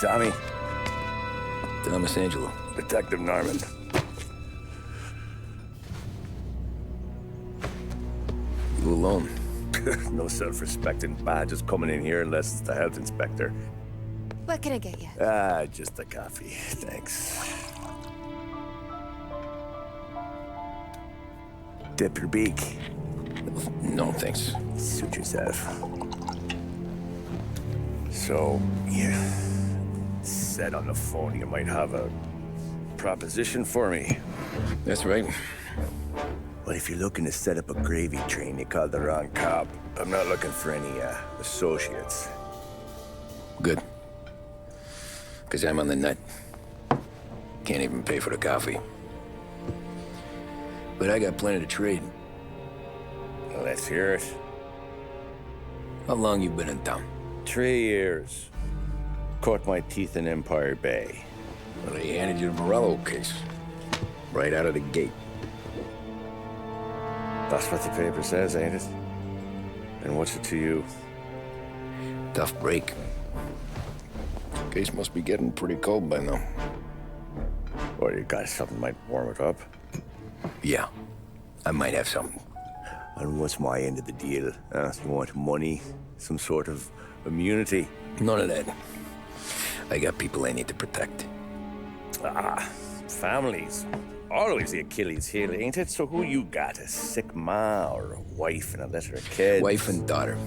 Tommy. Thomas Angelo. Detective Norman. You alone? No self-respecting badges coming in here unless it's the health inspector. What can I get you? Just a coffee, thanks. Dip your beak. No, thanks. Suit yourself. So, you said on the phone you might have a proposition for me. That's right. Well, if you're looking to set up a gravy train, you called the wrong cop. I'm not looking for any, associates. Good. Because I'm on the nut. Can't even pay for the coffee. But I got plenty to trade. Well, let's hear it. How long you been in town? 3 years. Caught my teeth in Empire Bay. Well, they handed you the Morello case. Right out of the gate. That's what the paper says, ain't it? And what's it to you? Tough break. Case must be getting pretty cold by now. Or you got something might warm it up? Yeah, I might have something. And what's my end of the deal? You want money? Some sort of immunity? None of that. I got people I need to protect. Families. Always the Achilles heel, ain't it? So who you got? A sick ma or a wife and a litter of kids? Wife and daughter.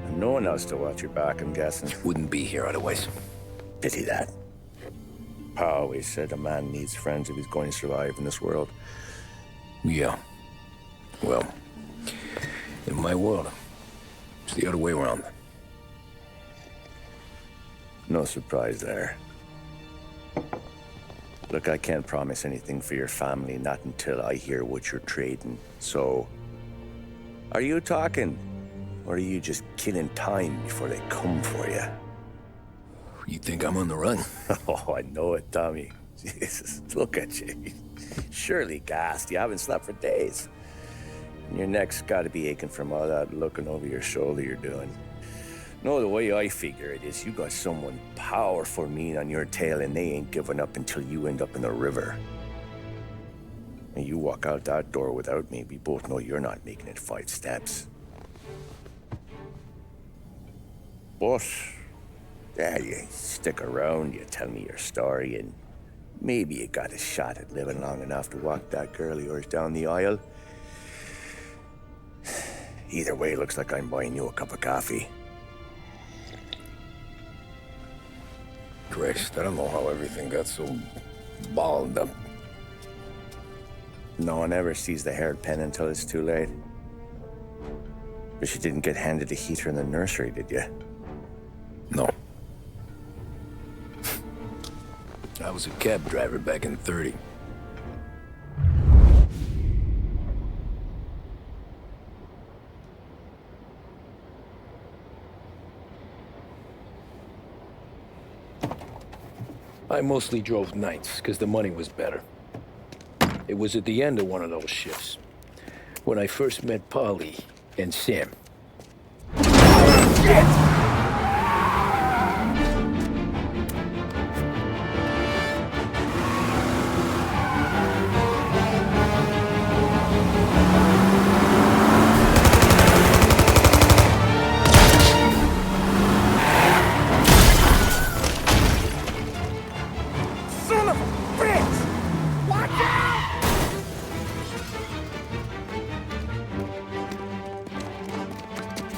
And no one else to watch your back, I'm guessing. Wouldn't be here otherwise. Pity that. Pa always said a man needs friends if he's going to survive in this world. Yeah. Well, in my world, it's the other way around. No surprise there. Look, I can't promise anything for your family, not until I hear what you're trading. So, are you talking? Or are you just killing time before they come for you? You think I'm on the run? Oh, I know it, Tommy. Jesus, look at you. Surely gassed. You haven't slept for days. And your neck's got to be aching from all that looking over your shoulder you're doing. No, the way I figure it is you got someone powerful mean on your tail and they ain't giving up until you end up in the river. And you walk out that door without me, we both know you're not making it 5 steps. But, yeah, you stick around, you tell me your story, and maybe you got a shot at living long enough to walk that girl of yours down the aisle. Either way, looks like I'm buying you a cup of coffee. Christ, I don't know how everything got so balled up. No one ever sees the haired pen until it's too late. But you didn't get handed a heater in the nursery, did you? No. I was a cab driver back in '30. I mostly drove nights, because the money was better. It was at the end of one of those shifts, when I first met Polly and Sam. Shit!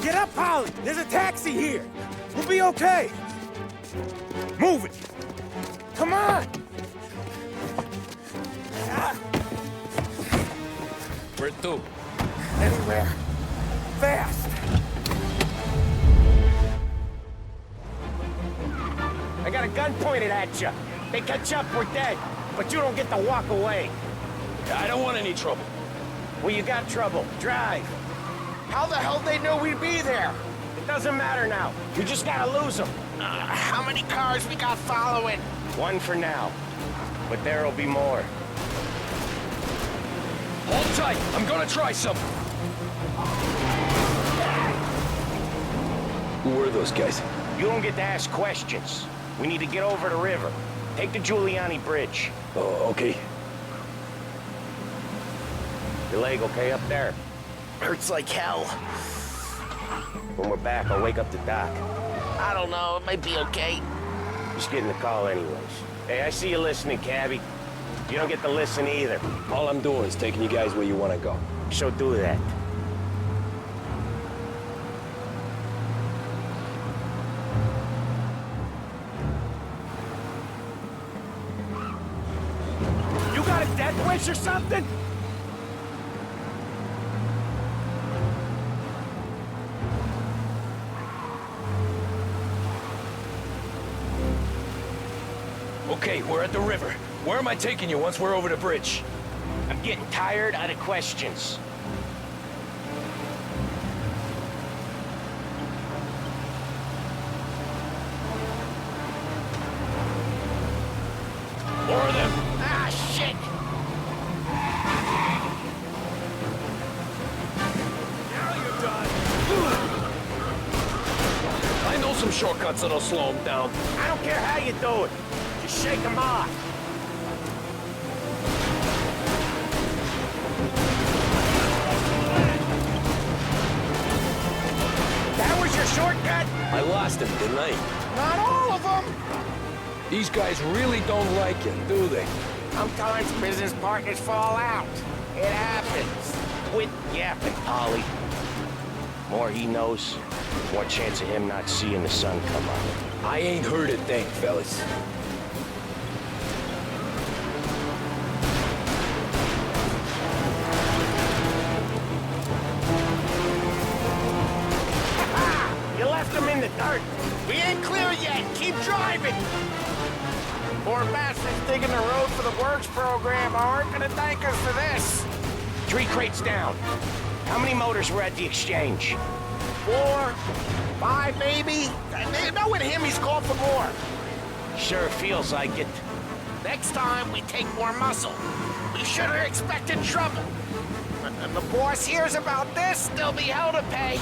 Get up, Polly! There's a taxi here! We'll be okay! Move it! Come on! Where to? Anywhere. Fast! I got a gun pointed at you. They catch up, we're dead. But you don't get to walk away. I don't want any trouble. Well, you got trouble. Drive. How the hell they know we'd be there? It doesn't matter now. You just gotta lose them. How many cars we got following? One for now. But there'll be more. Hold tight. I'm gonna try something. Who were those guys? You don't get to ask questions. We need to get over the river. Take the Giuliani Bridge. Oh, okay. Your leg okay up there? Hurts like hell. When we're back, I'll wake up the doc. I don't know, it might be okay. Just getting the call anyways. Hey, I see you listening, cabbie. You don't get to listen either. All I'm doing is taking you guys where you want to go. So do that. You got a death wish or something? Okay, we're at the river. Where am I taking you once we're over the bridge? I'm getting tired out of questions. More of them. Ah, shit! I know some shortcuts that'll slow them down. I don't care how you do it. Just shake them off. That was your shortcut? I lost him, didn't I? Not all of them! These guys really don't like it, do they? Sometimes business partners fall out. It happens. Quit yapping, Ollie. More he knows, more chance of him not seeing the sun come up. I ain't heard a thing, fellas. You left him in the dirt. We ain't clear yet! Keep driving! Poor bastards digging the road for the works program aren't gonna thank us for this. 3 crates down. How many motors were at the exchange? 4, 5 maybe? Knowing him, he's called for more. Sure feels like it. Next time, we take more muscle. We should have expected trouble. And the boss hears about this, there'll be hell to pay.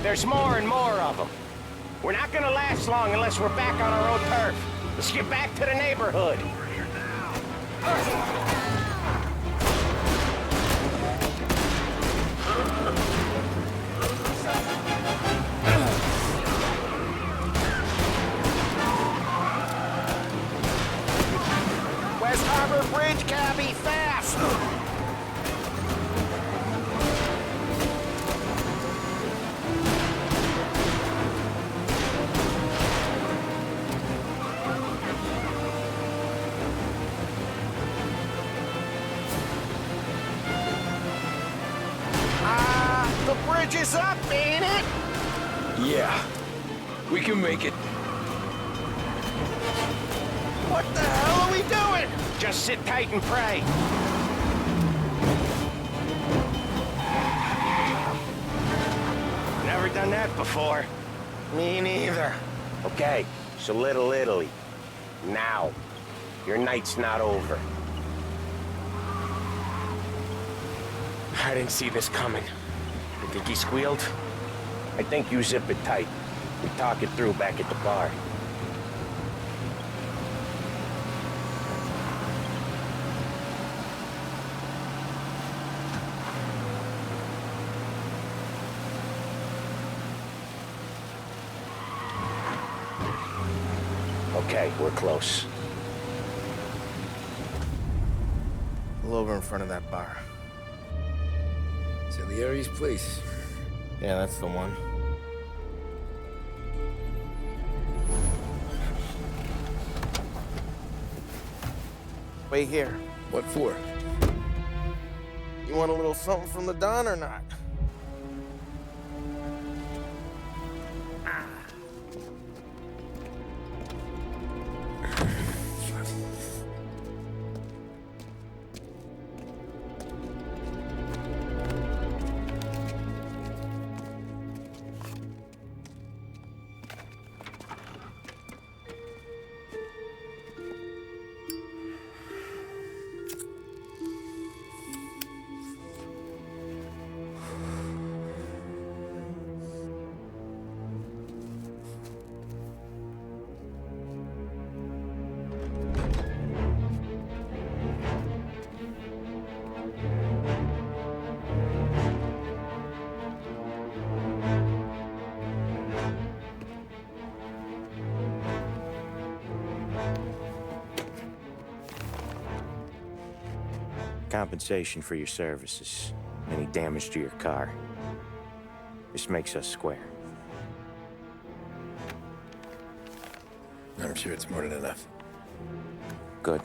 There's more and more of them. We're not gonna last long unless we're back on our own turf. Let's get back to the neighborhood. West Harbor Bridge, cabby, fast! The bridge is up, ain't it? Yeah. We can make it. What the hell are we doing? Just sit tight and pray. Never done that before. Me neither. Okay, so Little Italy. Now. Your night's not over. I didn't see this coming. You think he squealed? I think you zip it tight. We talk it through back at the bar. Okay, we're close. Pull over in front of that bar. Salieri's place. Yeah, that's the one. Wait here. What for? You want a little something from the Don or not? Compensation for your services. Any damage to your car. This makes us square. I'm sure it's more than enough. Good.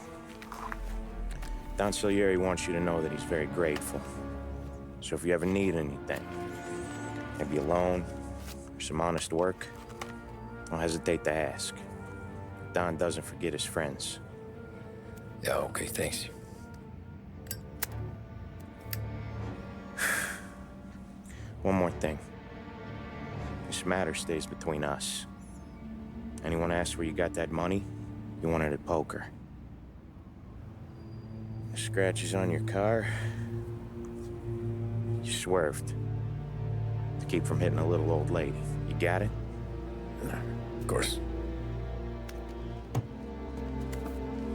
Don Salieri wants you to know that he's very grateful. So if you ever need anything, maybe a loan or some honest work, don't hesitate to ask. Don doesn't forget his friends. Yeah, okay, thanks. One more thing. This matter stays between us. Anyone asks where you got that money, you won it at poker. The scratches on your car, you swerved to keep from hitting a little old lady. You got it? Of course.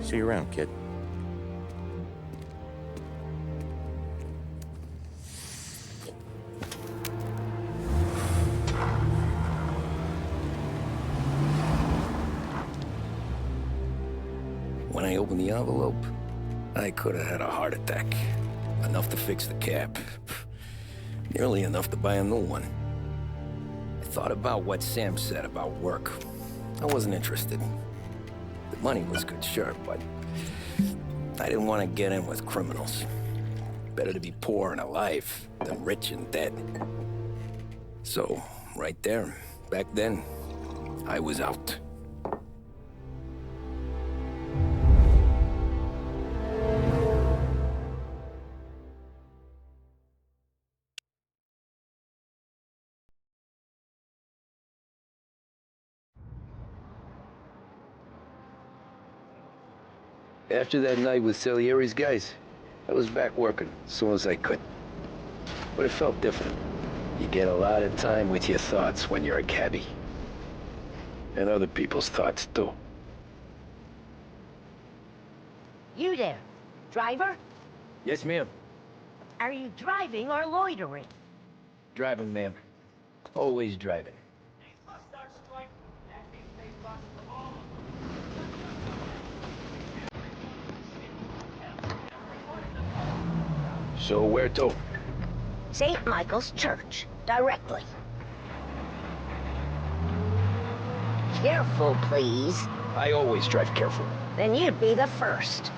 See you around, kid. When I opened the envelope, I could have had a heart attack. Enough to fix the cap. Nearly enough to buy a new one. I thought about what Sam said about work. I wasn't interested. The money was good, sure, but I didn't want to get in with criminals. Better to be poor and alive than rich and dead. So, right there, back then, I was out. After that night with Salieri's guys, I was back working as soon as I could. But it felt different. You get a lot of time with your thoughts when you're a cabbie. And other people's thoughts, too. You there, driver? Yes, ma'am. Are you driving or loitering? Driving, ma'am. Always driving. So where to? St. Michael's Church, directly. Careful, please. I always drive careful. Then you'd be the first.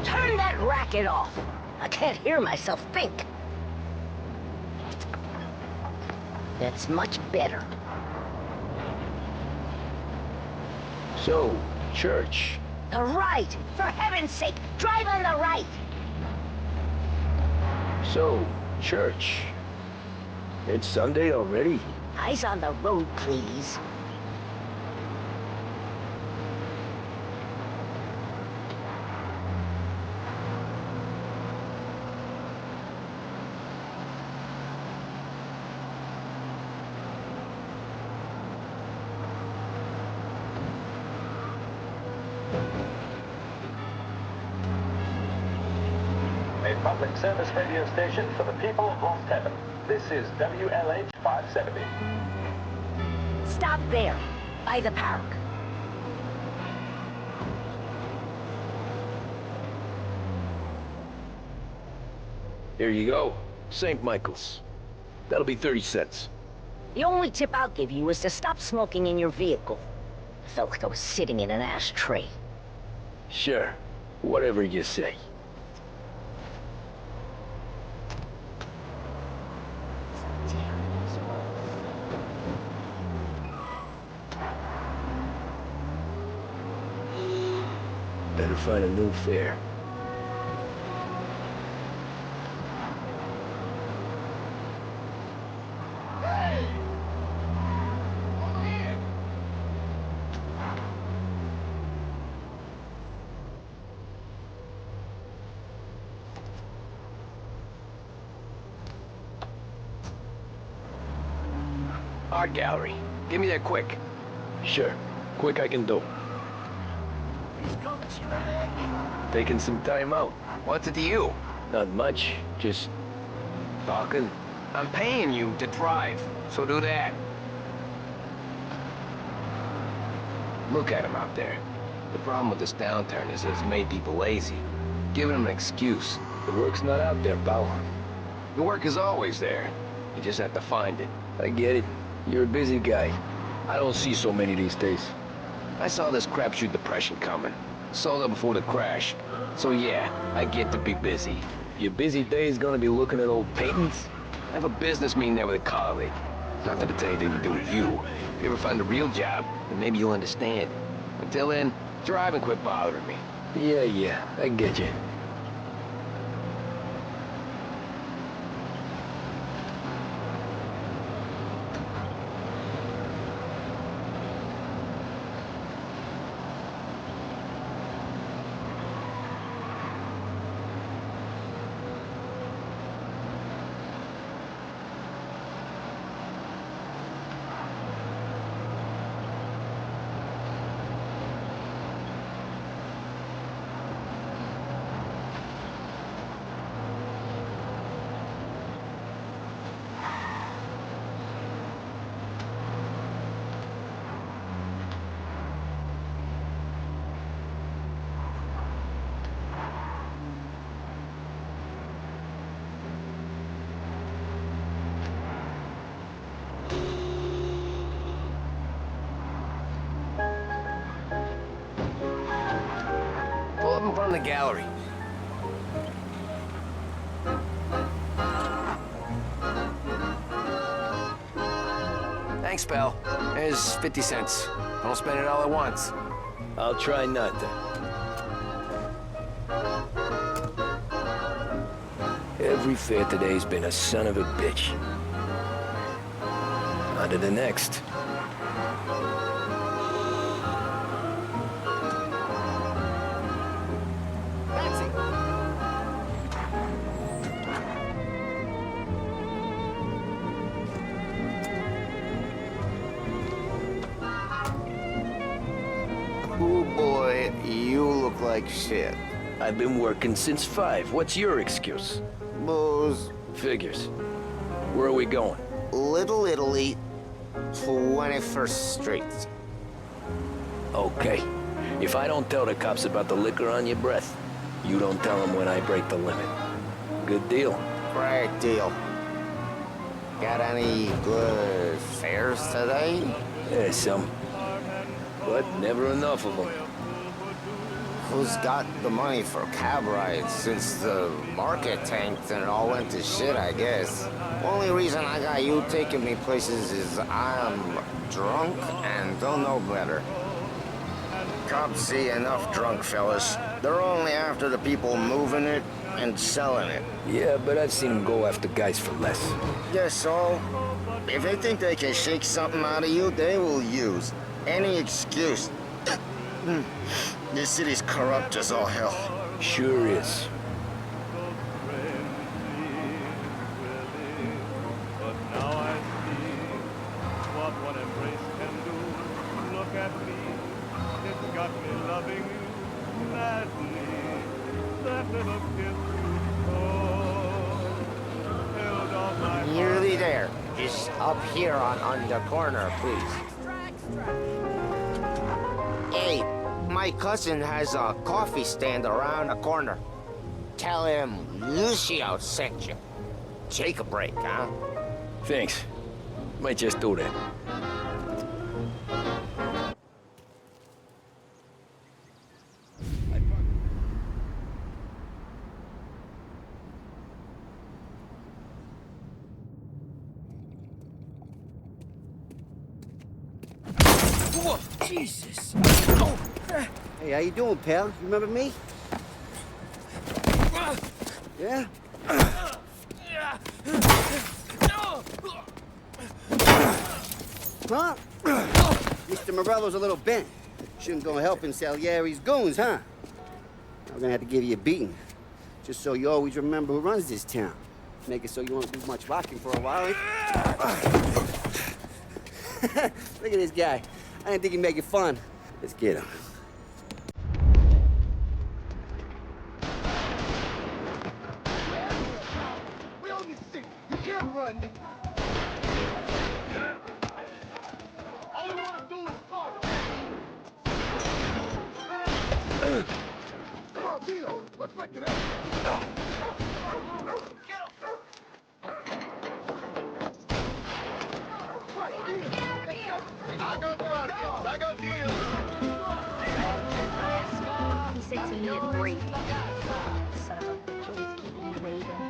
Turn that racket off. I can't hear myself think. That's much better. So, church. The right! For heaven's sake, drive on the right! So, church. It's Sunday already? Eyes on the road, please. A public service radio station for the people of Lost Heaven. This is WLH 570. Stop there, by the park. Here you go. St. Michael's. That'll be 30 cents. The only tip I'll give you is to stop smoking in your vehicle. I felt like I was sitting in an ashtray. Sure. Whatever you say. Better find a new fare. Art gallery. Give me that quick. Sure. Quick I can do. Taking some time out. What's it to you? Not much. Just talking, I'm paying you to drive, so do that. Look at him out there. The problem with this downturn is it's made people lazy. Giving them an excuse. The work's not out there, pal. The work is always there. You just have to find it. I get it. You're a busy guy. I don't see so many these days. I saw this crapshoot depression coming. Sold it before the crash. So yeah, I get to be busy. Your busy day is gonna be looking at old paintings? I have a business meeting there with a colleague. Not that it's anything to do with you. If you ever find a real job, then maybe you'll understand. Until then, drive and quit bothering me. Yeah, I get you. Pull up in front of the gallery. Thanks, pal. Here's 50 cents. Don't spend it all at once. I'll try not to. Every fare today's been a son of a bitch. On to the next. Oh boy, you look like shit. I've been working since 5. What's your excuse? Booze. Figures. Where are we going? Little Italy, 21st Street. Okay. If I don't tell the cops about the liquor on your breath, you don't tell them when I break the limit. Good deal. Great deal. Got any good fares today? Yeah, some. But never enough of them. Who's got the money for cab rides since the market tanked and it all went to shit, I guess? Only reason I got you taking me places is I'm drunk and don't know better. Cops see enough drunk fellas. They're only after the people moving it and selling it. Yeah, but I've seen them go after guys for less. Yes, so if they think they can shake something out of you, they will use any excuse. This city's corrupt as all hell. Sure is. Nearly there. Just up here on the corner, please. Hey, my cousin has a coffee stand around the corner. Tell him Lucio sent you. Take a break, huh? Thanks. Might just do that. Whoa, Jesus! Oh. Hey, how you doing, pal? You remember me? Yeah? Huh? Mr. Morello's a little bent. Shouldn't go helping Salieri's goons, huh? I'm gonna have to give you a beating. Just so you always remember who runs this town. Make it so you won't do much rocking for a while. Look at this guy. I didn't think he'd make it fun. Let's get him. We only see. You can't run. He said to me at 3. Son of a bitch, always keeping me waiting.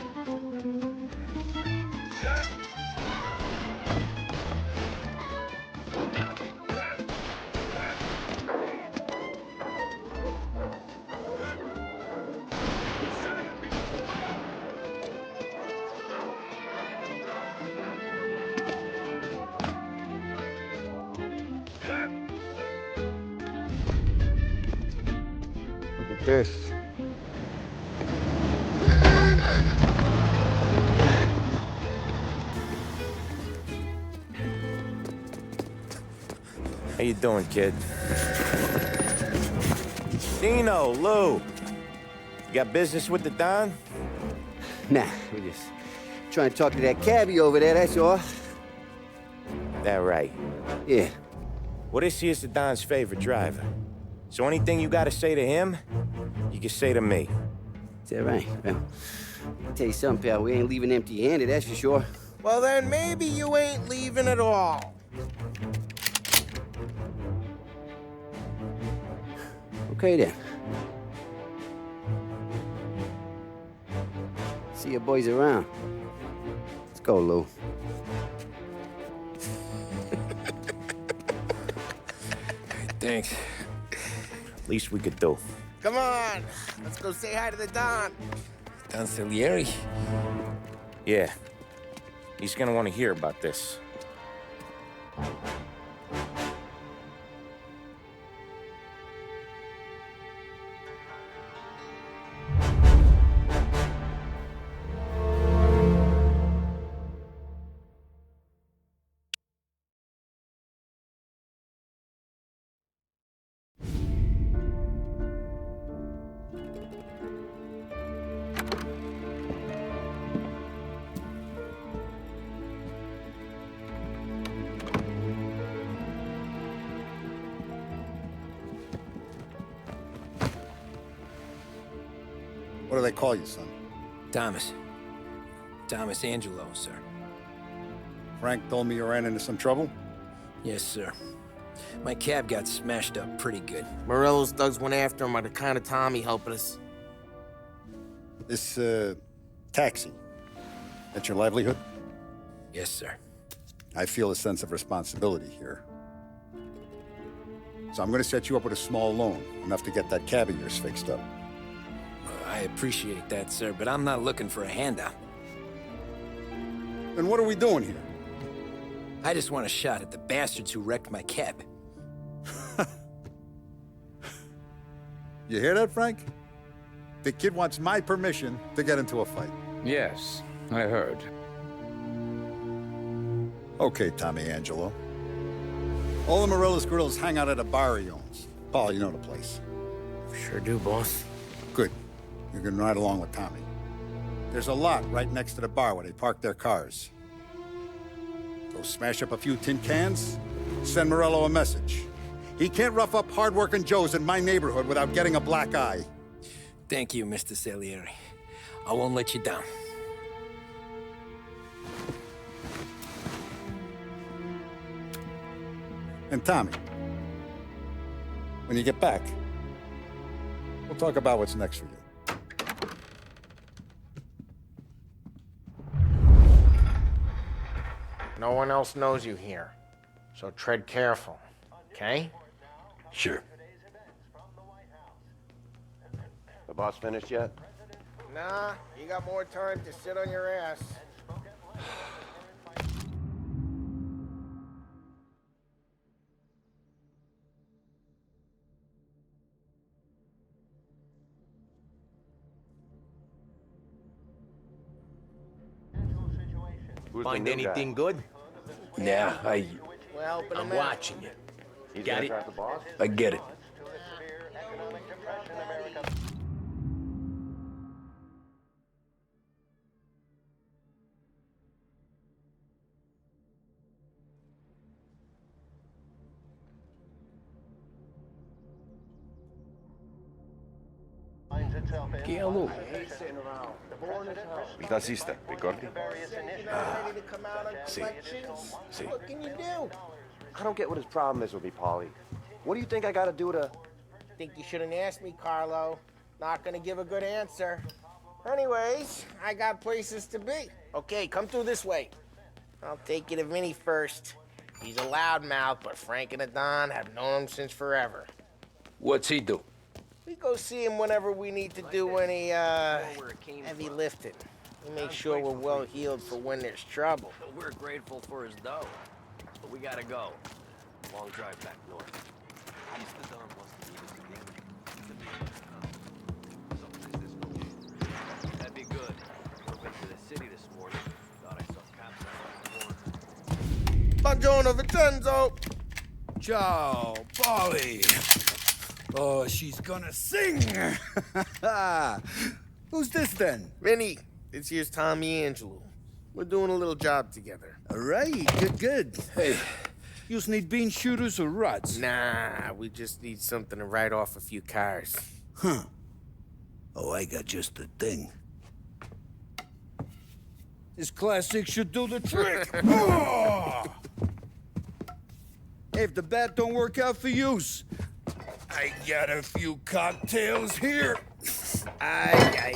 Look at this. How you doing, kid? Dino, Lou. You got business with the Don? Nah, we just trying to talk to that cabbie over there, that's all. That right. Yeah. Well, this here's the Don's favorite driver. So anything you gotta say to him, you can say to me. Is that right? Well, I'll tell you something, pal. We ain't leaving empty-handed, that's for sure. Well, then maybe you ain't leaving at all. Okay, then. See your boys around. Let's go, Lou. Thanks. Least we could do. Come on, let's go say hi to the Don. Don Salieri? Yeah. He's gonna want to hear about this. What do they call you, son? Thomas. Thomas Angelo, sir. Frank told me you ran into some trouble? Yes, sir. My cab got smashed up pretty good. Morello's thugs went after him on account of Tommy helping us. This, taxi, that's your livelihood? Yes, sir. I feel a sense of responsibility here. So I'm gonna set you up with a small loan, enough to get that cab of yours fixed up. I appreciate that, sir, but I'm not looking for a handout. Then what are we doing here? I just want a shot at the bastards who wrecked my cab. You hear that, Frank? The kid wants my permission to get into a fight. Yes, I heard. Okay, Tommy Angelo. All the Morello's girls hang out at a bar he owns. Paul, you know the place. Sure do, boss. Good. You're gonna ride along with Tommy. There's a lot right next to the bar where they park their cars. Go smash up a few tin cans, send Morello a message. He can't rough up hard-working Joes in my neighborhood without getting a black eye. Thank you, Mr. Salieri. I won't let you down. And Tommy, when you get back, we'll talk about what's next for you. No one else knows you here, so tread careful, okay? Sure. The boss finished yet? Nah, you got more time to sit on your ass. Find anything good? Yeah, Well, but I'm watching you. He's Got gonna it? drive the boss? I get it. Chi è lui? Il tassista, ricordi? Sì, sì. What can you do? I don't get what his problem is with me, Paulie. What do you think I gotta do to... Think you shouldn't ask me, Carlo. Not gonna give a good answer. Anyways, I got places to be. Okay, come through this way. I'll take you to Vinny first. He's a loudmouth, but Frank and the Don have known him since forever. What's he do? We go see him whenever we need to do any, heavy lifting. We make sure we're well heeled for when there's trouble. We're grateful for his dough, but we gotta go. Long drive back north. That'd be good. Went to the city this morning. Thought I saw cops on the Buongiorno, Vincenzo! Ciao, Polly. Oh, she's gonna sing. Who's this then? Vinny, this here's Tommy Angelo. We're doing a little job together. All right, good. Hey, you need bean shooters or rods? Nah, we just need something to write off a few cars. Huh. Oh, I got just the thing. This classic should do the trick. Oh! If the bat don't work out for use, I got a few cocktails here. Ay.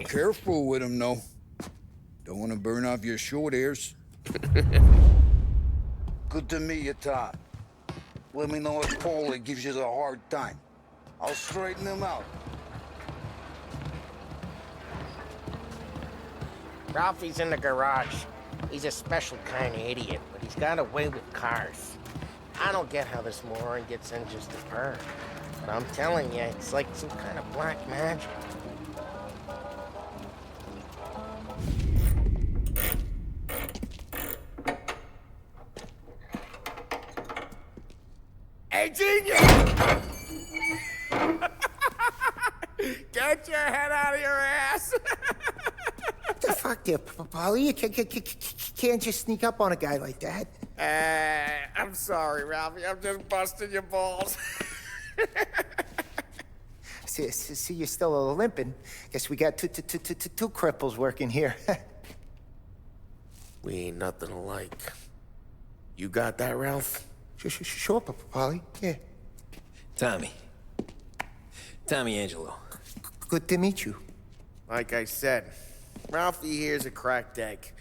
Careful with them, though. Don't want to burn off your short hairs. Good to meet you, Todd. Let me know if Paulie gives you a hard time. I'll straighten him out. Ralphie's in the garage. He's a special kind of idiot, but he's got a way with cars. I don't get how this moron gets engines to burn. But I'm telling you, it's like some kind of black magic. Hey, genius! Get your head out of your ass! What the fuck there, Paulie? You can't just sneak up on a guy like that. I'm sorry, Ralphie. I'm just busting your balls. See, you're still limping. Guess we got two cripples working here. We ain't nothing alike. You got that, Ralph? Sure, Paulie. Yeah. Tommy Angelo. Good to meet you. Like I said, Ralphie here's a cracked egg.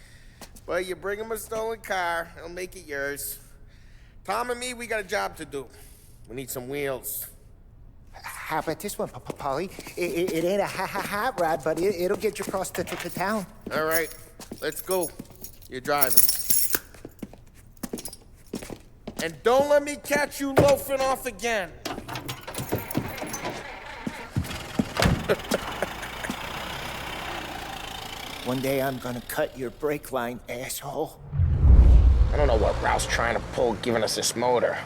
But you bring him a stolen car, he'll make it yours. Tom and me, we got a job to do. We need some wheels. How about this one, Paulie? It ain't a hot rod, but it'll get you across to town. All right, let's go. You're driving. And don't let me catch you loafing off again. One day I'm gonna cut your brake line, asshole. I don't know what Ralph's trying to pull giving us this motor.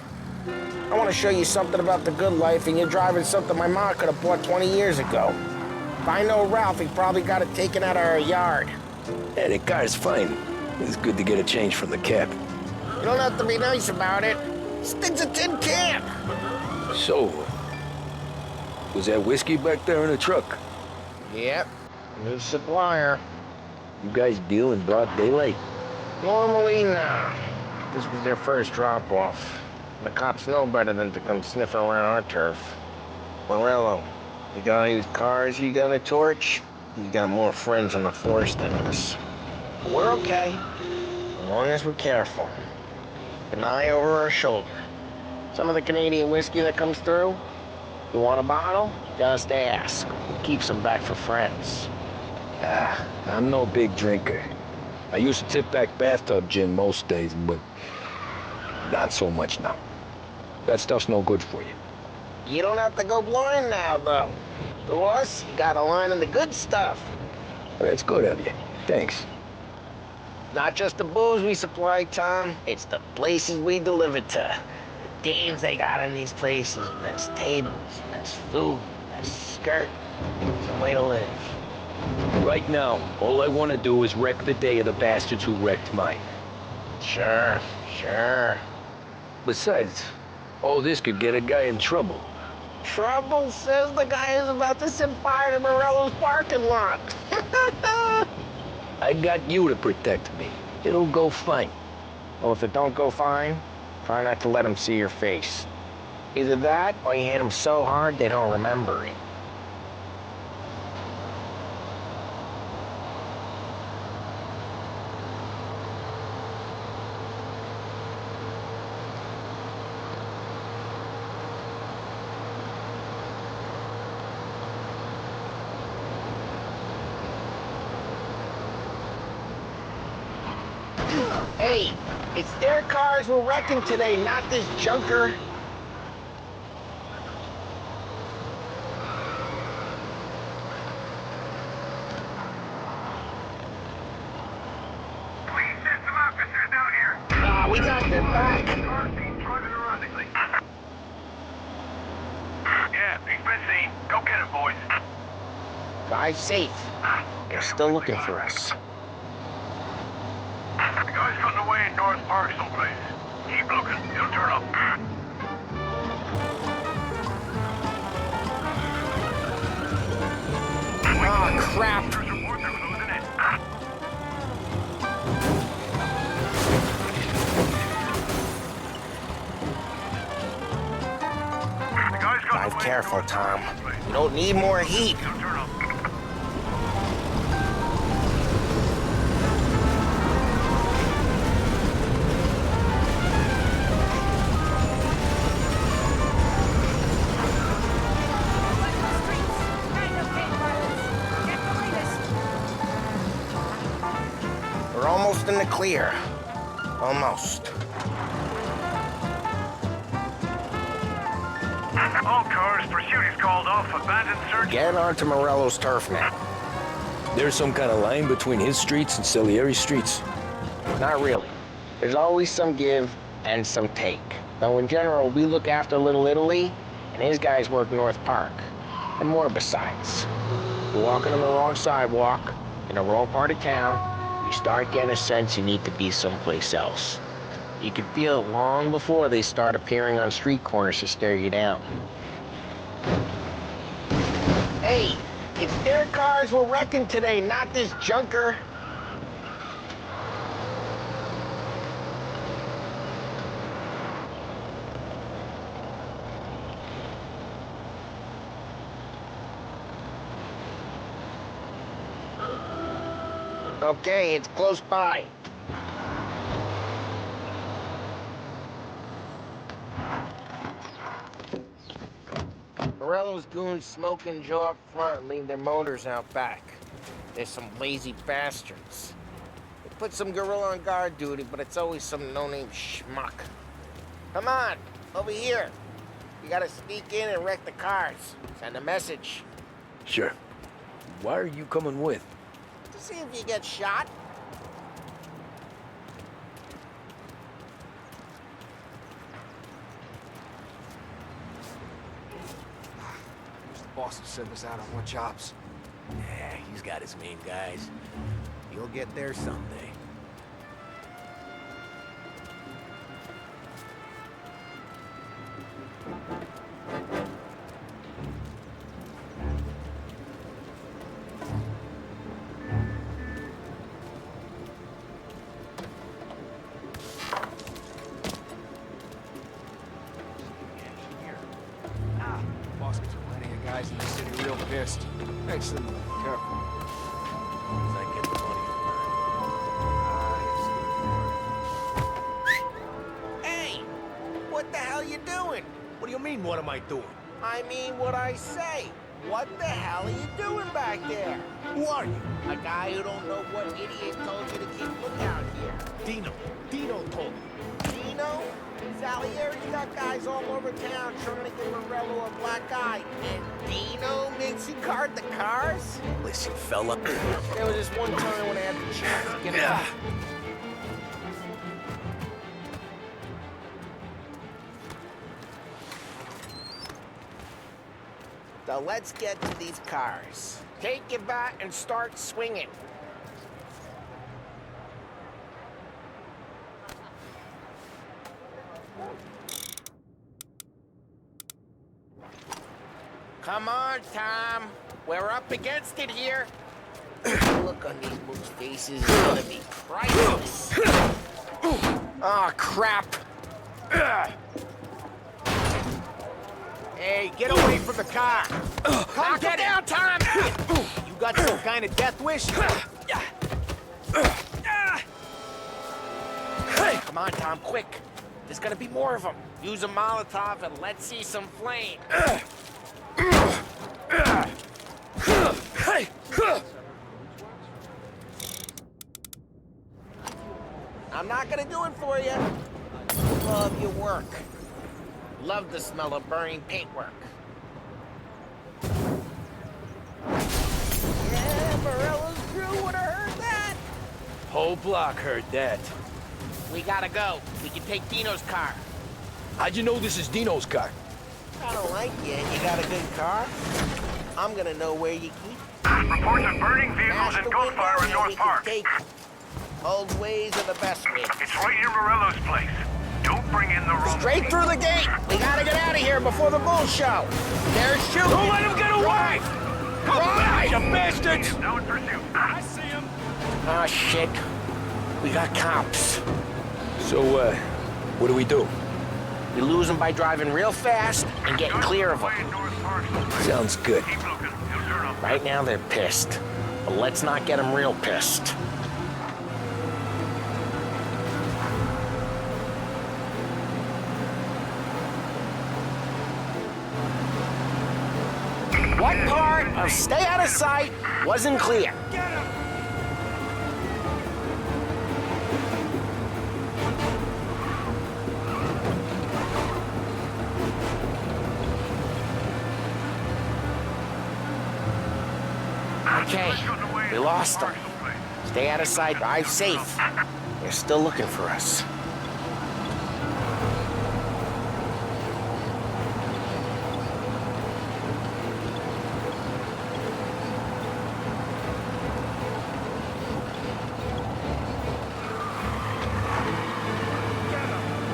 I want to show you something about the good life, and you're driving something my mom could have bought 20 years ago. If I know Ralph, he probably got it taken out of our yard. Yeah, the car's fine. It's good to get a change from the cab. You don't have to be nice about it. This thing's a tin can. So, was that whiskey back there in the truck? Yep, new supplier. You guys deal in broad daylight? Normally, no. This was their first drop-off. The cops know better than to come sniffing around our turf. Morello, the guy whose cars he got a torch, he's got more friends on the force than us. But we're okay, as long as we're careful. An eye over our shoulder. Some of the Canadian whiskey that comes through, you want a bottle? Just ask. Keeps them back for friends. I'm no big drinker. I used to tip back bathtub gin most days, but not so much now. That stuff's no good for you. You don't have to go blind now, though. To us, you got a line of the good stuff. That's good of you. Thanks. Not just the booze we supply, Tom. It's the places we deliver to. The dames they got in these places. Best tables, best food, best skirt. It's a way to live. Right now, all I want to do is wreck the day of the bastards who wrecked mine. Sure. Besides, all this could get a guy in trouble. Trouble says the guy is about to set fire to Morello's parking lot. I got you to protect me. It'll go fine. Well, if it don't go fine, try not to let them see your face. Either that, or you hit them so hard they don't remember it. Hey, it's their cars we're wrecking today, not this junker. Please send some officers down here. We got their back. Yeah, he's been seen. Go get him, boys. Guy's safe. They're still looking for us. The guy's cutting away in North Park someplace. Keep looking. He'll turn up. Oh, crap. There's reports of losing it. The guy's cutting Drive away careful, in North Tom. Park someplace. You don't need more heat. He'll turn up. We're almost in the clear. Almost. All cars, pursuit is called off. Abandoned search. Get onto Morello's turf now. There's some kind of line between his streets and Salieri streets. Not really. There's always some give and some take. Though in general, we look after Little Italy, and his guys work North Park. And more besides. You're walking on the wrong sidewalk, in the wrong part of town, you start getting a sense you need to be someplace else. You can feel it long before they start appearing on street corners to stare you down. Hey, it's their cars we're wrecking today, not this junker. Okay, it's close by. Morello's goons smoke and Joe up front and leave their motors out back. They're some lazy bastards. They put some gorilla on guard duty, but it's always some no-name schmuck. Come on, over here. You gotta sneak in and wreck the cars. Send a message. Sure. Why are you coming with? To see if you get shot. Boss will send us out on what jobs? Yeah, he's got his main guys. You'll get there someday. Boss gets plenty of guys in the city real pissed. Makes them careful. As I get the money from Hey! What the hell you doing? What do you mean, what am I doing? I mean what I say. What the hell are you doing back there? Who are you? A guy who don't know what idiot told you to keep lookout here. Dino. Dino told me. Dino? Salieri's got guys all over town trying to give Morello a black eye. And Dino makes you guard the cars? Listen, fella. There was this one time when I had the chance to get it out. So let's get to these cars. Take your bat and start swinging. Come on, Tom. We're up against it here. The look on these moves' faces is gonna be priceless. Oh, crap. Hey, get away from the car. Knock it down, Tom! You got some kind of death wish? Come on, Tom, quick. There's gonna be more of them. Use a Molotov and let's see some flame. I'm not gonna do it for you. Love your work. Love the smell of burning paintwork. Yeah, Morello's crew would have heard that. Whole block heard that. We gotta go. We can take Dino's car. How'd you know this is Dino's car? I don't like you and you got a good car. I'm gonna know where you keep. Reports of burning vehicles and gunfire in North Park. Old ways are the best ways. It's right near Morello's place. Don't bring in the wrong... Straight through the gate! We gotta get out of here before the bull show! They're shooting! Don't let him get away! Right, you bastards! Now in pursuit. I see him. Oh, shit. We got cops. So, what do we do? We lose them by driving real fast and getting clear of them. Sounds good. Right now they're pissed. But let's not get them real pissed. What part of stay out of sight wasn't clear? Okay, we lost them. Stay out of sight, drive safe. They're still looking for us.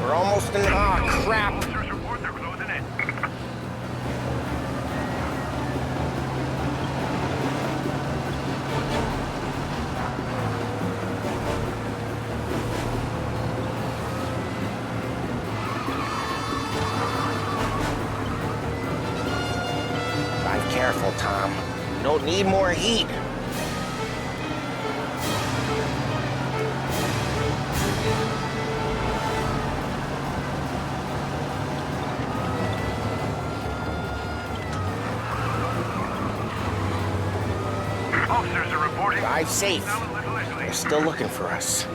We're almost in. Oh, crap. Drive careful, Tom. You don't need more heat. Officers are reporting. Drive safe. They're still looking for us.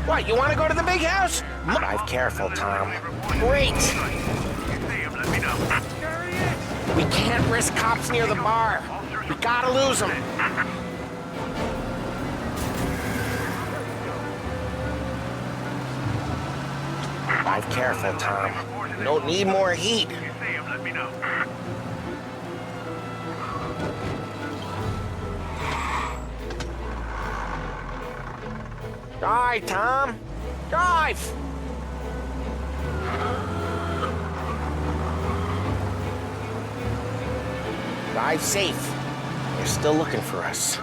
What, you want to go to the big house? Drive careful, Tom. Great! We can't risk cops near the bar. We gotta lose them. Drive careful, Tom. You don't need more heat. Drive, Tom. Drive! Drive safe. They're still looking for us.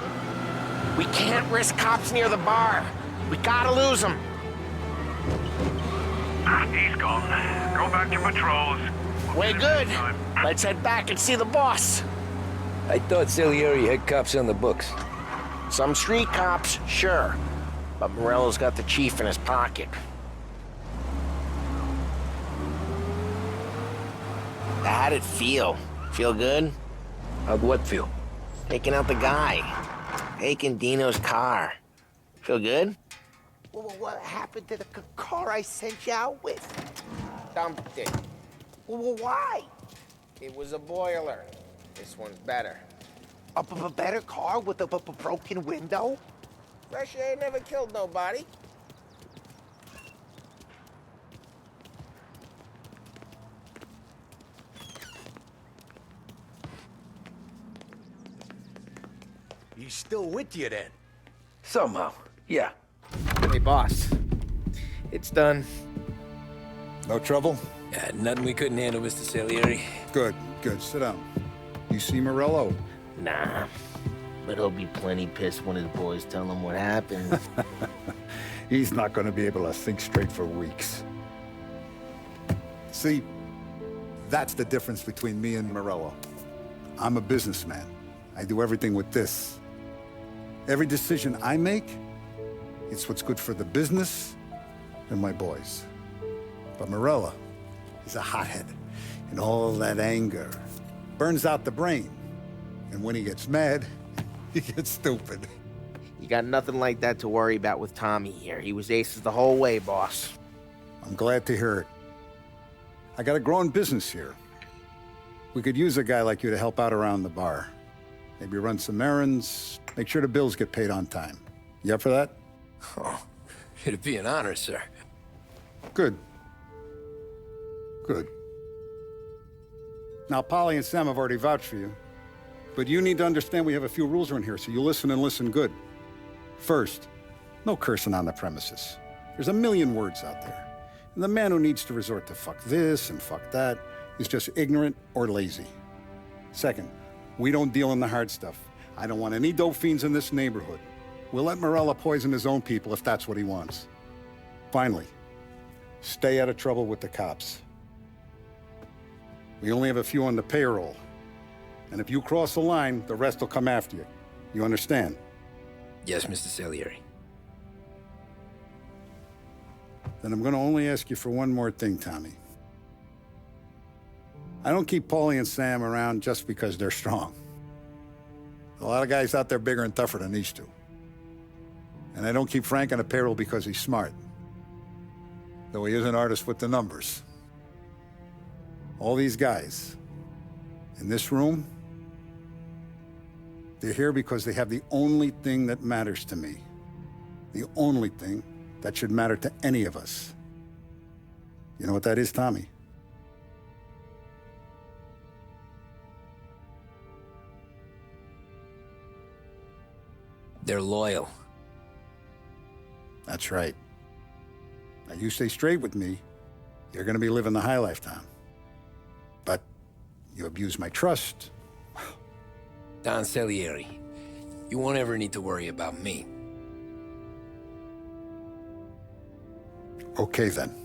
We can't risk cops near the bar. We gotta lose them. He's gone. Go back to patrols. We're good. Let's head back and see the boss. I thought Salieri had cops on the books. Some street cops, sure. But Morello's got the chief in his pocket. How'd it feel? Feel good? How'd what feel? Taking out the guy. Taking Dino's car. Feel good? Well, what happened to the car I sent you out with? Dumped it. Well, why? It was a boiler. This one's better. A better car with a broken window? Fresh air never killed nobody. He's still with you then? Somehow, yeah. Hey, boss. It's done. No trouble? Yeah, nothing we couldn't handle, Mr. Salieri. Good, good. Sit down. You see Morello? Nah. But he'll be plenty pissed when his boys tell him what happened. He's not going to be able to think straight for weeks. See, that's the difference between me and Morello. I'm a businessman. I do everything with this. Every decision I make, it's what's good for the business and my boys. But Morello, he's a hothead. And all that anger burns out the brain. And when he gets mad, he gets stupid. You got nothing like that to worry about with Tommy here. He was aces the whole way, boss. I'm glad to hear it. I got a growing business here. We could use a guy like you to help out around the bar. Maybe run some errands, make sure the bills get paid on time. You up for that? Oh, it'd be an honor, sir. Good. Good. Now, Polly and Sam have already vouched for you. But you need to understand we have a few rules around here, so you listen and listen good. First, no cursing on the premises. There's a million words out there. And the man who needs to resort to fuck this and fuck that is just ignorant or lazy. Second, we don't deal in the hard stuff. I don't want any dope fiends in this neighborhood. We'll let Morello poison his own people if that's what he wants. Finally, stay out of trouble with the cops. We only have a few on the payroll. And if you cross the line, the rest will come after you. You understand? Yes, Mr. Salieri. Then I'm gonna only ask you for one more thing, Tommy. I don't keep Paulie and Sam around just because they're strong. A lot of guys out there bigger and tougher than these two. And I don't keep Frank on the payroll because he's smart. Though he is an artist with the numbers. All these guys in this room, they're here because they have the only thing that matters to me. The only thing that should matter to any of us. You know what that is, Tommy? They're loyal. That's right. Now you stay straight with me, you're gonna be living the high life, Tom. But you abuse my trust. Don Salieri, you won't ever need to worry about me. Okay, then.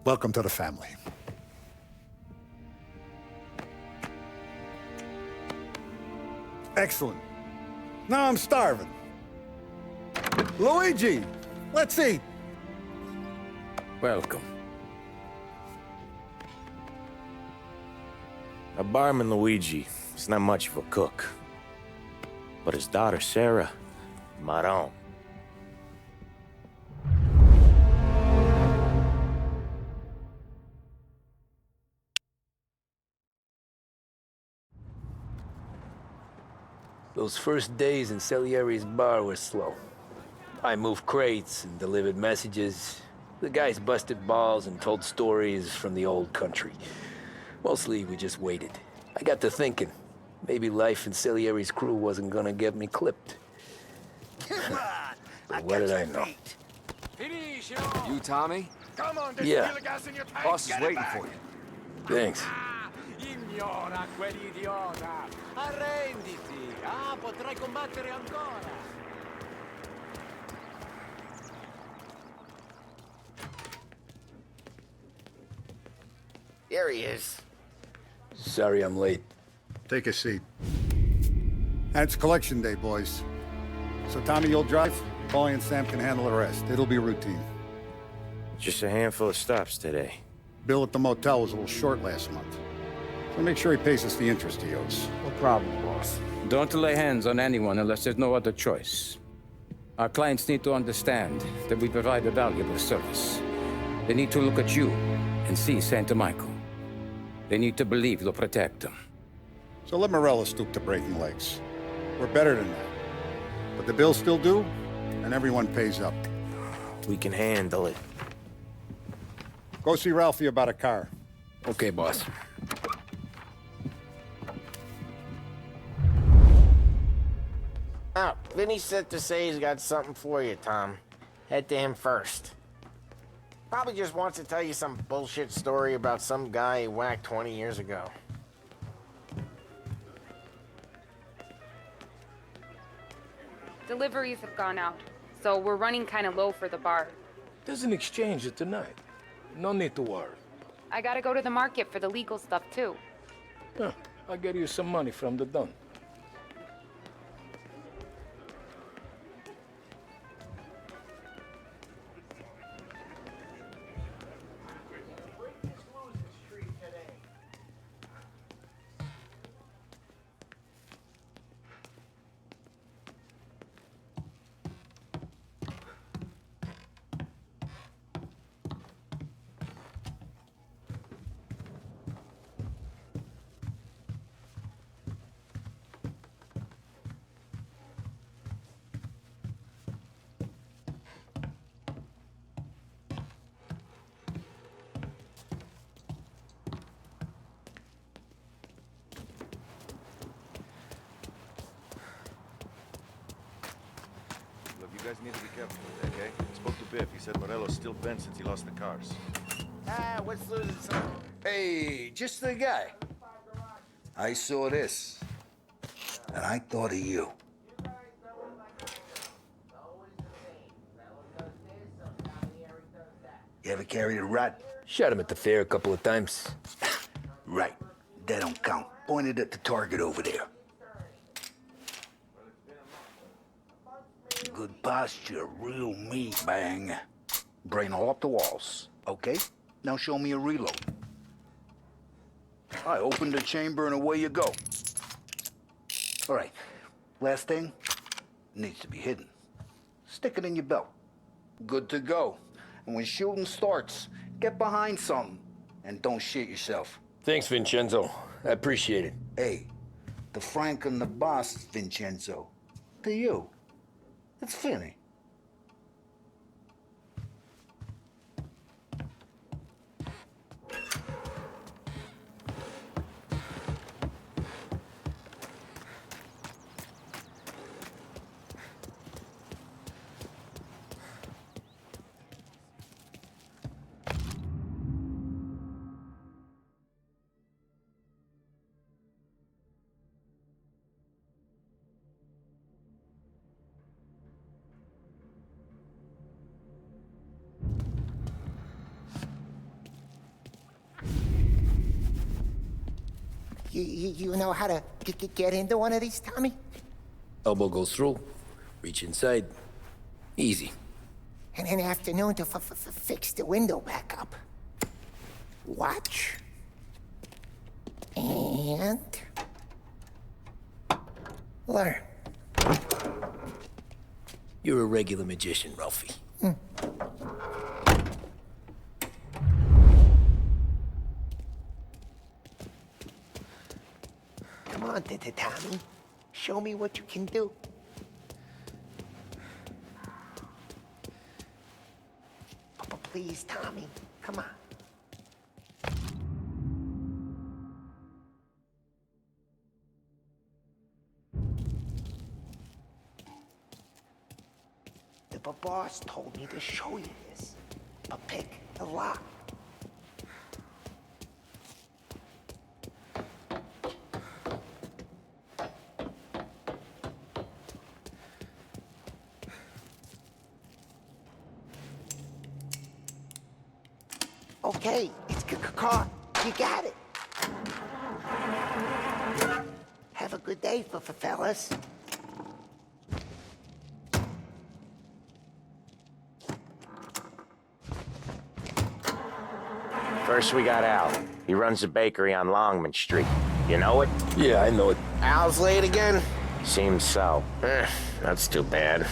Welcome to the family. Excellent. Now I'm starving. Luigi, let's eat. Welcome. A barman Luigi is not much of a cook. But his daughter Sarah, Maron. Those first days in Salieri's bar were slow. I moved crates and delivered messages. The guys busted balls and told stories from the old country. Mostly, we just waited. I got to thinking, maybe life in Salieri's crew wasn't gonna get me clipped. But what did I know? You, Tommy? Come on, Yeah. Boss is waiting for you. Thanks. Ignora quell'idiota! Arrenditi! Ah, potrai combattere ancora! There he is. Sorry I'm late. Take a seat. And it's collection day, boys. So Tommy, you'll drive. Paulie and Sam can handle the rest. It'll be routine. Just a handful of stops today. Bill at the motel was a little short last month. So make sure he pays us the interest he owes. No problem, boss. Don't lay hands on anyone unless there's no other choice. Our clients need to understand that we provide a valuable service. They need to look at you and see Santa Michael. They need to believe you'll protect them. So let Morello stoop to breaking legs. We're better than that. But the bill's still due, and everyone pays up. We can handle it. Go see Ralphie about a car. Okay, boss. Vinny said to say he's got something for you, Tom. Head to him first. Probably just wants to tell you some bullshit story about some guy he whacked 20 years ago. Deliveries have gone out, so we're running kind of low for the bar. There's an exchange tonight. No need to worry. I gotta go to the market for the legal stuff, too. Huh. I'll get you some money from the Don. You guys need to be careful with that, okay? I spoke to Biff. He said Morello's still bent since he lost the cars. Ah, what's losing some? Hey, just the guy. I saw this, and I thought of you. You ever carried a rat? Shot him at the fair a couple of times. Right. That don't count. Pointed at the target over there. Good posture, real meat bang. Brain all up the walls. Okay? Now show me a reload. I opened the chamber and away you go. All right. Last thing. Needs to be hidden. Stick it in your belt. Good to go. And when shooting starts, get behind something. And don't shit yourself. Thanks, Vincenzo. I appreciate it. Hey, the Frank and the boss, Vincenzo. To you. It's Finny. You know how to get into one of these, Tommy? Elbow goes through, reach inside. Easy. And an afternoon to fix the window back up. Watch. And... learn. You're a regular magician, Ralphie. Come on, Tommy. Show me what you can do. Please, Tommy. Come on. The boss told me to show you this. But pick the lock. Okay, it's caught. You got it. Have a good day, fellas. First we got Al. He runs a bakery on Longman Street. You know it? Yeah, I know it. Al's late again? Seems so. That's too bad.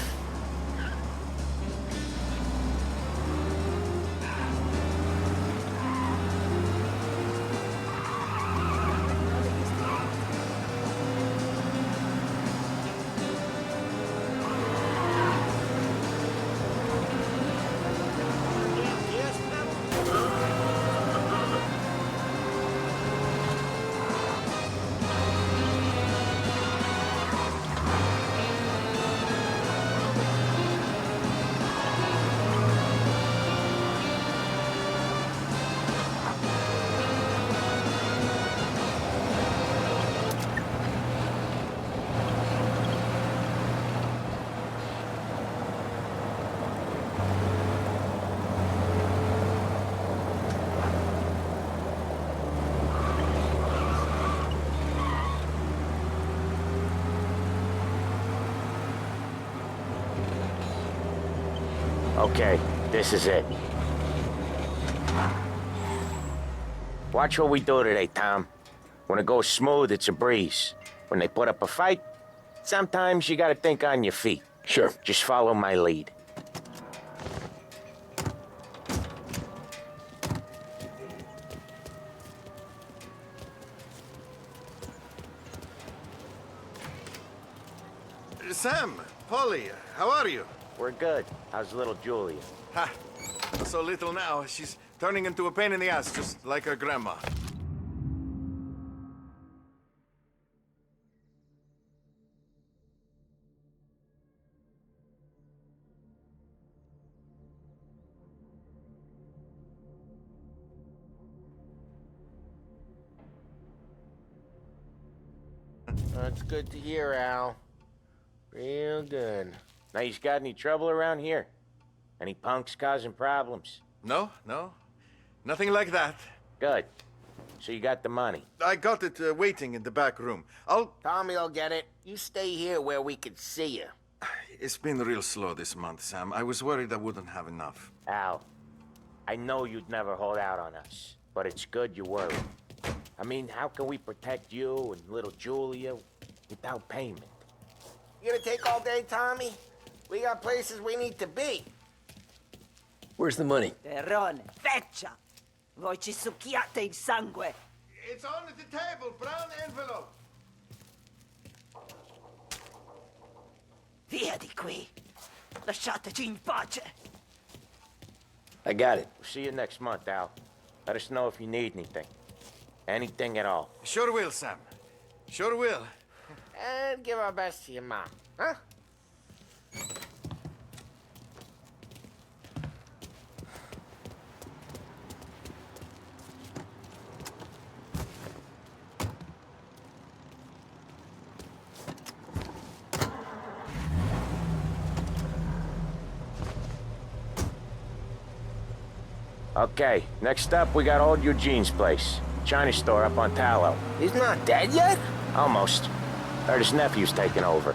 Okay, this is it. Watch what we do today, Tom. When it goes smooth, it's a breeze. When they put up a fight, sometimes you gotta think on your feet. Sure. Just follow my lead. Sam, Polly, how are you? We're good. How's little Julia? Ha! So little now, she's turning into a pain in the ass, just like her grandma. That's good to hear, Al. Real good. Now, you got any trouble around here? Any punks causing problems? No, no. Nothing like that. Good. So you got the money? I got it waiting in the back room. Tommy will get it. You stay here where we can see you. It's been real slow this month, Sam. I was worried I wouldn't have enough. Al, I know you'd never hold out on us, but it's good you worry. I mean, how can we protect you and little Julia without payment? You gonna take all day, Tommy? We got places we need to be. Where's the money? Terrone, feccia! Voi ci succhiate il sangue! It's on the table, brown envelope. Via di qui! Lasciateci in pace! I got it. We'll see you next month, Al. Let us know if you need anything. Anything at all. Sure will, Sam. Sure will. And give our best to your mom, huh? Okay, next up, we got old Eugene's place. China store up on Tallow. He's not dead yet? Almost. Heard his nephew's taking over.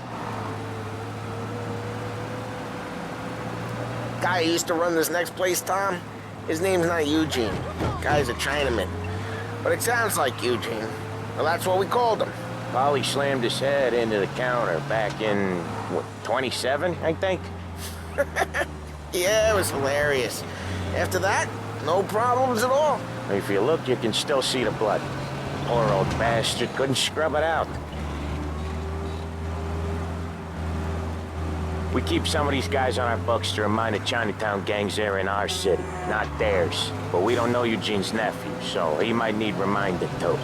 Guy who used to run this next place, Tom? His name's not Eugene. Guy's a Chinaman. But it sounds like Eugene. Well, that's what we called him. Polly slammed his head into the counter back in, what, 27, I think? Yeah, it was hilarious. After that, no problems at all. If you look, you can still see the blood. Poor old bastard couldn't scrub it out. We keep some of these guys on our books to remind the Chinatown gangs they're in our city, not theirs. But we don't know Eugene's nephew, so he might need reminded too.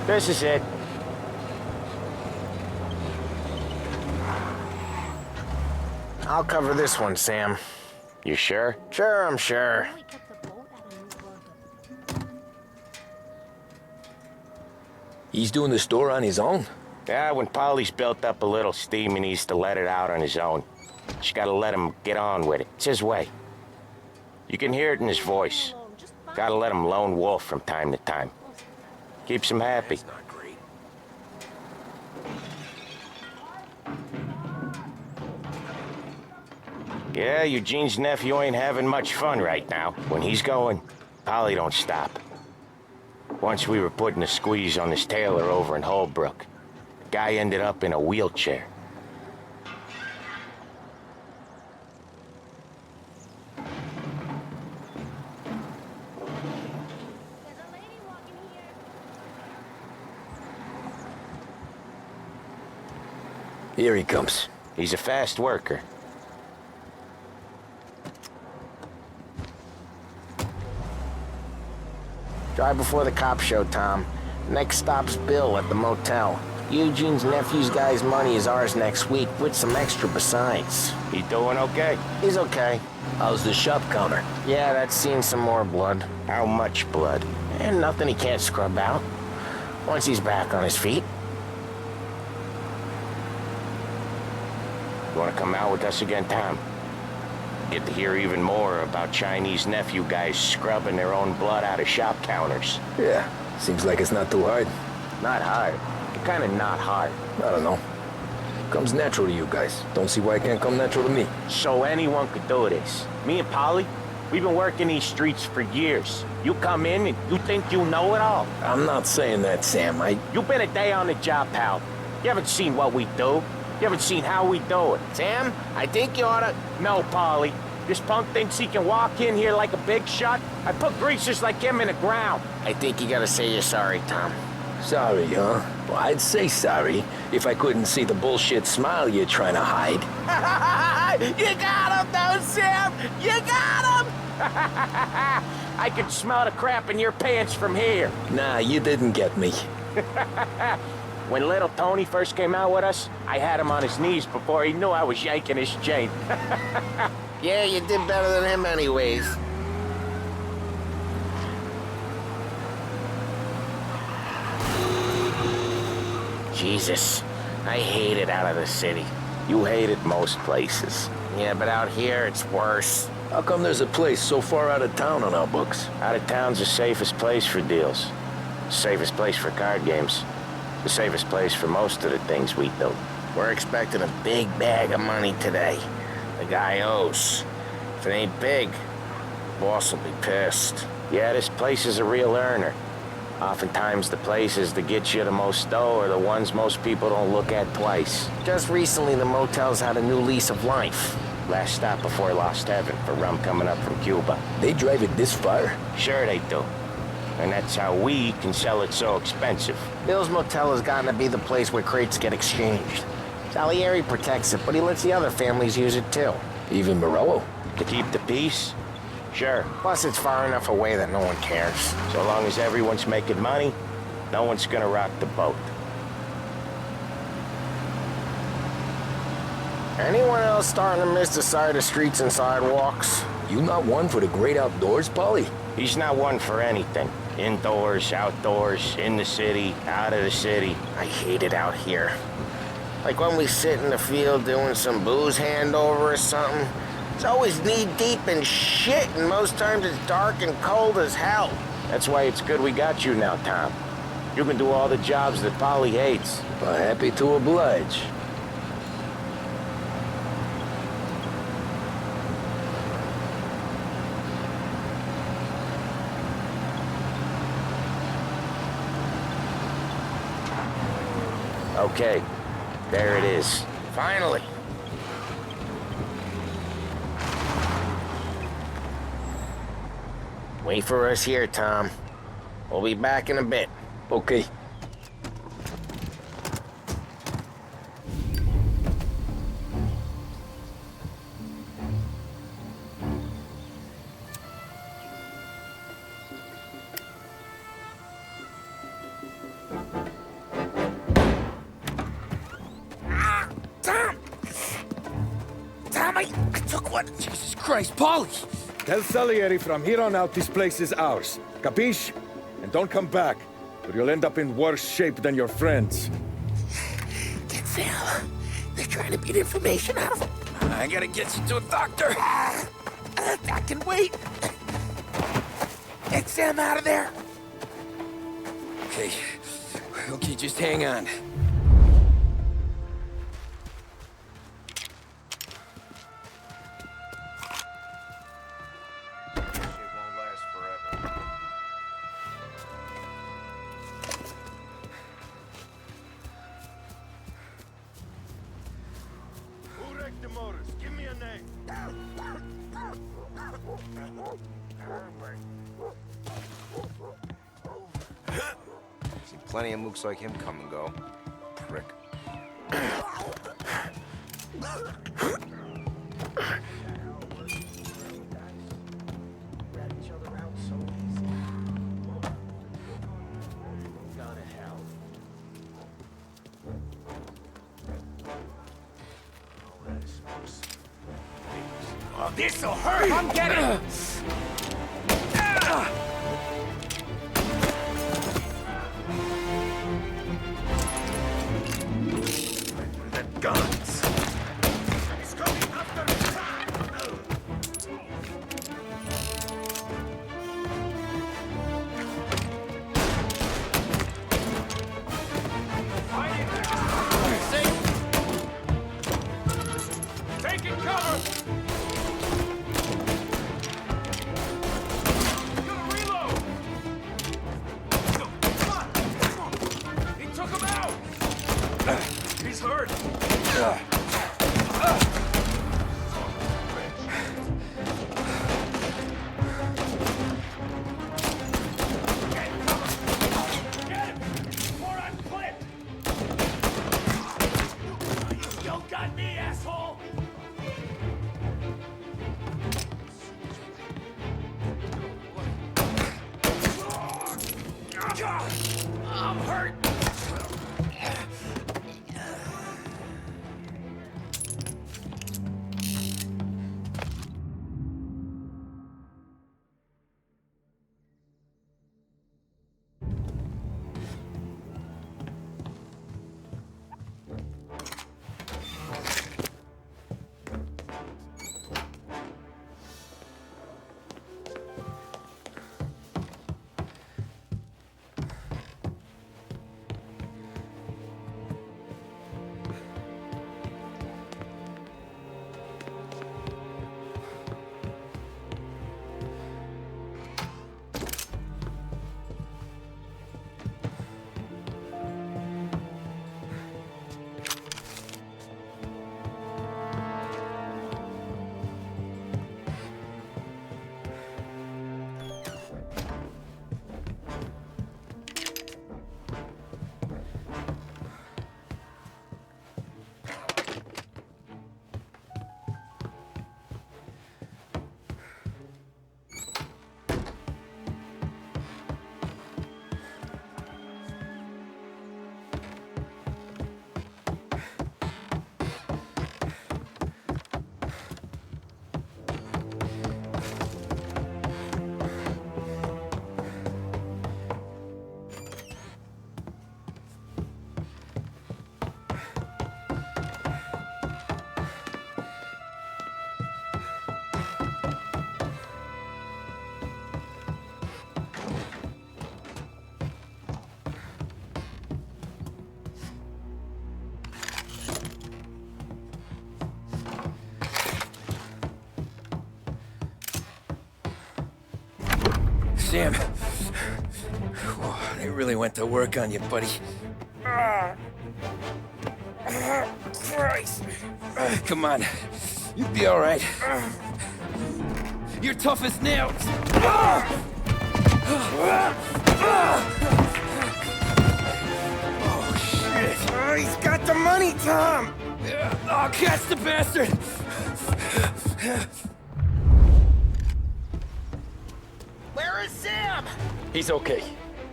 This is it. I'll cover this one, Sam. You sure? Sure, I'm sure. He's doing the store on his own? Yeah, when Polly's built up a little steam, he needs to let it out on his own. Just gotta let him get on with it. It's his way. You can hear it in his voice. Gotta let him lone wolf from time to time. Keeps him happy. That's not great. Yeah, Eugene's nephew ain't having much fun right now. When he's going, Polly don't stop. Once we were putting a squeeze on this tailor over in Holbrook. The guy ended up in a wheelchair. Here he comes. He's a fast worker. Drive before the cops show, Tom. Next stop's Bill at the motel. Eugene's nephew's guy's money is ours next week, with some extra besides. He doing okay? He's okay. How's the shop counter? Yeah, that's seen some more blood. How much blood? And nothing he can't scrub out. Once he's back on his feet. You wanna come out with us again, Tom? Get to hear even more about Chinese nephew guys scrubbing their own blood out of shop counters. Yeah, seems like it's not too hard. Not hard. Kinda not hard. I don't know. Comes natural to you guys. Don't see why it can't come natural to me. So anyone could do this. Me and Polly, we've been working these streets for years. You come in and you think you know it all. I'm not saying that, Sam. You've been a day on the job, pal. You haven't seen what we do. You haven't seen how we do it. Sam, I think you oughta... No, Polly. This punk thinks he can walk in here like a big shot. I put greasers like him in the ground. I think you gotta say you're sorry, Tom. Sorry, huh? Well, I'd say sorry if I couldn't see the bullshit smile you're trying to hide. You got him, though, Sam! You got him! I can smell the crap in your pants from here. Nah, you didn't get me. When little Tony first came out with us, I had him on his knees before he knew I was yanking his chain. Yeah, you did better than him anyways. Jesus, I hate it out of the city. You hate it most places. Yeah, but out here, it's worse. How come there's a place so far out of town on our books? Out of town's the safest place for deals. The safest place for card games. The safest place for most of the things we do. We're expecting a big bag of money today. The guy owes. If it ain't big, boss will be pissed. Yeah, this place is a real earner. Oftentimes the places that get you the most dough are the ones most people don't look at twice. Just recently, the motel's had a new lease of life. Last stop before Lost Heaven for rum coming up from Cuba. They drive it this far? Sure they do. And that's how we can sell it so expensive. Bill's Motel has gotten to be the place where crates get exchanged. Salieri protects it, but he lets the other families use it too. Even Morello? To keep the peace? Sure. Plus, it's far enough away that no one cares. So long as everyone's making money, no one's gonna rock the boat. Anyone else starting to miss the side of streets and sidewalks? You not one for the great outdoors, Polly? He's not one for anything. Indoors, outdoors, in the city, out of the city. I hate it out here. Like when we sit in the field doing some booze handover or something. It's always knee-deep in shit, and most times it's dark and cold as hell. That's why it's good we got you now, Tom. You can do all the jobs that Polly hates. Well, happy to oblige. Okay, there it is. Finally. Wait for us here, Tom. We'll be back in a bit. Okay. Tom, I took one. Jesus Christ, Polly! Tell Salieri from here on out this place is ours. Capiche? And don't come back, or you'll end up in worse shape than your friends. Get Sam. They're trying to beat information out of him. I gotta get you to a doctor. I can wait. Get Sam out of there. Okay, just hang on. Give me a name. Seen plenty of mooks like him come and go. Prick. this'll hurt! Come get it! Guns! He's coming after me! Taking cover! Gonna reload! He took him out! He's hurt! You got me, asshole! I'm hurt! Sam. They really went to work on you, buddy. Christ! Come on. You'll be all right. You're tough as nails. Oh, shit. Oh, he's got the money, Tom! Oh, catch the bastard! Where is Sam? He's okay.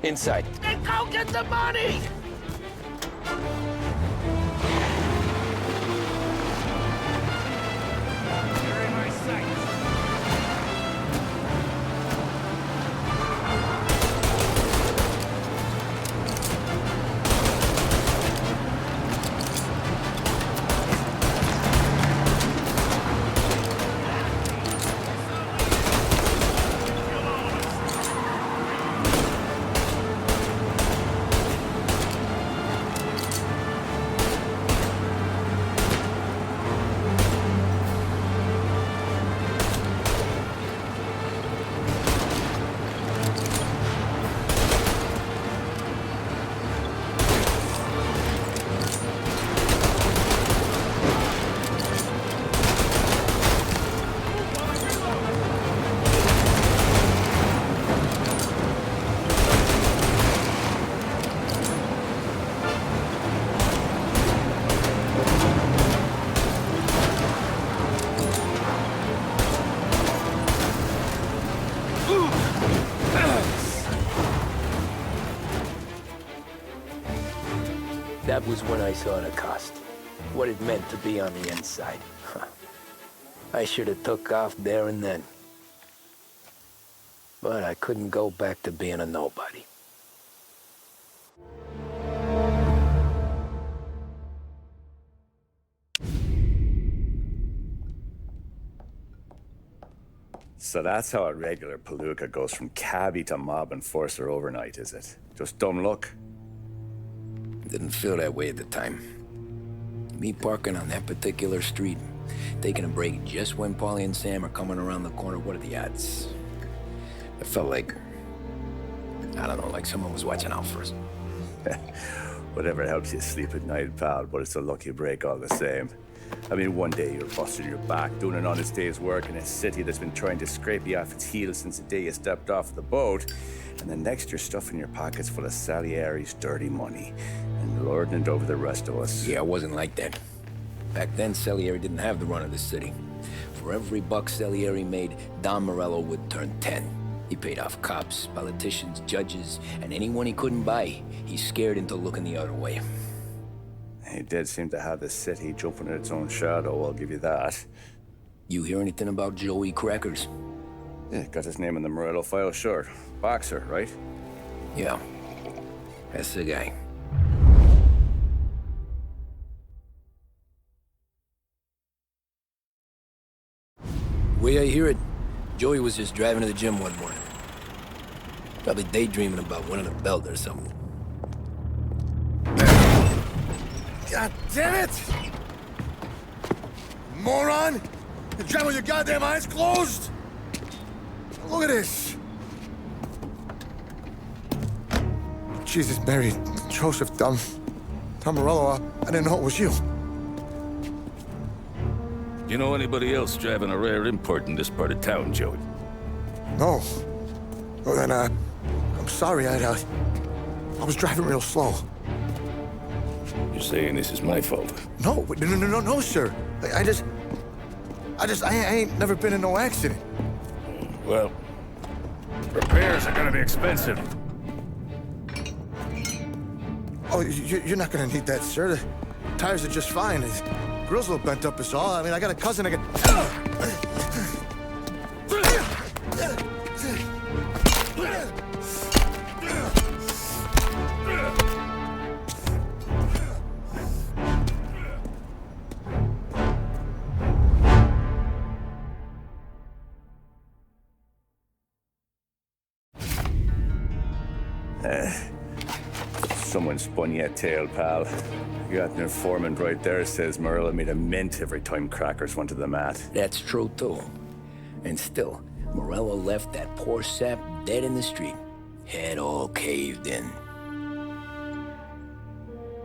Inside. Then go get the money! You're in my sights. That was when I saw the cost. What it meant to be on the inside. Huh. I should have took off there and then. But I couldn't go back to being a nobody. So that's how a regular palooka goes from cabbie to mob enforcer overnight, is it? Just dumb luck? Didn't feel that way at the time. Me parking on that particular street, taking a break just when Paulie and Sam are coming around the corner, what are the odds? It felt like, I don't know, like someone was watching out for us. Whatever helps you sleep at night, pal, but it's a lucky break all the same. I mean, one day you're busting your back, doing an honest day's work in a city that's been trying to scrape you off its heels since the day you stepped off the boat, and the next you're stuffing your pockets full of Salieri's dirty money and lording it over the rest of us. Yeah, it wasn't like that. Back then, Salieri didn't have the run of the city. For every buck Salieri made, Don Morello would turn 10. He paid off cops, politicians, judges, and anyone he couldn't buy, he scared into looking the other way. He did seem to have the city jumping at its own shadow, I'll give you that. You hear anything about Joey Crackers? Yeah, got his name in the Morello file, sure. Boxer, right? Yeah, that's the guy. Way I hear it, Joey was just driving to the gym one morning. Probably daydreaming about winning a belt or something. God damn it! Moron! You're driving with your goddamn eyes closed? Look at this! Jesus, Mary, Joseph, Tom Morello, I didn't know it was you. You know anybody else driving a rare import in this part of town, Joey? No. Well, then, I'm sorry, I was driving real slow. You're saying this is my fault? No, sir. I ain't never been in no accident. Well, repairs are gonna be expensive. Oh, you're not gonna need that, sir. The tires are just fine. The grill's a little bent up is all. I mean, I got a cousin I can... Someone spun you a tail, pal. You got an informant right there says Morello made a mint every time Crackers went to the mat. That's true, too. And still, Morello left that poor sap dead in the street. Head all caved in.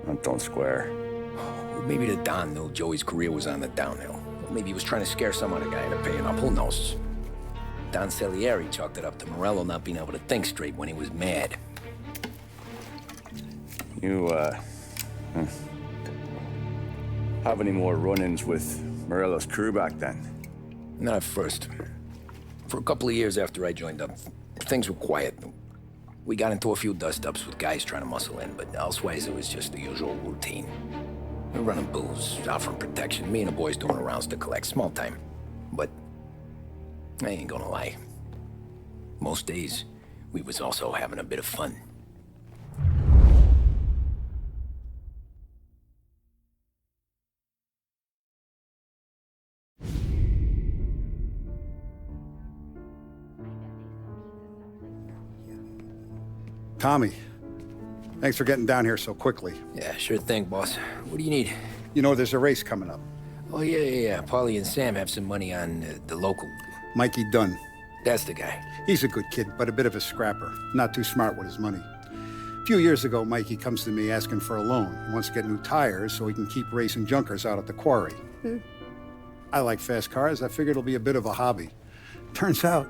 That don't square. Well, maybe the Don knew Joey's career was on the downhill. Or maybe he was trying to scare some other guy into paying up. Who knows? Don Salieri chalked it up to Morello not being able to think straight when he was mad. You, have any more run-ins with Morello's crew back then? Not at first. For a couple of years after I joined up, things were quiet. We got into a few dust-ups with guys trying to muscle in, but elsewise it was just the usual routine. We were running booze, offering protection, me and the boys doing rounds to collect, small time. But I ain't gonna lie. Most days, we was also having a bit of fun. Tommy, thanks for getting down here so quickly. Yeah, sure thing, boss. What do you need? You know, there's a race coming up. Oh, yeah. Paulie and Sam have some money on the local. Mikey Dunn. That's the guy. He's a good kid, but a bit of a scrapper. Not too smart with his money. A few years ago, Mikey comes to me asking for a loan. He wants to get new tires so he can keep racing junkers out at the quarry. I like fast cars. I figured it'll be a bit of a hobby. Turns out,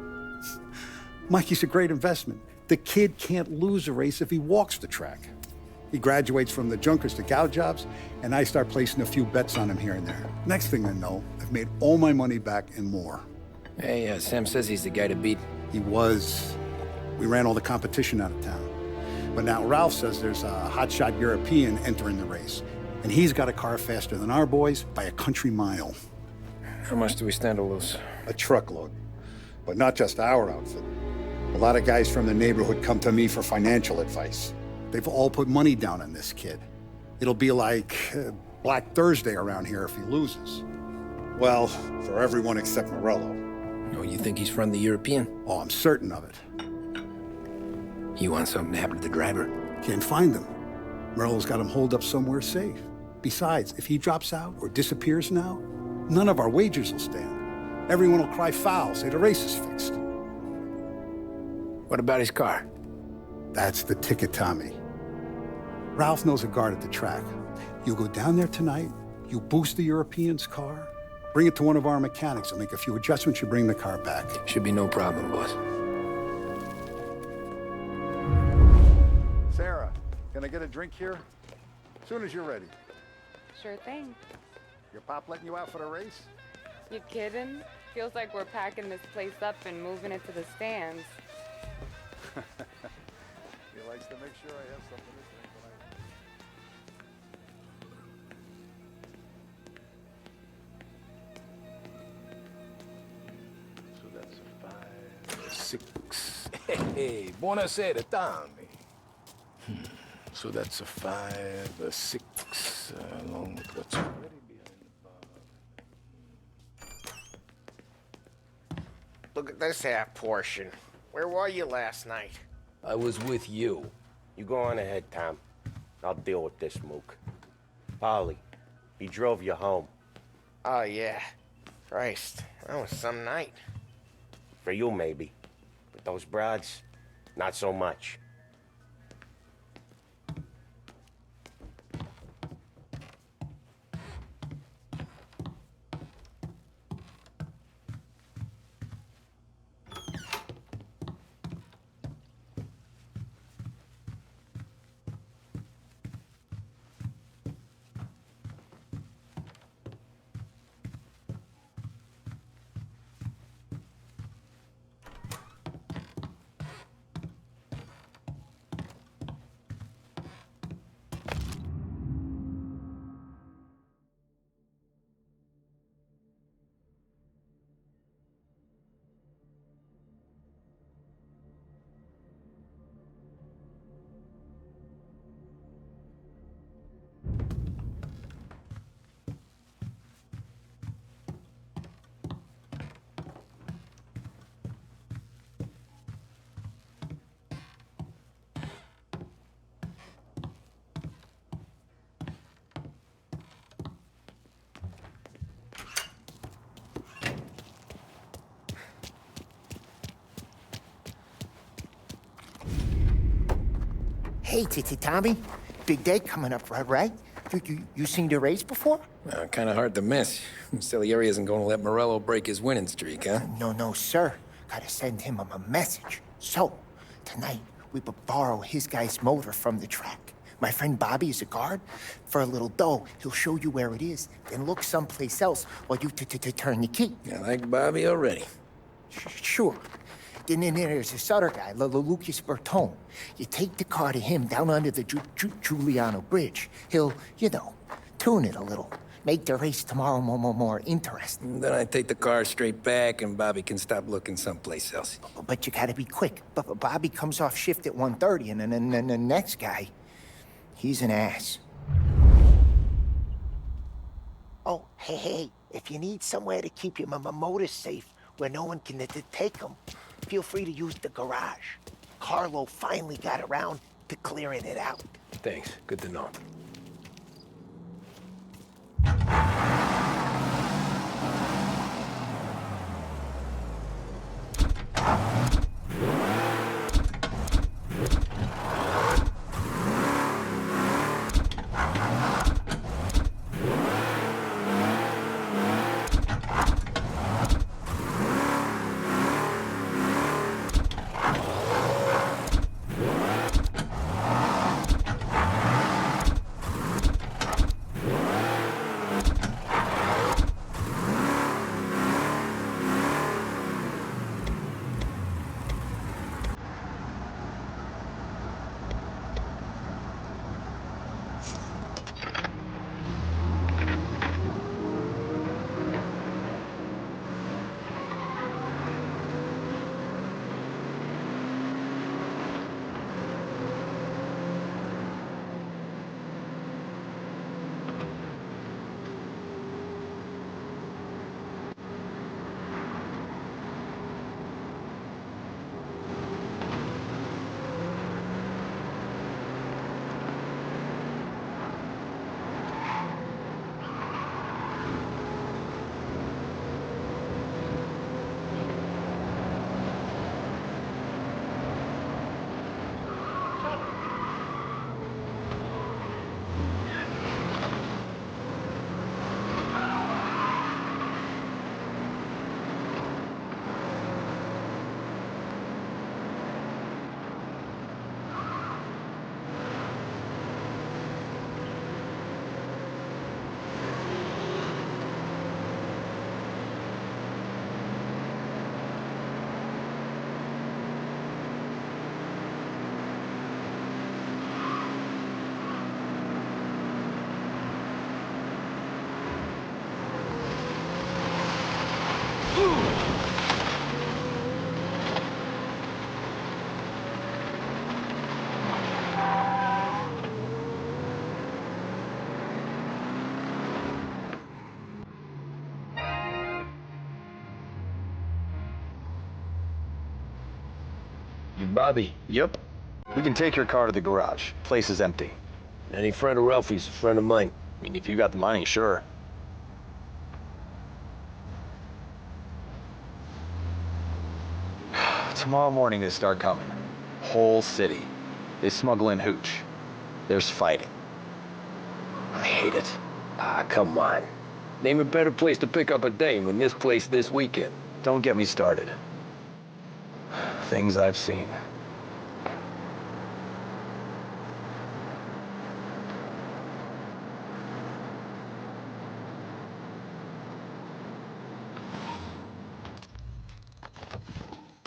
Mikey's a great investment. The kid can't lose a race if he walks the track. He graduates from the junkers to gal jobs, and I start placing a few bets on him here and there. Next thing I know, I've made all my money back and more. Hey, Sam says he's the guy to beat. He was. We ran all the competition out of town. But now Ralph says there's a hotshot European entering the race, and he's got a car faster than our boys by a country mile. How much do we stand to lose? A truckload. But not just our outfit. A lot of guys from the neighborhood come to me for financial advice. They've all put money down on this kid. It'll be like Black Thursday around here if he loses. Well, for everyone except Morello. Oh, you think he's from the European? Oh, I'm certain of it. You want something to happen to the driver? Can't find him. Morello's got him holed up somewhere safe. Besides, if he drops out or disappears now, none of our wagers will stand. Everyone will cry foul, say the race is fixed. What about his car? That's the ticket, Tommy. Ralph knows a guard at the track. You go down there tonight, you boost the European's car, bring it to one of our mechanics, and make a few adjustments, you bring the car back. Should be no problem, boss. Sarah, can I get a drink here? As soon as you're ready. Sure thing. Your pop letting you out for the race? You kidding? Feels like we're packing this place up and moving it to the stands. He likes to make sure I have something to drink when I... So that's a 5, a 6. Hey, buonasera, Tommy. So that's a 5, a 6, along with what's already behind the bar. Look at this half portion. Where were you last night? I was with you. You go on ahead, Tom. I'll deal with this mook. Polly, he drove you home. Oh, yeah. Christ, that was some night. For you, maybe. But those broads, not so much. Hey, Tommy. Big day coming up, right? You seen the race before? Kind of hard to miss. Salieri isn't going to let Morello break his winning streak, huh? No, sir. Gotta send him a message. So, tonight, we borrow his guy's motor from the track. My friend Bobby is a guard. For a little dough, he'll show you where it is, then look someplace else while you turn the key. I like Bobby already. Sure. Then there's this other guy, Lucas Bertone. You take the car to him down under the Giuliano Bridge. He'll, tune it a little. Make the race tomorrow more interesting. Then I take the car straight back and Bobby can stop looking someplace else. But you gotta be quick. But Bobby comes off shift at 1:30, and then the next guy, he's an ass. Oh, hey, if you need somewhere to keep your motor safe where no one can take them, feel free to use the garage. Carlo finally got around to clearing it out. Thanks. Good to know. Bobby. Yep. We can take your car to the garage. Place is empty. Any friend of Ralphie's a friend of mine. I mean, if you got the money, sure. Tomorrow morning they start coming. Whole city. They smuggle in hooch. There's fighting. I hate it. Ah, come on. Name a better place to pick up a dame than this place this weekend. Don't get me started. Things I've seen.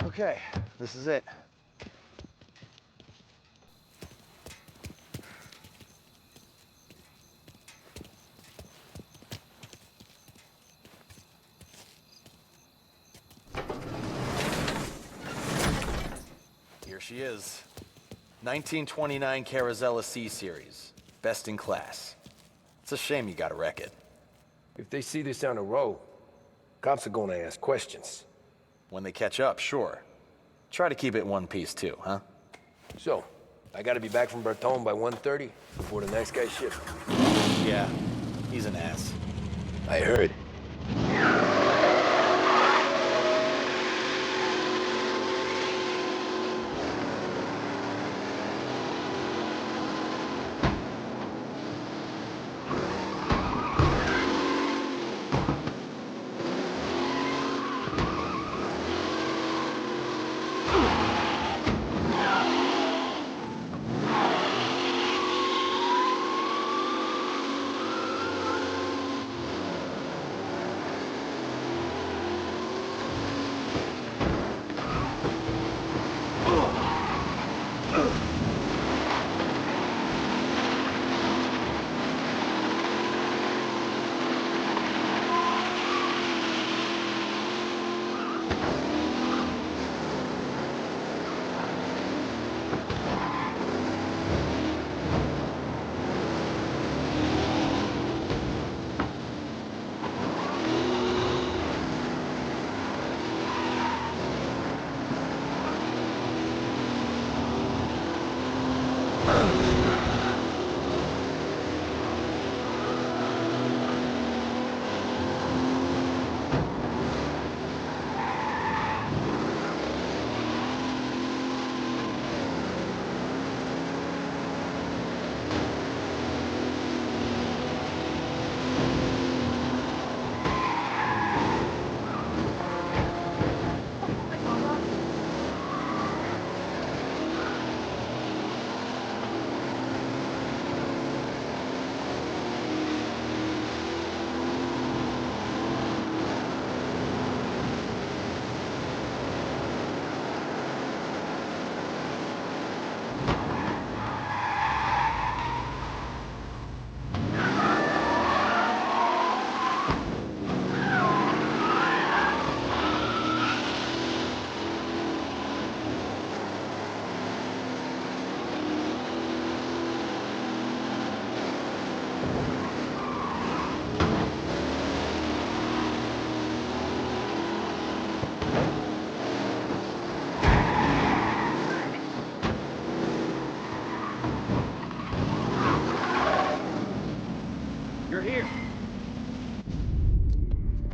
Okay, this is it. Here she is. 1929 Carazella C Series. Best in class. It's a shame you gotta wreck it. If they see this on the road, cops are gonna ask questions. When they catch up, sure. Try to keep it one piece too, huh? So, I gotta be back from Bertone by 1:30 before the next guy ships. Yeah, he's an ass. I heard.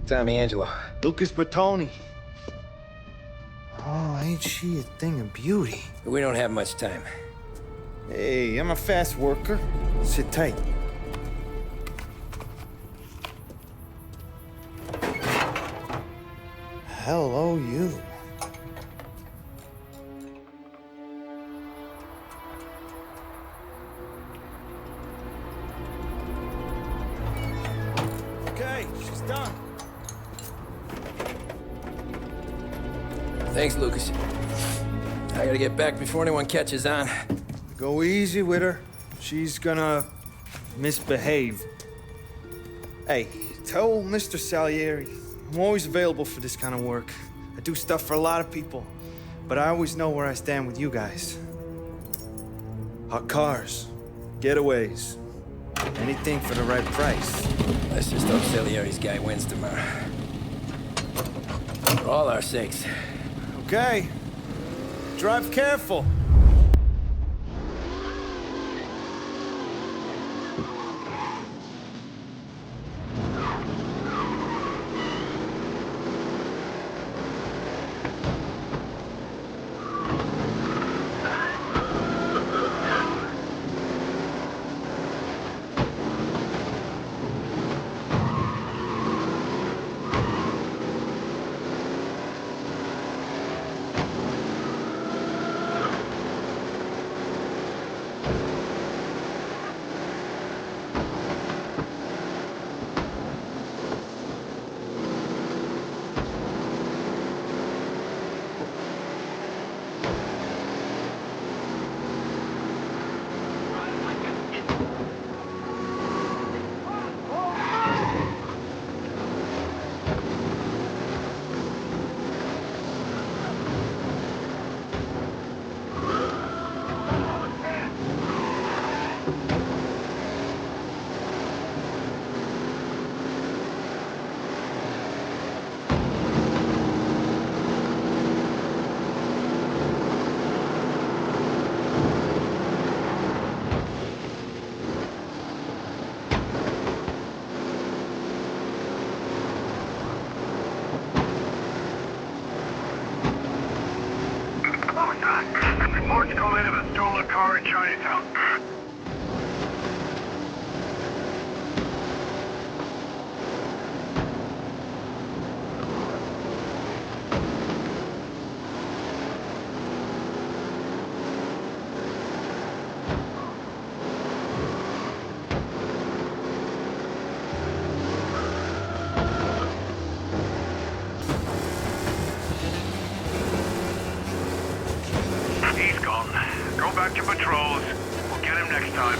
Tommy Angelo. Lucas Bertoni. Oh, ain't she a thing of beauty? We don't have much time. Hey, I'm a fast worker. Sit tight. Hello, you. Okay, she's done. Thanks, Lucas. I gotta get back before anyone catches on. Go easy with her. She's gonna misbehave. Hey, tell Mr. Salieri I'm always available for this kind of work. I do stuff for a lot of people, but I always know where I stand with you guys. Hot cars, getaways, anything for the right price. Let's just hope Salieri's guy wins tomorrow. For all our sakes. Okay. Drive careful. Reports come in of a stolen car in Chinatown. He's gone. Go back to patrols. We'll get him next time.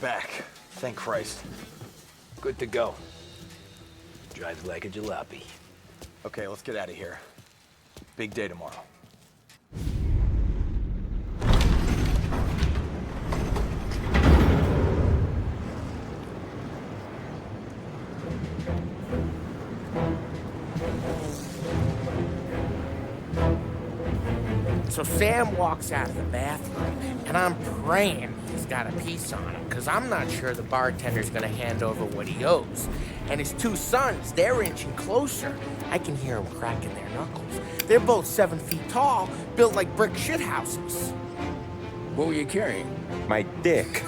Back. Thank Christ. Good to go. Drives like a jalopy. Okay, let's get out of here. Big day tomorrow. So Sam walks out of the bathroom, and I'm praying he's got a piece on him, because I'm not sure the bartender's gonna hand over what he owes. And his two sons, they're inching closer. I can hear them cracking their knuckles. They're both 7 feet tall, built like brick shithouses. What were you carrying? My dick.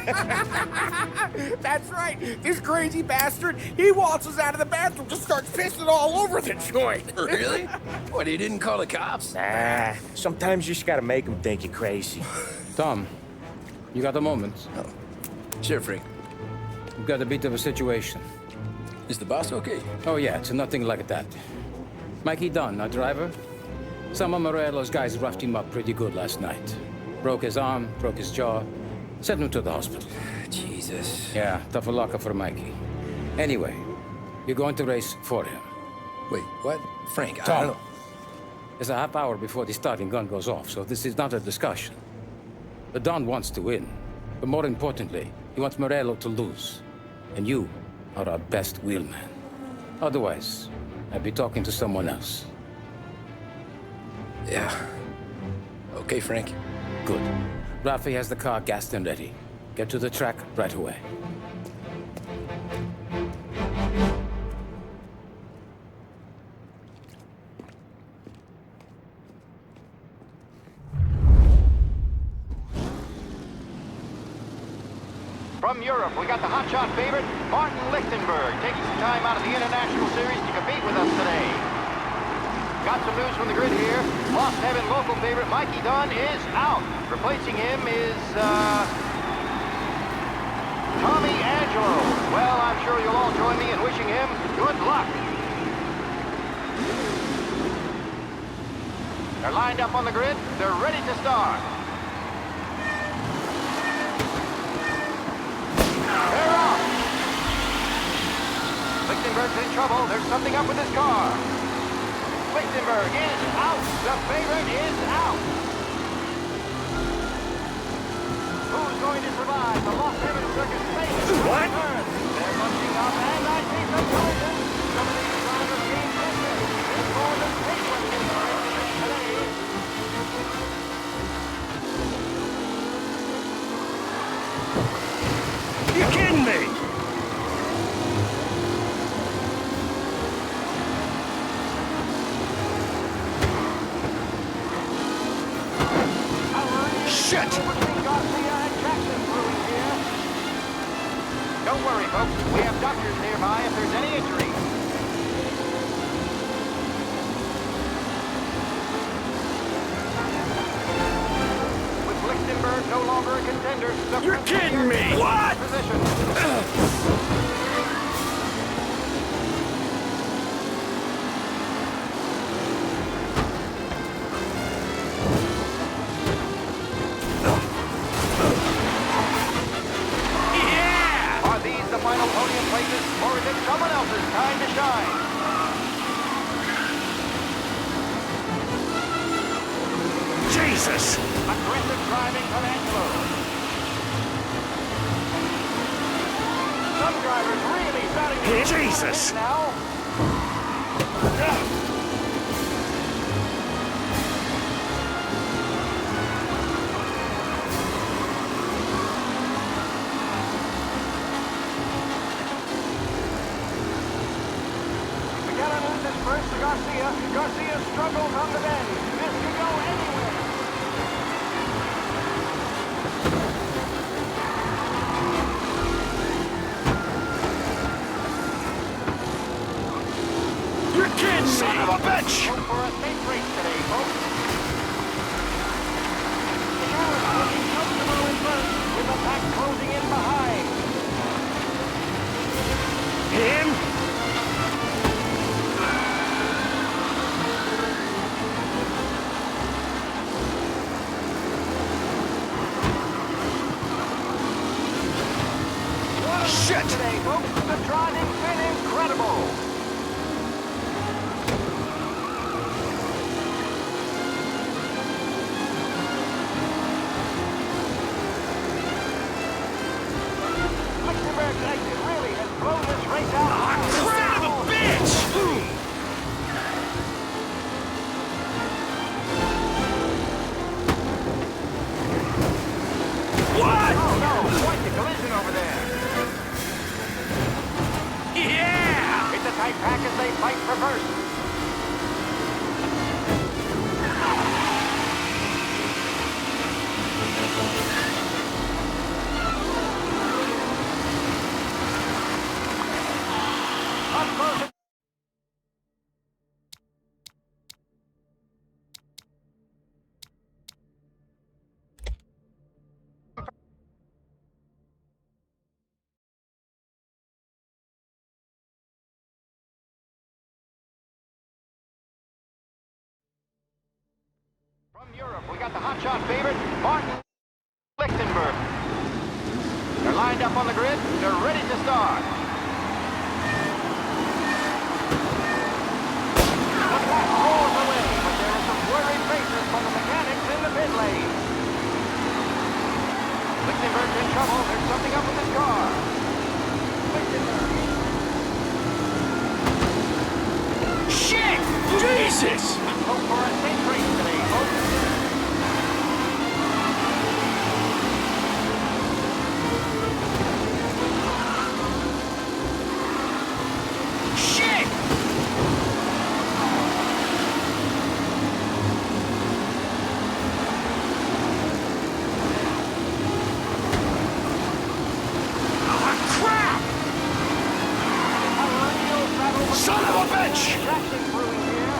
That's right. This crazy bastard, he waltzes out of the bathroom, just starts pissing all over the joint. Really? What, he didn't call the cops? Nah, sometimes you just gotta make them think you're crazy. Tom, you got a moment? Oh. Sure, Frank. We've got a bit of a situation. Is the boss okay? Oh yeah, it's nothing like that. Mikey Dunn, our driver. Some of Morello's guys roughed him up pretty good last night. Broke his arm, broke his jaw. Sent him to the hospital. Jesus. Yeah, tough luck for Mikey. Anyway, you're going to race for him. Wait, what? Frank, I Tom, don't know. there's a half hour before the starting gun goes off, so this is not a discussion. The Don wants to win, but more importantly, he wants Morello to lose. And you are our best wheelman. Otherwise, I'd be talking to someone else. Yeah. Okay, Frank. Good. Rafi has the car gassed and ready. Get to the track right away. From Europe, we got the hotshot favorite, Martin Lichtenberg, taking some time out of the International Series to compete with us today. Got some news from the grid here. Lost Heaven local favorite Mikey Dunn is out. Replacing him is, Tommy Angelo. Well, I'm sure you'll all join me in wishing him good luck. They're lined up on the grid. They're ready to start. They're off. Lichtenberg's in trouble. There's something up with his car. Lichtenberg is out. The favorite is out. Who's going to survive the Las Vegas Circus famous? What? They're bunching up, and I see some collisions. Some of these drivers being tested. There's more than 6 ones in the race today. You kidding me? Shit! Don't worry, folks. We have doctors nearby if there's any injury. With Lichtenberg no longer a contender, You're kidding me! What? Final podium places, or is it someone else's time to shine? Jesus! Aggressive driving from Angelo. Some drivers really starting to hit Jesus! Now. First to Garcia. Garcia struggles on the bend. This could go anywhere. You're kidding me! Son of a bitch! Hope for a safe race today, folks. The car is looking comfortable in front, with the pack closing in behind. Him? Shit! Today, folks, the driving's been incredible. Lichtenberg's exit really has blown this race out. Son of a bitch! What? Oh no, quite the collision over there. Yeah! It's a tight pack as they fight for first. Up close. From Europe, we got the hotshot favorite, Martin Lichtenberg. They're lined up on the grid. They're ready to start. The pack rolls away, but there are some worried faces from the mechanics in the pit lane. Lichtenberg's in trouble. There's something up with his car. Lichtenberg. Shit! Jesus! Hope for a safe race today, folks. Shit! A real battle. Son of a bitch! Traction brewing here.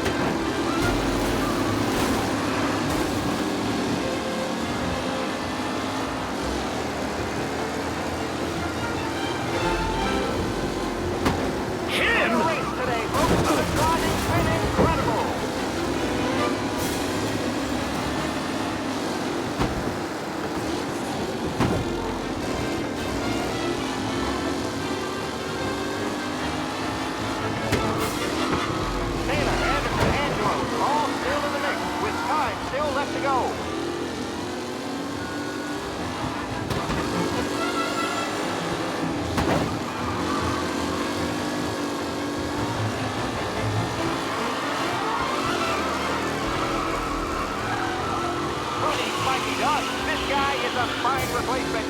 guy is a fine replacement.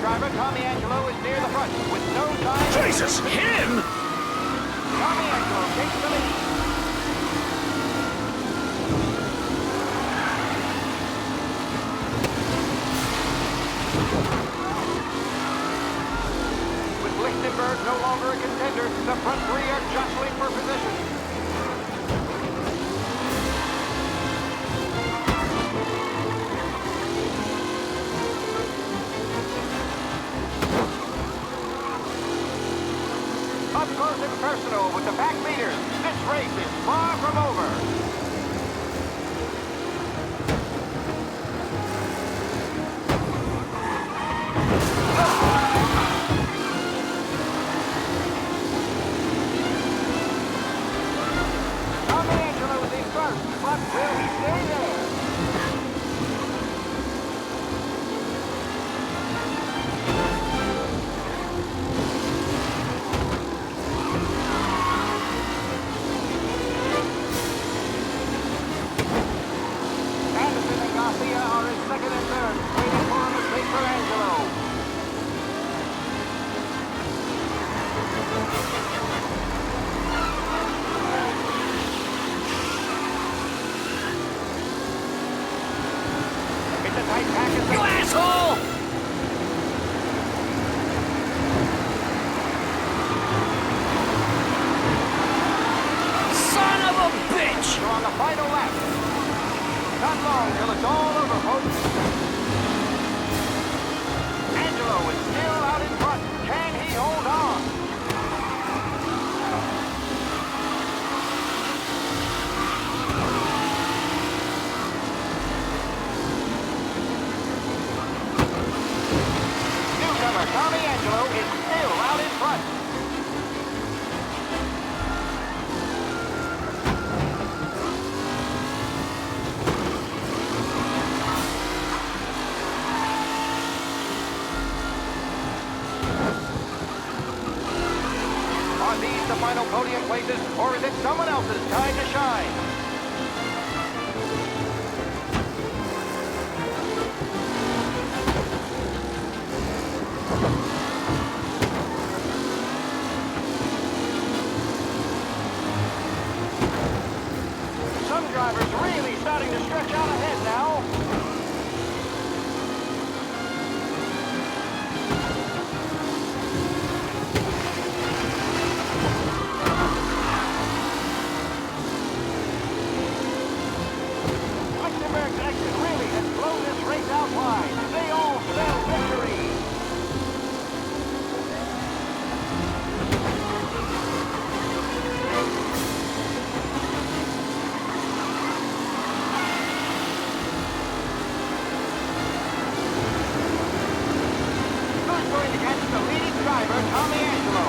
Driver Tommy Angelo is near the front with no sign. Jesus, him! Tommy Angelo takes the lead. With Lichtenberg no longer a contender, the front three are jostling for position. Up close and personal with the back leaders. This race is far from over. Tommy Angelo is in front, but will he stay there? Mafia are in second and third, waiting for a mistake for Angelo. It's a tight pack. You asshole! Son of a bitch! You're on the final lap. Not long till it's all over, folks. Angelo is still out in front. Can he hold on? Newcomer Tommy Angelo is still out in front. Are these the final podium places, or is it someone else's time to shine? Some drivers really starting to stretch out ahead now. Lichtenberg's exit really has blown this race out wide. They all spell victory. Who's going to catch the leading driver, Tommy Angelo?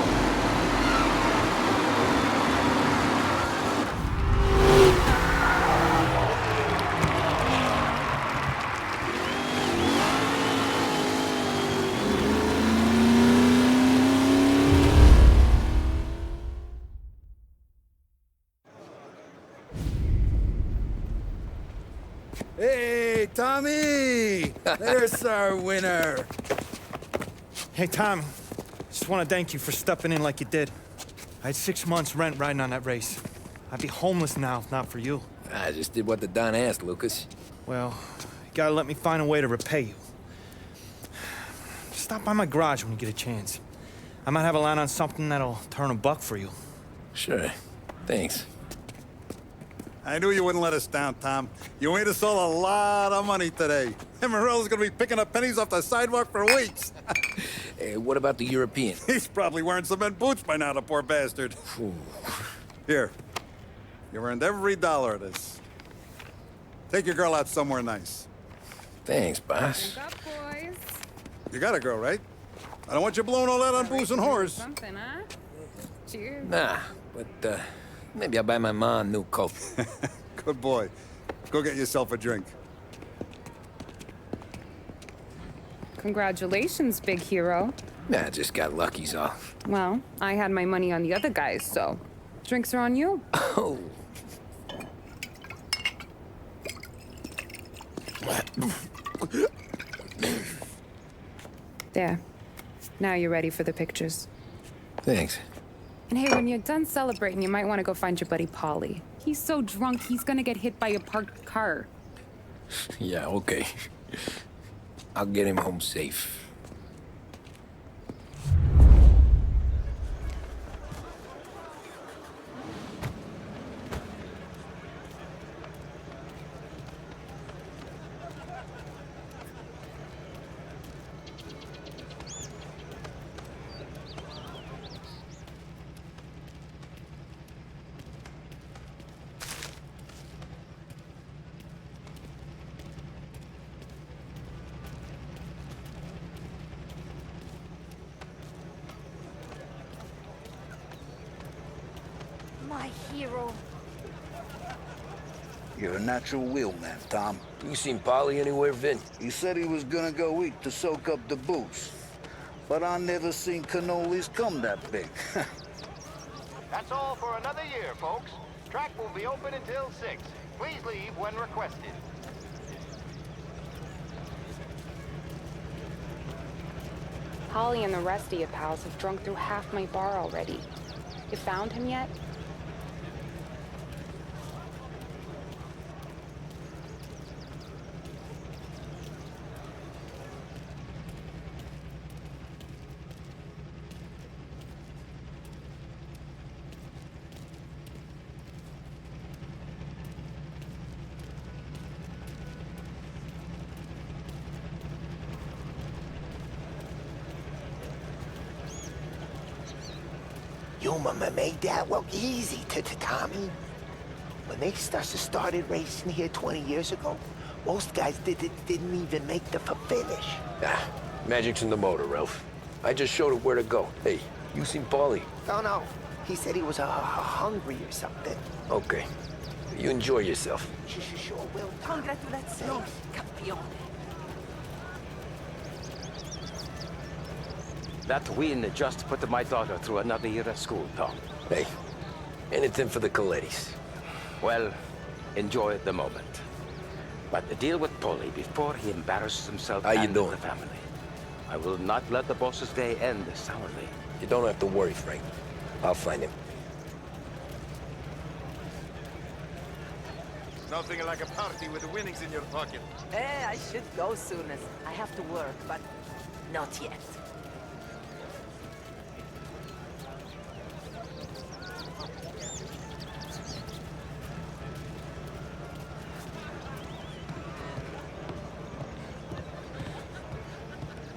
Hey, Tommy! There's our winner. Hey, Tommy. Just want to thank you for stepping in like you did. I had 6 months rent riding on that race. I'd be homeless now if not for you. I just did what the Don asked, Lucas. Well, you gotta let me find a way to repay you. Stop by my garage when you get a chance. I might have a line on something that'll turn $1 for you. Sure. Thanks. I knew you wouldn't let us down, Tom. You made us all a lot of money today. And Morello's gonna be picking up pennies off the sidewalk for weeks. Hey, what about the European? He's probably wearing cement boots by now, the poor bastard. Here. You earned every dollar of this. Take your girl out somewhere nice. Thanks, boss. Wake up, boys. You got a girl, right? I don't want you blowing all that on booze and whores. Something, huh? Cheers. Nah, but, maybe I'll buy my mom a new coat. Good boy. Go get yourself a drink. Congratulations, big hero. Nah, just got lucky's all. Well, I had my money on the other guys, so drinks are on you. Oh. There. Now you're ready for the pictures. Thanks. And hey, when you're done celebrating, you might want to go find your buddy Paulie. He's so drunk, he's gonna get hit by a parked car. Yeah, okay. I'll get him home safe. My hero. You're a natural wheelman, Tom. You seen Polly anywhere, Vin? He said he was gonna go eat to soak up the booze. But I never seen cannolis come that big. That's all for another year, folks. Track will be open until 6. Please leave when requested. Holly and the rest of your pals have drunk through half my bar already. You found him yet? You made that look easy to Tommy. When they started racing here 20 years ago, most guys didn't even make the finish. Ah, magic's in the motor, Ralph. I just showed it where to go. Hey, you seen Paulie? No. He said he was hungry or something. Okay. You enjoy yourself. Sure will. Congratulazioni, campione. That win just put my daughter through another year of school, Tom. Hey, anything for the Colettis. Well, enjoy the moment. But deal with Polly before he embarrasses himself and the family. I will not let the boss's day end sourly. You don't have to worry, Frank. I'll find him. Nothing like a party with the winnings in your pocket. I should go soon as I have to work, but not yet.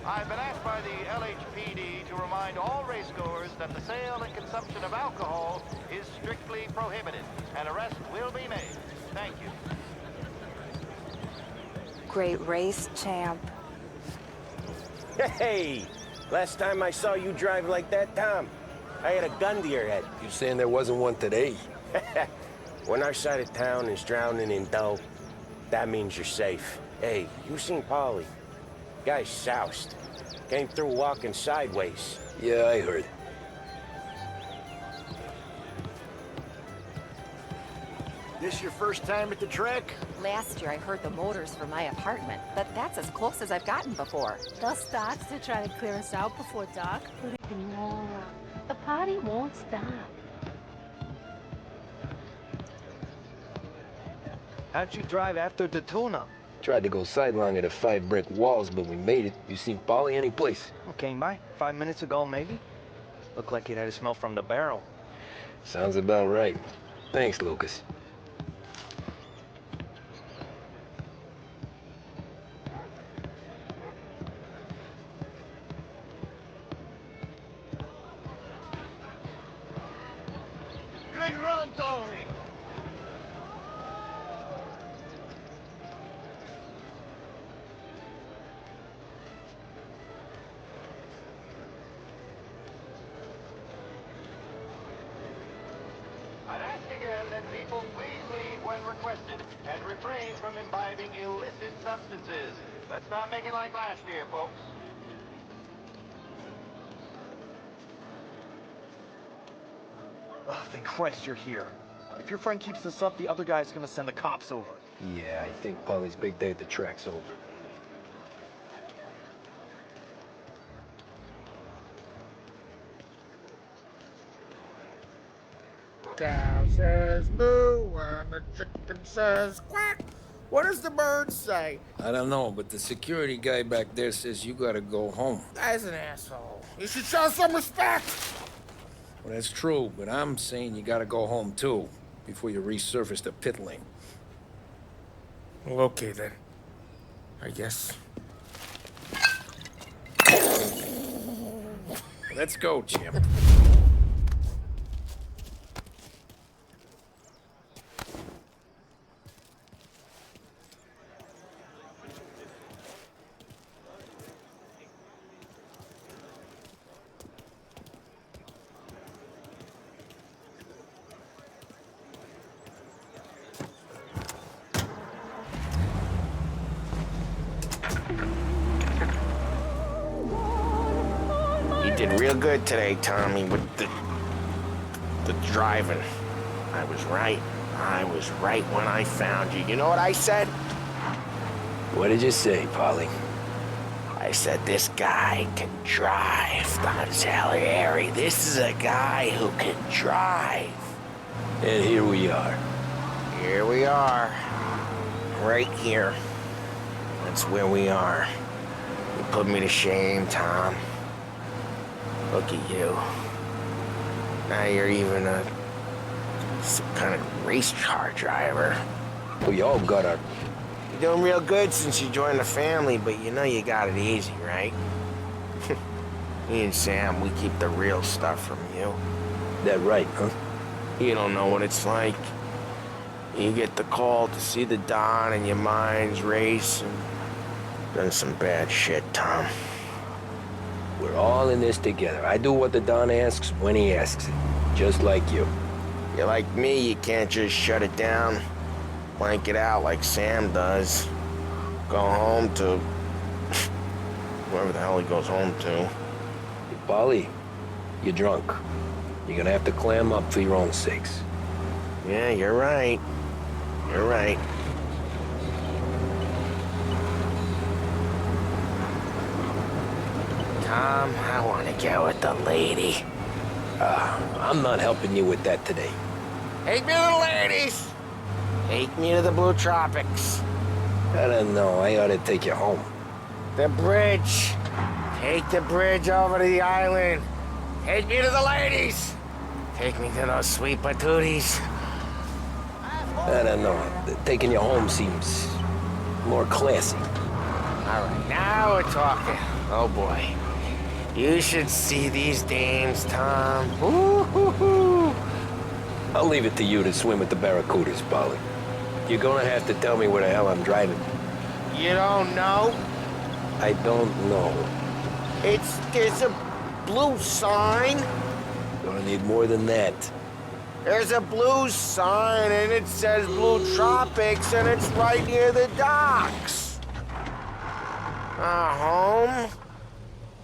I've been asked by the LHPD to remind all racegoers that the sale and consumption of alcohol is strictly prohibited. An arrest will be made. Thank you. Great race, champ. Hey! Last time I saw you drive like that, Tom, I had a gun to your head. You saying there wasn't one today? When our side of town is drowning in dough, that means you're safe. Hey, you seen Paulie? Guy's soused. Came through walking sideways. Yeah, I heard. This your first time at the track? Last year I heard the motors from my apartment, but that's as close as I've gotten before. They'll start to try to clear us out before dark, but ignore. The party won't stop. How'd you drive after the tune-up? Tried to go sidelong at the 5 brick walls, but we made it. You seen Paulie any place? Came by 5 minutes ago, maybe. Looked like it had a smell from the barrel. Sounds about right. Thanks, Lucas. Good run, Tony! I'd ask again that people please leave when requested and refrain from imbibing illicit substances. Let's not make it like last year, folks. Oh, thank Christ you're here. If your friend keeps this up, the other guy's gonna send the cops over. Yeah, I think Polly's big day at the track's over. Cow says moo and the chicken says quack. What does the bird say? I don't know, but the security guy back there says you gotta go home. Guy's an asshole. You should show some respect. Well, that's true, but I'm saying you gotta go home too, before you resurface the pit lane. Well, okay then. I guess. Let's go, champ. You did real good today, Tommy, with the driving. I was right. I was right when I found you. You know what I said? What did you say, Polly? I said, this guy can drive, Don Salieri. This is a guy who can drive. And here we are. Here we are. Right here. That's where we are. You put me to shame, Tom. Look at you. Now you're even some kind of race car driver. We all got our... You're doing real good since you joined the family, but you know you got it easy, right? Me and Sam, we keep the real stuff from you. That right, huh? You don't know what it's like. You get the call to see the Don and your mind's racing. Done some bad shit, Tom. We're all in this together. I do what the Don asks when he asks it. Just like you. You're like me, you can't just shut it down. Blank it out like Sam does. Go home to... wherever the hell he goes home to. Hey, Polly, you're drunk. You're gonna have to clam up for your own sakes. Yeah, you're right. You're right. Tom, I want to get with the lady. I'm not helping you with that today. Take me to the ladies! Take me to the Blue Tropics. I don't know. I ought to take you home. The bridge. Take the bridge over to the island. Take me to the ladies. Take me to those sweet patooties. I don't know. Taking you home seems more classy. All right, now we're talking. Oh, boy. You should see these dames, Tom. Ooh-hoo-hoo. I'll leave it to you to swim with the barracudas, Polly. You're gonna have to tell me where the hell I'm driving. You don't know? I don't know. There's a blue sign. Gonna need more than that. There's a blue sign, and it says Blue Tropics, and it's right near the docks. Home?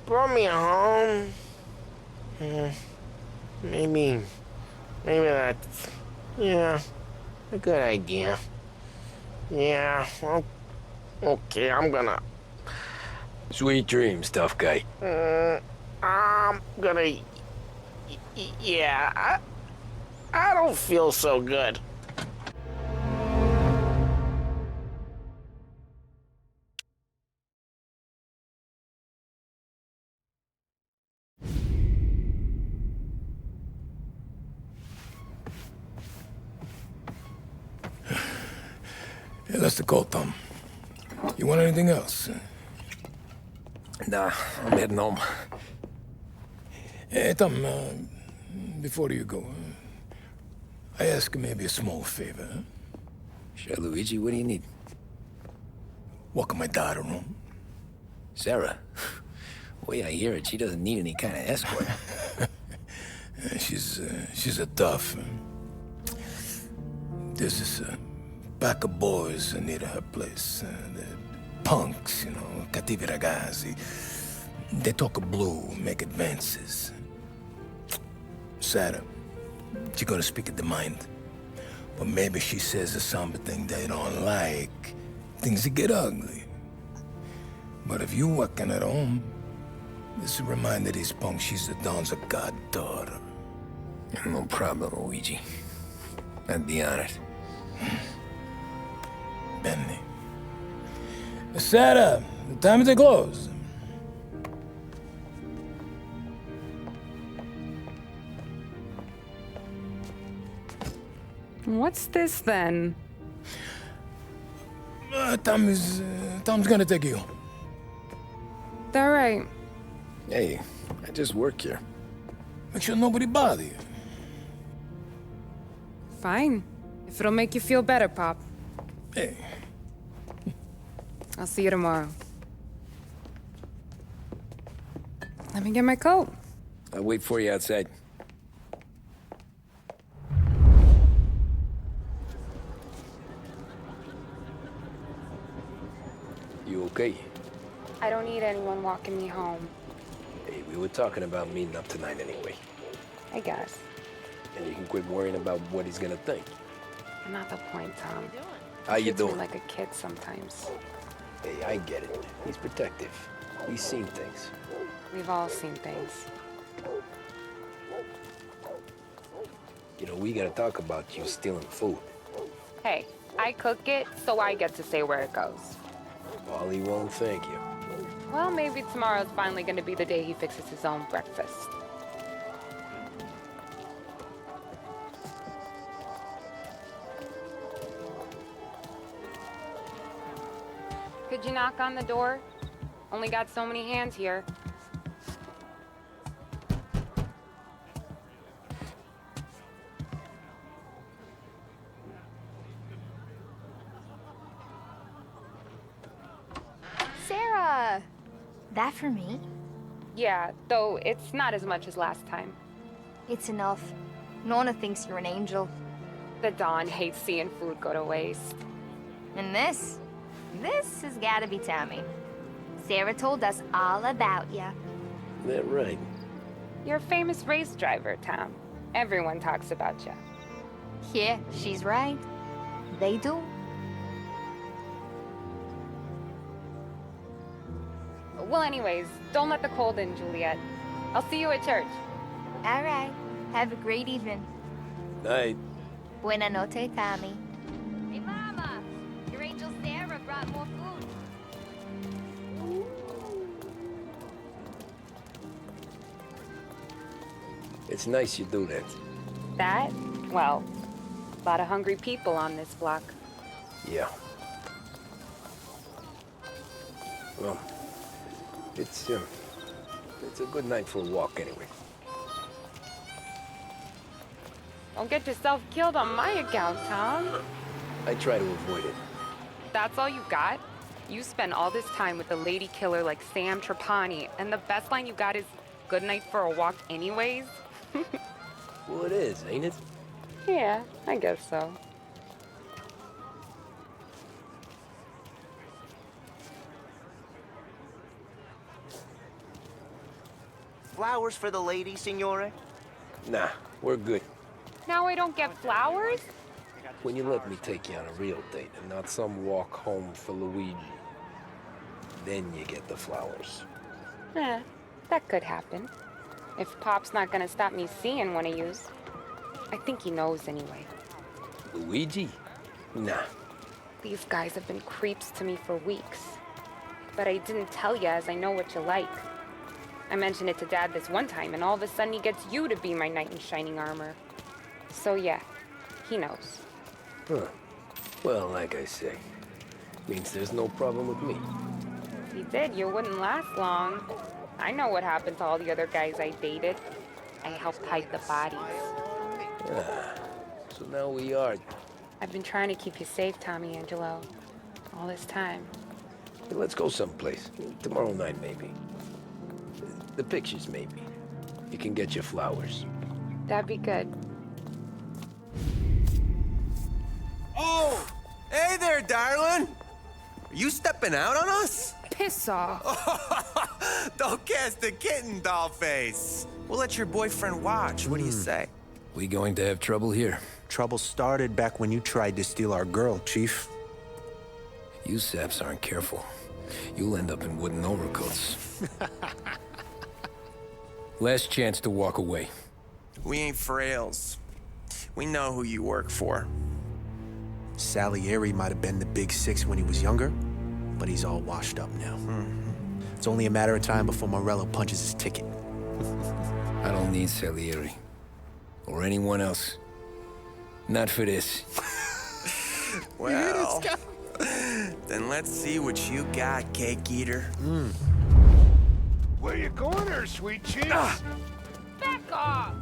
Brought me home. Maybe that's, yeah, a good idea. Yeah, well, okay, I'm gonna... Sweet dreams, tough guy. I'm gonna... Yeah, I don't feel so good. Yeah, that's the call, Tom. You want anything else? Nah, I'm heading home. Hey, Tom, before you go, I ask maybe a small favor. Huh? Sure, Luigi, what do you need? Walk my daughter home. Sarah? The way I hear it, she doesn't need any kind of escort. She's a tough. There's this pack of boys near her place. The punks, you know, cattivi ragazzi. They talk blue, make advances. Sarah, She gonna speak at the mind. But maybe she says a something they don't like. Things get ugly. But if you working at home, this will remind these punks she's the Don's goddaughter. No problem, Luigi. I'd be honored. Benny. Sarah, time to close. What's this then? Tom's gonna take you. All right. Hey, I just work here. Make sure nobody bother you. Fine. If it'll make you feel better, Pop. Hey. I'll see you tomorrow. Let me get my coat. I'll wait for you outside. You okay? I don't need anyone walking me home. Hey, we were talking about meeting up tonight anyway. I guess. And you can quit worrying about what he's gonna think. Not the point, Tom. How you Treats me doing? like a kid sometimes. Hey, I get it. He's protective. He's seen things. We've all seen things. You know, we gotta talk about you stealing food. Hey, I cook it, so I get to say where it goes. Wally won't thank you. Well, maybe tomorrow's finally gonna be the day he fixes his own breakfast. Could you knock on the door? Only got so many hands here. Sarah! That for me? Yeah, though it's not as much as last time. It's enough. Nona thinks you're an angel. The Don hates seeing food go to waste. And this has gotta be Tommy. Sarah told us all about ya. That right. You're a famous race driver, Tom. Everyone talks about you. Yeah, she's right. They do. Well, anyways, don't let the cold in, Juliet. I'll see you at church. All right. Have a great evening. Night. Buena noche, Tommy. Hey, Mama! Your angel Sarah brought more food. It's nice you do that. That? Well, a lot of hungry people on this block. Yeah. Well, it's a good night for a walk anyway. Don't get yourself killed on my account, Tom. I try to avoid it. That's all you got? You spend all this time with a lady killer like Sam Trapani, and the best line you got is, "Good night for a walk anyways"? Well, it is, ain't it? Yeah, I guess so. Flowers for the lady, signore? Nah, we're good. Now I don't get flowers? When you let me take you on a real date and not some walk home for Luigi, then you get the flowers. That could happen. If Pop's not gonna stop me seeing one of yous. I think he knows anyway. Luigi? Nah. These guys have been creeps to me for weeks. But I didn't tell you as I know what you like. I mentioned it to Dad this one time, and all of a sudden he gets you to be my knight in shining armor. So yeah, he knows. Huh. Well, like I say, means there's no problem with me. If he did, you wouldn't last long. I know what happened to all the other guys I dated. I helped hide the bodies. So now we are. I've been trying to keep you safe, Tommy Angelo. All this time. Hey, let's go someplace. Tomorrow night, maybe. The pictures, maybe. You can get your flowers. That'd be good. Oh! Hey there, darling! Are you stepping out on us? Piss off. Don't cast the kitten, doll face. We'll let your boyfriend watch. What do you say? We going to have trouble here? Trouble started back when you tried to steal our girl, Chief. You saps aren't careful. You'll end up in wooden overcoats. Last chance to walk away. We ain't frails. We know who you work for. Salieri might have been the big six when he was younger, but he's all washed up now. It's only a matter of time before Morello punches his ticket. I don't need Salieri. Or anyone else. Not for this. Well, then let's see what you got, cake eater. Where you going there, sweet cheeks? Back off!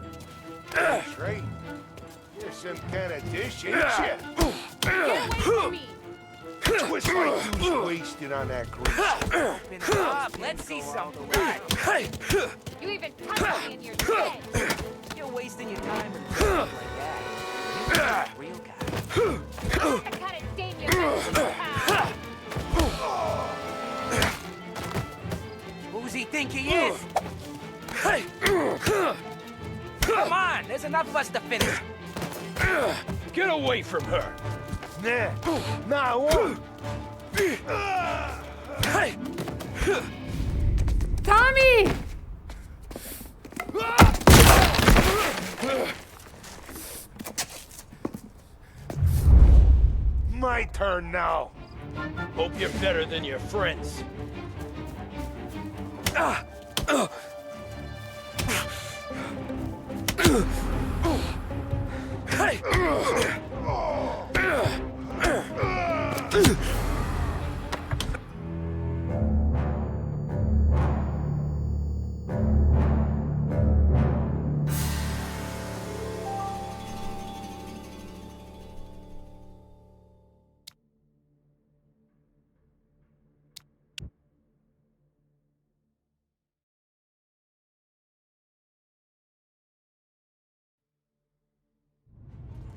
That's right. You're some kind of dish, ain't ya? Get away from me! Twist like you was wasted on that grease. Open up, let's see some blood. You even touched me in your head! You're wasting your time with like that. You're a real guy. I gotta damn you, man. Who's he think he is? Come on, there's enough of us to finish. Get away from her! Nah, I won't. Tommy! My turn now. Hope you're better than your friends.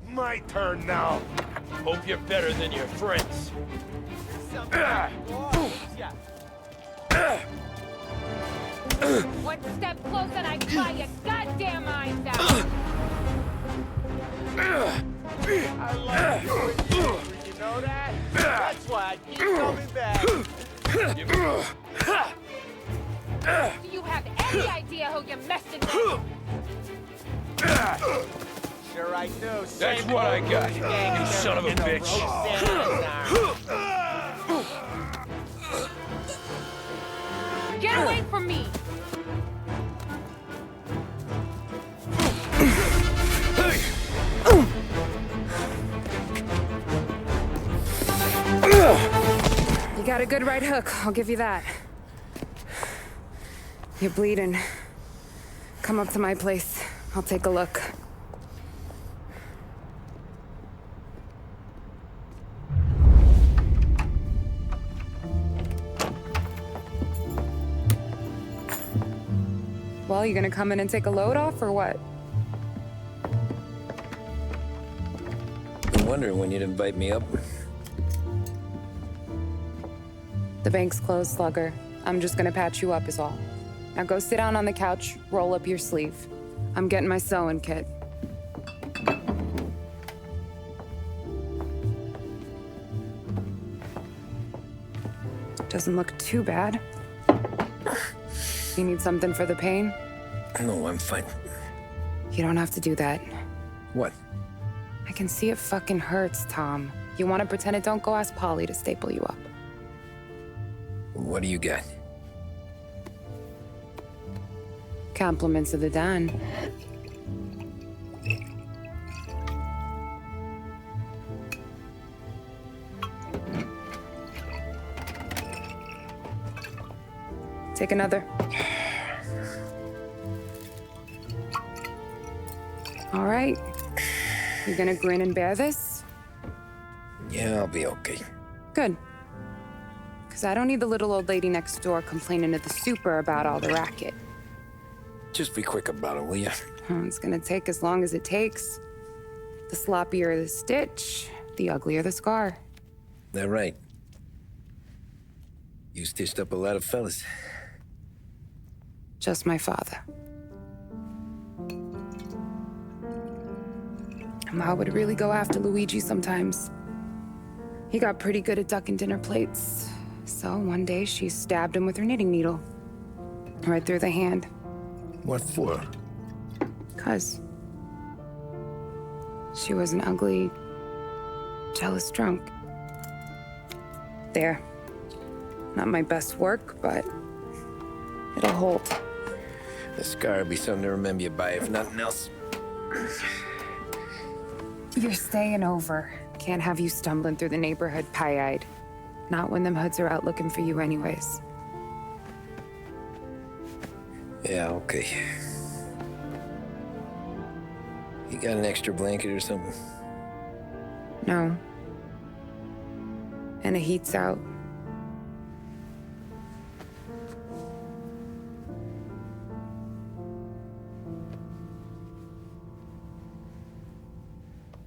My turn now. Hope you're better than your friends. One step closer and I fly your goddamn eyes out! I like you, you know that? That's why I keep coming back. Do you have any idea who you're messing with? Sure I do. That's what I got, you son of a bitch. Get away from me! You got a good right hook, I'll give you that. You're bleeding. Come up to my place. I'll take a look. Well, you gonna come in and take a load off, or what? Been wondering when you'd invite me up. The bank's closed, Slugger. I'm just gonna patch you up is all. Now go sit down on the couch, roll up your sleeve. I'm getting my sewing kit. Doesn't look too bad. You need something for the pain? No, I'm fine. You don't have to do that. What? I can see it fucking hurts, Tom. You want to pretend it don't go ask Polly to staple you up. What do you got? Compliments of the Don. Take another. All right. You gonna grin and bear this? Yeah, I'll be okay. Good. Because I don't need the little old lady next door complaining to the super about all the racket. Just be quick about it, will ya? It's gonna take as long as it takes. The sloppier the stitch, the uglier the scar. That right. You stitched up a lot of fellas. Just my father. Ma would really go after Luigi sometimes. He got pretty good at ducking dinner plates. So one day she stabbed him with her knitting needle. Right through the hand. What for? 'Cause she was an ugly, jealous drunk. There. Not my best work, but it'll hold. The scar will be something to remember you by, if nothing else. You're staying over. Can't have you stumbling through the neighborhood pie-eyed. Not when them hoods are out looking for you anyways. Yeah, okay. You got an extra blanket or something? No. And the heat's out.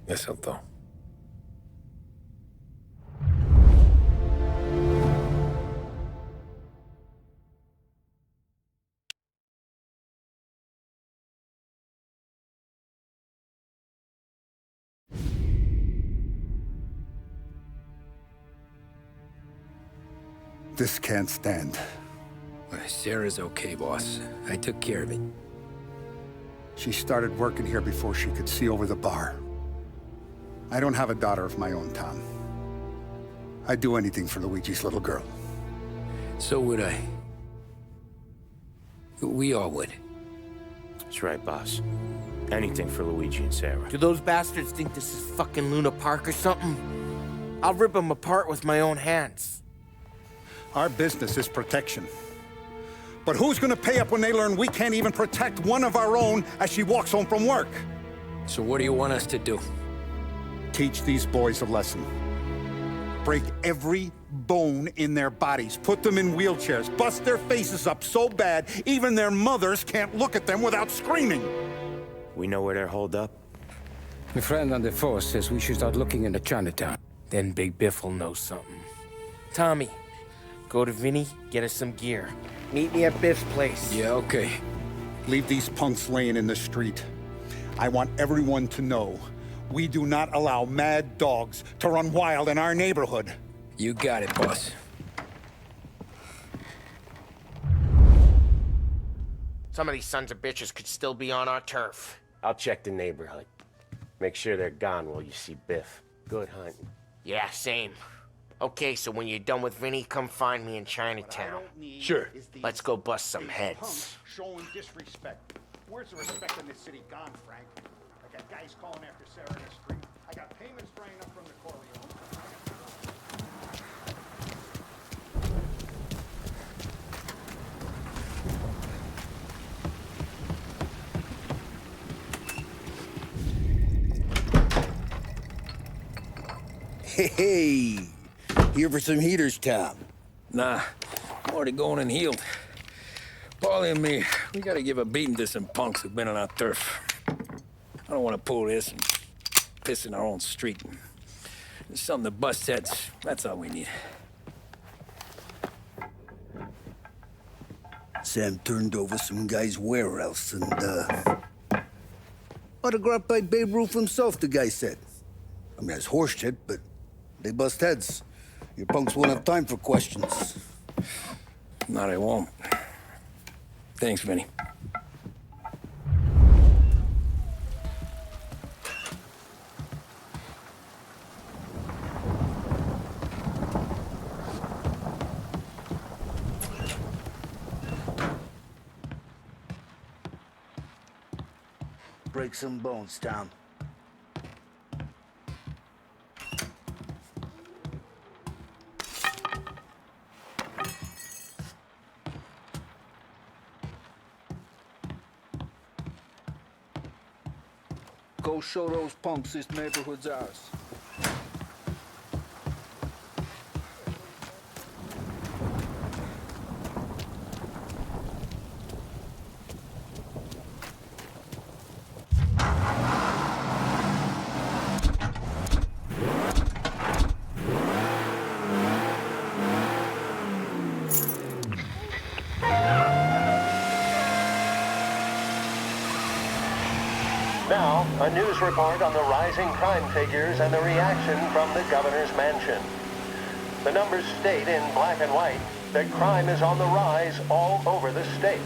Eso todo. This can't stand. Sarah's okay, boss. I took care of it. She started working here before she could see over the bar. I don't have a daughter of my own, Tom. I'd do anything for Luigi's little girl. So would I. We all would. That's right, boss. Anything for Luigi and Sarah. Do those bastards think this is fucking Luna Park or something? I'll rip them apart with my own hands. Our business is protection. But who's gonna pay up when they learn we can't even protect one of our own as she walks home from work? So what do you want us to do? Teach these boys a lesson. Break every bone in their bodies. Put them in wheelchairs. Bust their faces up so bad, even their mothers can't look at them without screaming. We know where they're holed up? My friend on the force says we should start looking into Chinatown. Then Big Biff will know something. Tommy, go to Vinny, get us some gear. Meet me at Biff's place. Yeah, okay. Leave these punks laying in the street. I want everyone to know we do not allow mad dogs to run wild in our neighborhood. You got it, boss. Some of these sons of bitches could still be on our turf. I'll check the neighborhood. Make sure they're gone while you see Biff. Good hunting. Yeah, same. Okay, so when you're done with Vinny, come find me in Chinatown. Sure. Let's go bust some heads. Showing disrespect. Where's the respect in this city gone, Frank? I got guys calling after Sarah in the street. I got payments drying up from the Corleone. Hey, here for some heaters, Tom? Nah, I'm already going and healed. Paulie and me, we gotta give a beating to some punks who've been on our turf. I don't want to pull this and piss in our own street. There's something to bust heads. That's all we need. Sam turned over some guy's warehouse and, autographed by Babe Ruth himself, the guy said. I mean, that's horse shit, but they bust heads. Your punks won't have time for questions. No, they won't. Thanks, Vinny. Break some bones, Tom. Go show those punks this neighborhood's ours. Now, a A news report on the rising crime figures and the reaction from the governor's mansion. The numbers state in black and white that crime is on the rise all over the state.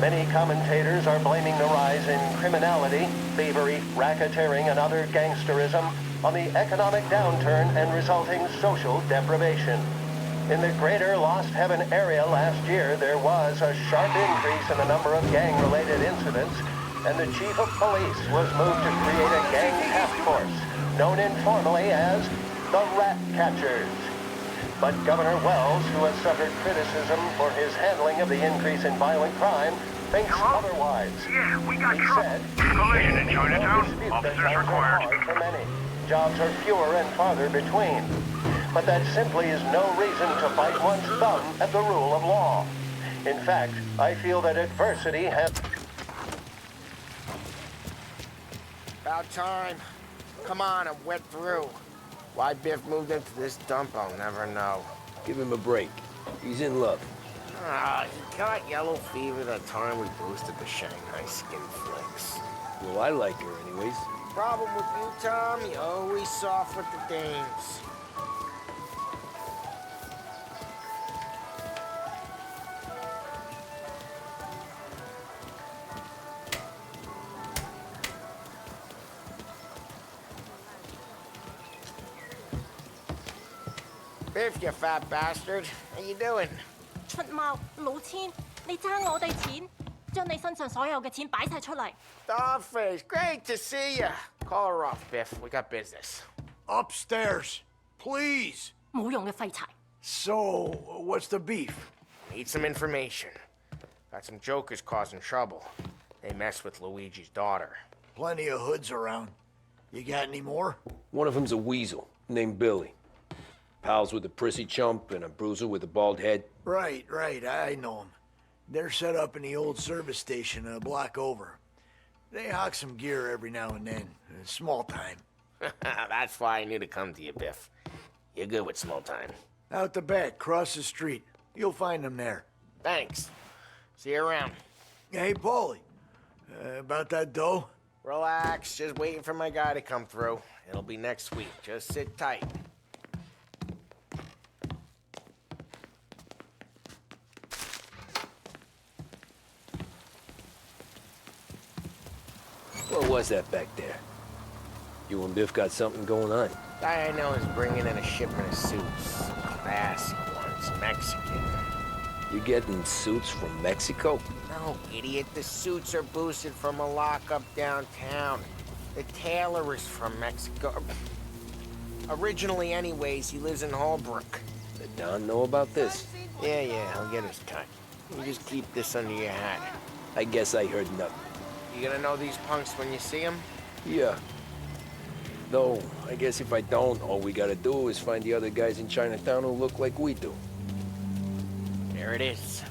Many commentators are blaming the rise in criminality, thievery, racketeering, and other gangsterism on the economic downturn and resulting social deprivation. In the greater Lost Heaven area last year, there was a sharp increase in the number of gang-related incidents, and the chief of police was moved to create a gang task force, known informally as the Rat Catchers. But Governor Wells, who has suffered criticism for his handling of the increase in violent crime, thinks otherwise. Yeah, we got He trouble. said, Collision in Chinatown. "Dispute that Officers times are required." hard for many. Jobs are fewer and farther between. But that simply is no reason to bite one's thumb at the rule of law. In fact, I feel that adversity has... About time. Come on, I'm wet through. Why Biff moved into this dump, I'll never know. Give him a break. He's in love. He got yellow fever the time we boosted the Shanghai skin flicks. Well, I like her anyways. Problem with you, Tom, you always soft with the dames. Biff, you fat bastard. How you doing? 出貓老千，你爭我哋錢，將你身上所有嘅錢擺晒出嚟。Dollface, great to see you. Call her off, Biff. We got business. Upstairs, please. 冇用嘅廢柴。 So, what's the beef? Need some information. Got some jokers causing trouble. They mess with Luigi's daughter. Plenty of hoods around. You got any more? One of them's a weasel named Billy. Pals with a prissy chump and a bruiser with a bald head. Right, I know them. They're set up in the old service station a block over. They hawk some gear every now and then. Small time. That's why I knew to come to you, Biff. You're good with small time. Out the back, cross the street. You'll find them there. Thanks. See you around. Hey, Paulie. About that dough? Relax, just waiting for my guy to come through. It'll be next week. Just sit tight. What was that back there? You and Biff got something going on. Guy I know is bringing in a shipment of suits. Classic ones, Mexican. You getting suits from Mexico? No, idiot. The suits are boosted from a lockup downtown. The tailor is from Mexico. Originally, anyways, he lives in Holbrook. Did Don know about this? Yeah, he'll get his cut. You just keep this under your hat. I guess I heard nothing. You gonna know these punks when you see them? Yeah. Though, I guess if I don't, all we gotta do is find the other guys in Chinatown who look like we do. There it is.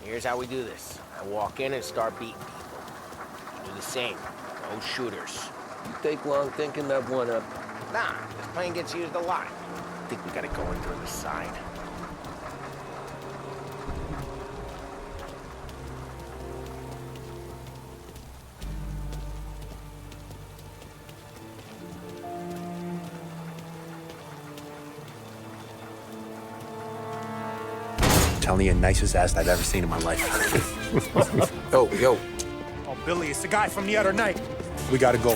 Here's how we do this. I walk in and start beating people. You do the same. No shooters. You take long thinking that one up. Nah, this plane gets used a lot. I think we gotta go in through the side. Telling you, nicest ass I've ever seen in my life. Yo. Oh, Billy, it's the guy from the other night. We gotta go.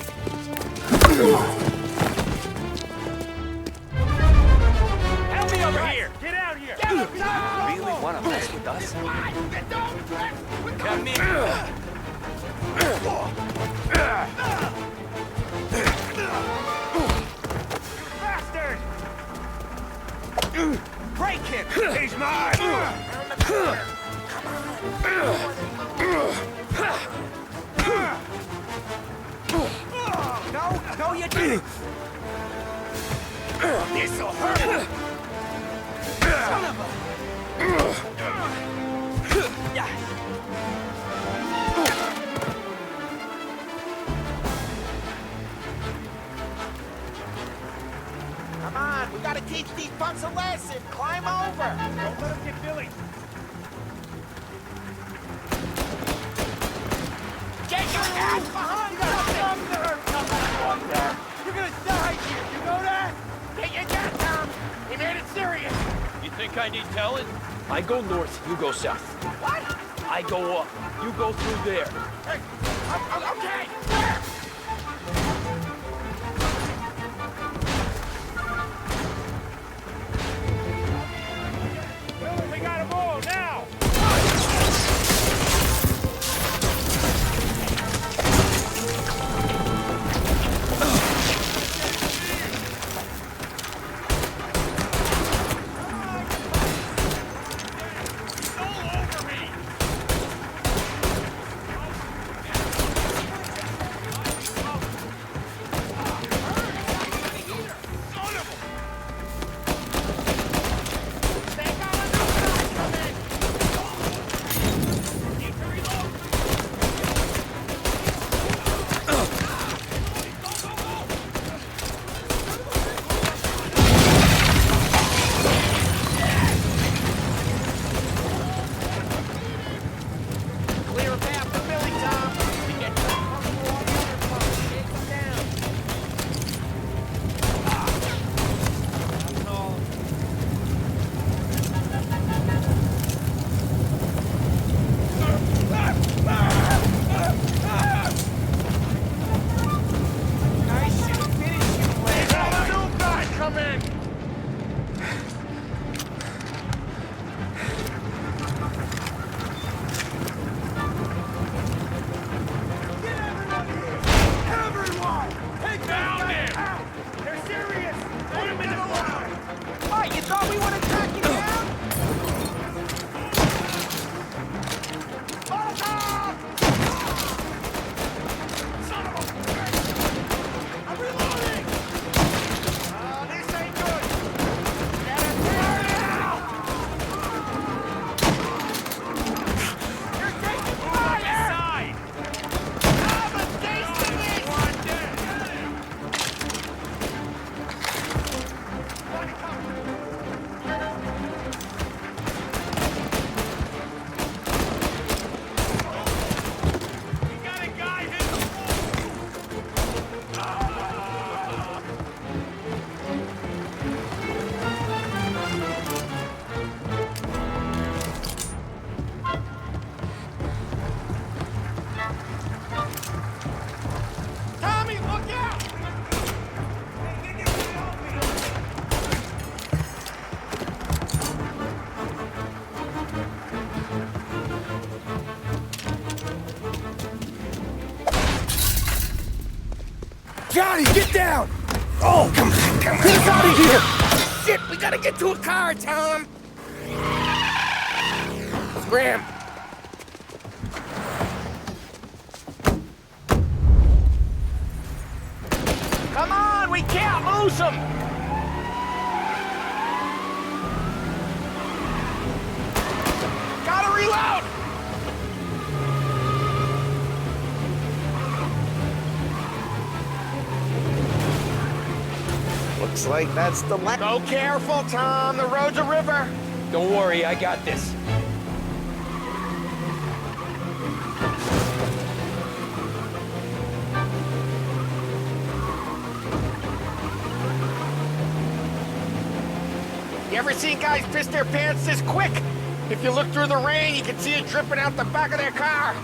Help me over here! Get out here! You really want to mess with us? Come here! Bastard! Break him! He's mine! No, you didn't! This'll hurt! Son of a... Come on, we gotta teach these punks a lesson. Climb over. Don't let him get Billy. Get your ass behind us! You're gonna die here, you know that? Get your gun down! He made it serious! You think I need telling? I go north, you go south. What? I go up, you go through there. Hey, okay! We got them all now! Johnny, get down! Oh, come on. Get us out of here! Shit, we gotta get to a car, Tom! Scram! Come on, we can't lose him! Gotta reload! Looks like that's the left. Go careful, Tom. The road's a river. Don't worry, I got this. You ever seen guys piss their pants this quick? If you look through the rain, you can see it dripping out the back of their car.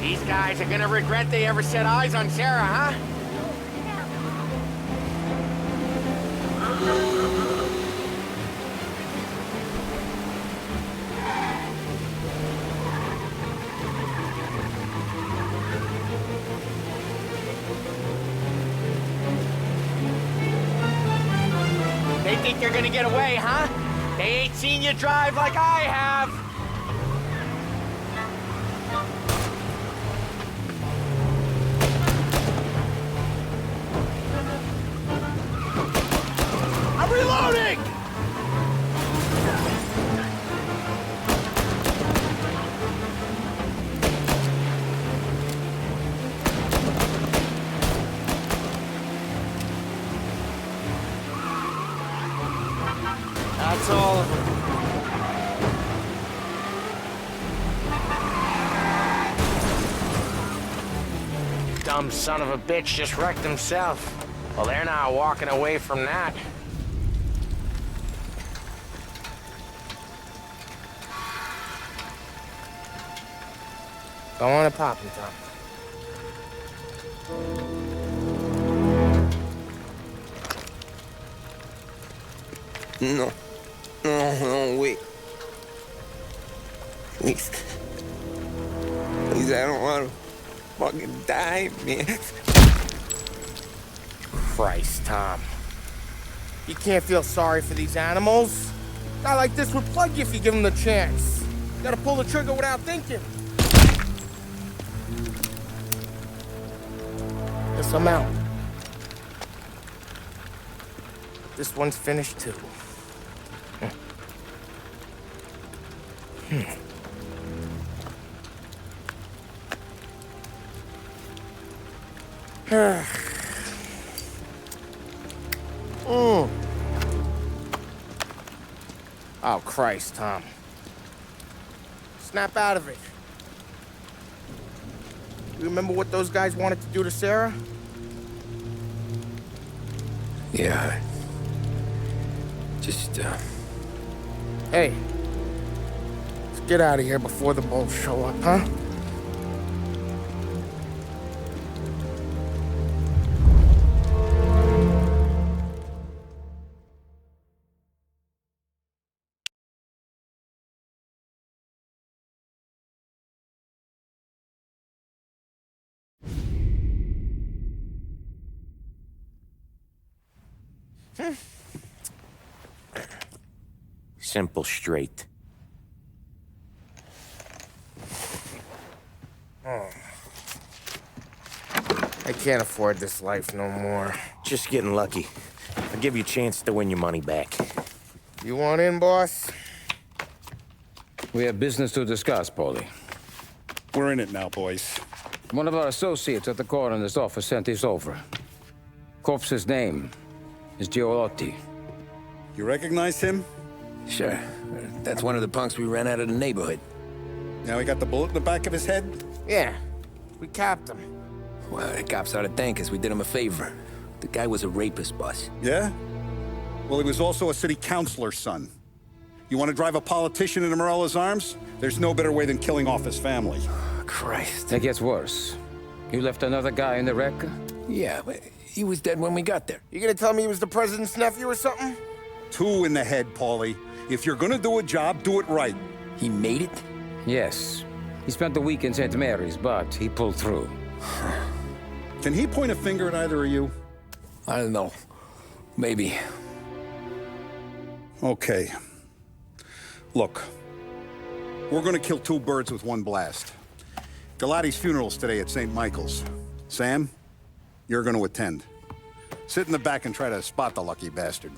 These guys are gonna regret they ever set eyes on Sarah, huh? They think they're gonna get away, huh? They ain't seen you drive like I have. Reloading! That's all of them. Dumb son of a bitch just wrecked himself. Well, they're not walking away from that. Go on and pop him, Tom. No. No, wait. Please. Please, I don't want to fucking die, man. Christ, Tom. You can't feel sorry for these animals. A guy like this would plug you if you give him the chance. You gotta pull the trigger without thinking. Guess I'm out. This one's finished too. Oh, Christ, Tom. Snap out of it. You remember what those guys wanted to do to Sarah? Yeah. Just, Hey. Let's get out of here before the bulls show up, huh? Simple, straight. I can't afford this life no more. Just getting lucky. I'll give you a chance to win your money back. You want in, boss? We have business to discuss, Paulie. We're in it now, boys. One of our associates at the coroner's office sent this over. Corpse's name is Giolotti. You recognize him? Sure. That's one of the punks we ran out of the neighborhood. Now he got the bullet in the back of his head? Yeah. We capped him. Well, the cops ought to thank us. We did him a favor. The guy was a rapist, boss. Yeah? Well, he was also a city councilor's son. You want to drive a politician into Morella's arms? There's no better way than killing off his family. Oh, Christ. It gets worse. You left another guy in the wreck? Yeah, but he was dead when we got there. You gonna tell me he was the president's nephew or something? 2 in the head, Paulie. If you're gonna do a job, do it right. He made it? Yes. He spent the week in St. Mary's, but he pulled through. Can he point a finger at either of you? I don't know. Maybe. Okay. Look. We're gonna kill 2 birds with 1 blast. Galati's funeral's today at St. Michael's. Sam, you're gonna attend. Sit in the back and try to spot the lucky bastard.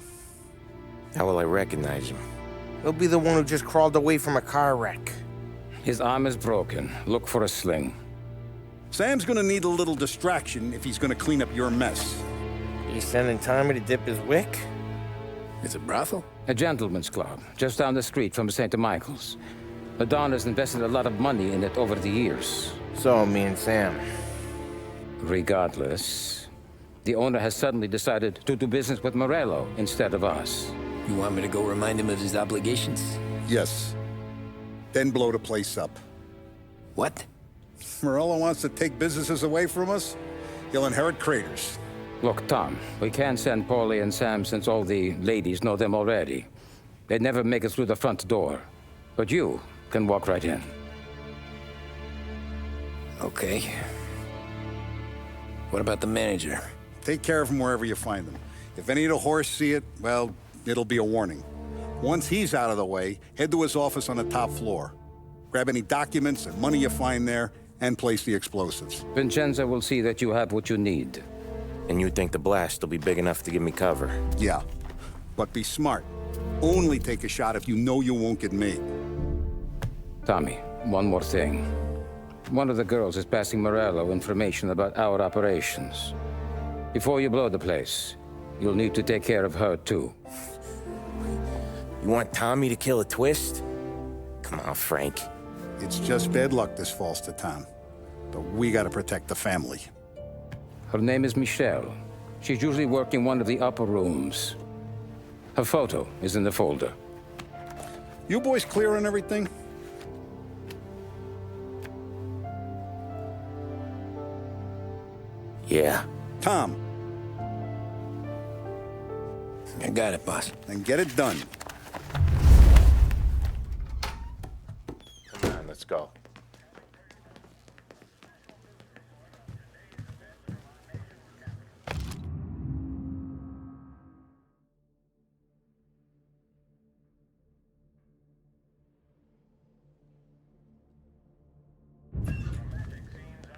How will I recognize him? He'll be the one who just crawled away from a car wreck. His arm is broken. Look for a sling. Sam's gonna need a little distraction if he's gonna clean up your mess. You sending Tommy to dip his wick? It's a brothel? A gentleman's club, just down the street from St. Michael's. The Don has invested a lot of money in it over the years. So, me and Sam. Regardless, the owner has suddenly decided to do business with Morello instead of us. You want me to go remind him of his obligations? Yes. Then blow the place up. What? Morello wants to take businesses away from us? He'll inherit craters. Look, Tom, we can't send Paulie and Sam since all the ladies know them already. They'd never make it through the front door. But you can walk right in. Okay. What about the manager? Take care of him wherever you find him. If any of the horse see it, well, it'll be a warning. Once he's out of the way, head to his office on the top floor. Grab any documents and money you find there, and place the explosives. Vincenzo will see that you have what you need. And you think the blast will be big enough to give me cover? Yeah. But be smart. Only take a shot if you know you won't get made. Tommy, one more thing. One of the girls is passing Morello information about our operations. Before you blow the place, you'll need to take care of her, too. You want Tommy to kill a twist? Come on, Frank. It's just bad luck this falls to Tom. But we gotta protect the family. Her name is Michelle. She's usually working one of the upper rooms. Her photo is in the folder. You boys clear on everything? Yeah. Tom. I got it, boss. Then get it done. Come on, let's go.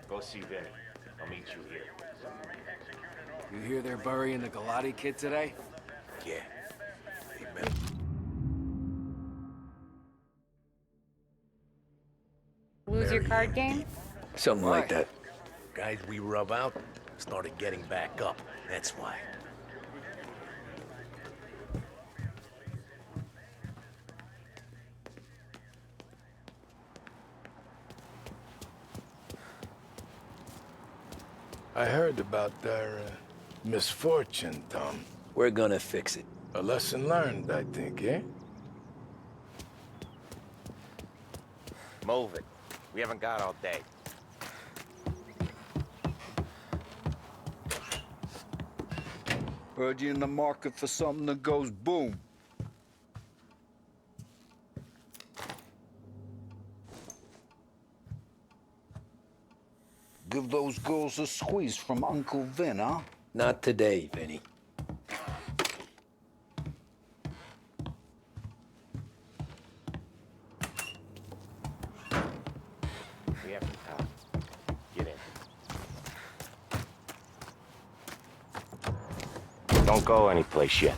Go see Vinny. I'll meet you here. You hear they're burying the Galati kid today? Yeah. Amen. Lose your card game? Something like that. Guys we rub out started getting back up. That's why. I heard about their misfortune, Tom. We're gonna fix it. A lesson learned, I think, eh? Move it. We haven't got all day. Heard you in the market for something that goes boom. Give those girls a squeeze from Uncle Vin, huh? Not today, Vinny. We have to talk. Get in. Don't go anyplace yet.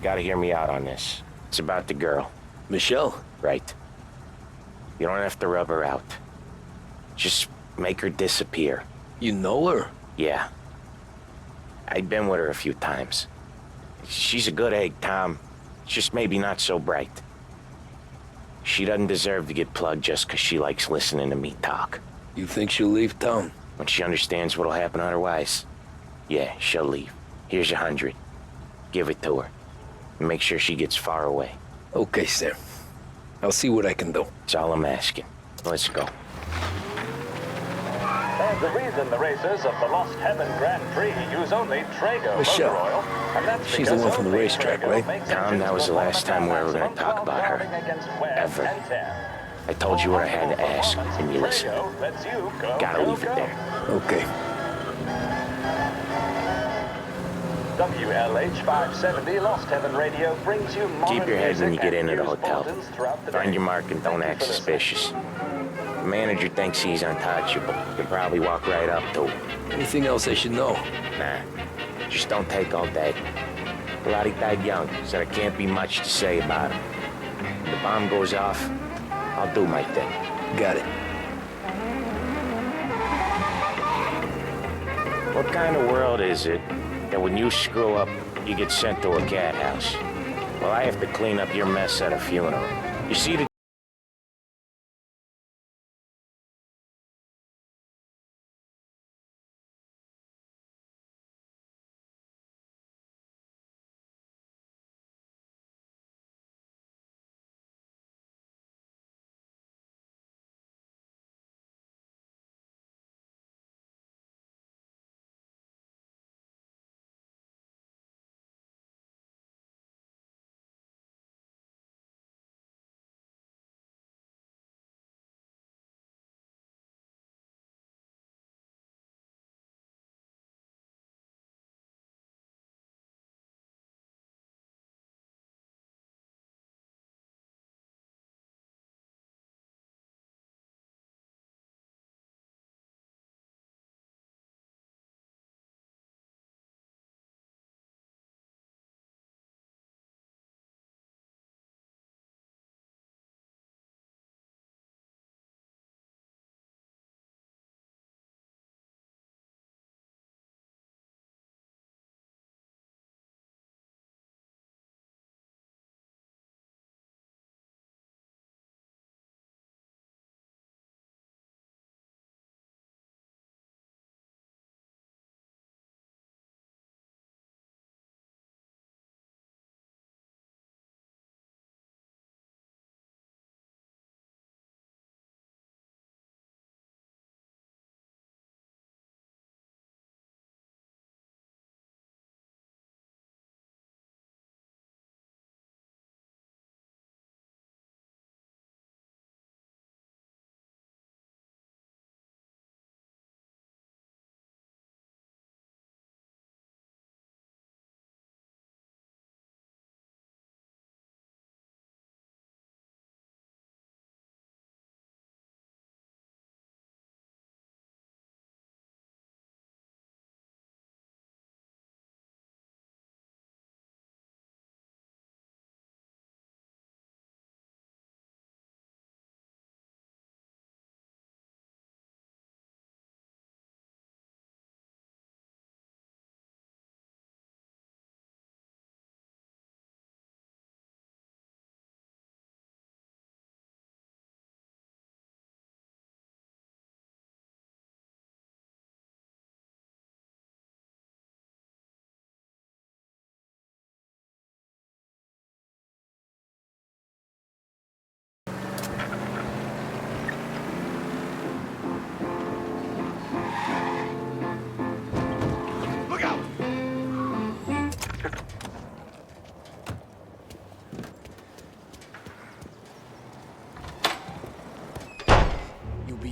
Gotta hear me out on this. It's about the girl. Michelle? Right. You don't have to rub her out. Just make her disappear. You know her? Yeah. I've been with her a few times. She's a good egg, Tom. Just maybe not so bright. She doesn't deserve to get plugged just because she likes listening to me talk. You think she'll leave town? When she understands what'll happen otherwise, yeah, she'll leave. Here's 100. Give it to her. And make sure she gets far away. Okay, Sam. I'll see what I can do. That's all I'm asking. Let's go. There's a reason the racers of the Lost Heaven Grand Prix use only Trago Michelle. motor oil, and that's She's the because one from the only racetrack, Trago right? makes Tom, engines that was the perform last at time we were maximum gonna talk while about her. guarding against wear Ever. and tear. I told you what I had to ask, and you listened. Trago lets you go, Gotta go, leave it go. there. Okay. WLH 570 Lost Heaven Radio brings you modern Keep your head when you music get and into the news hotel. bulletins throughout the Find day. your mark and don't act suspicious. The manager thinks he's untouchable. You probably walk right up to him. Anything else I should know? Nah, just don't take all day. Galati died young, so there can't be much to say about him. When the bomb goes off, I'll do my thing. Got it. What kind of world is it that when you screw up, you get sent to a cat house? Well, I have to clean up your mess at a funeral. You see the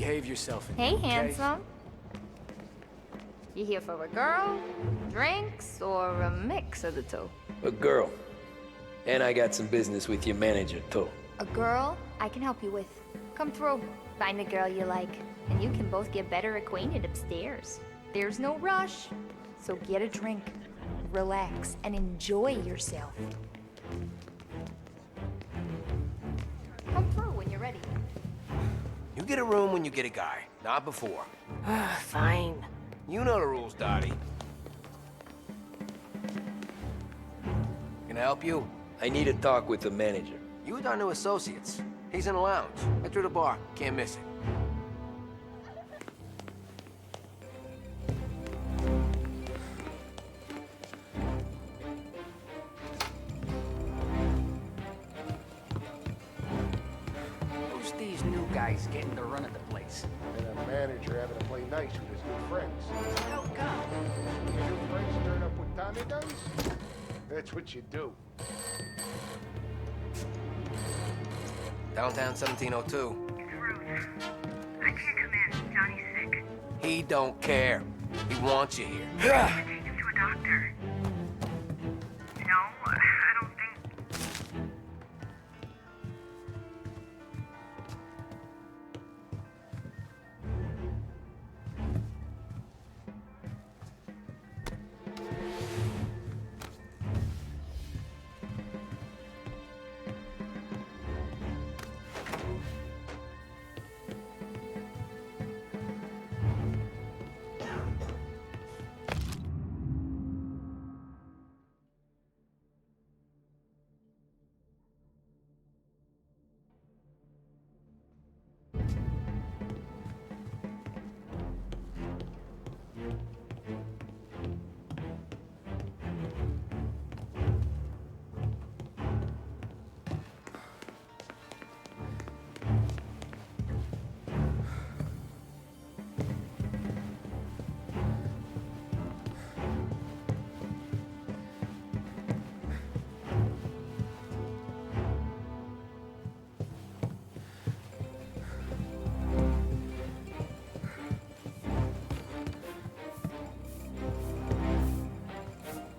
behave yourself. Hey, okay? handsome. You here for a girl, drinks, or a mix of the two? A girl. And I got some business with your manager, too. A girl I can help you with. Come through. Find the girl you like, and you can both get better acquainted upstairs. There's no rush, so get a drink, relax, and enjoy yourself. Come through when you're ready. You get a room when you get a guy, not before. Fine. You know the rules, Dottie. Can I help you? I need a talk with the manager. You with our new associates. He's in the lounge. Right through the bar. Can't miss it. Who's these new guys getting the run of the place? And a manager having to play nice with his new friends. Oh, God. Your new friends turn up with Tommy guns? That's what you do. Downtown 1702. It's Ruth. I can't come in. Johnny's sick. He don't care. He wants you here. I'm gonna take him to a doctor. No, I don't think...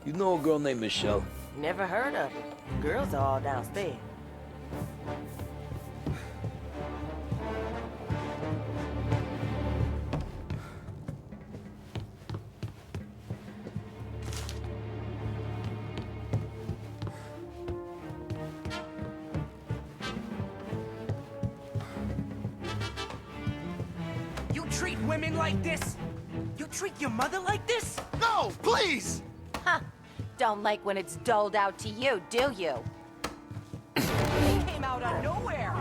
You know a girl named Michelle? Never heard of it. Girls are all downstairs. You treat women like this? You treat your mother like this? No, please! Huh. Don't like when it's doled out to you, do you? They came out of nowhere.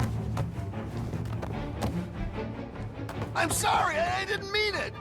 I'm sorry, I didn't mean it!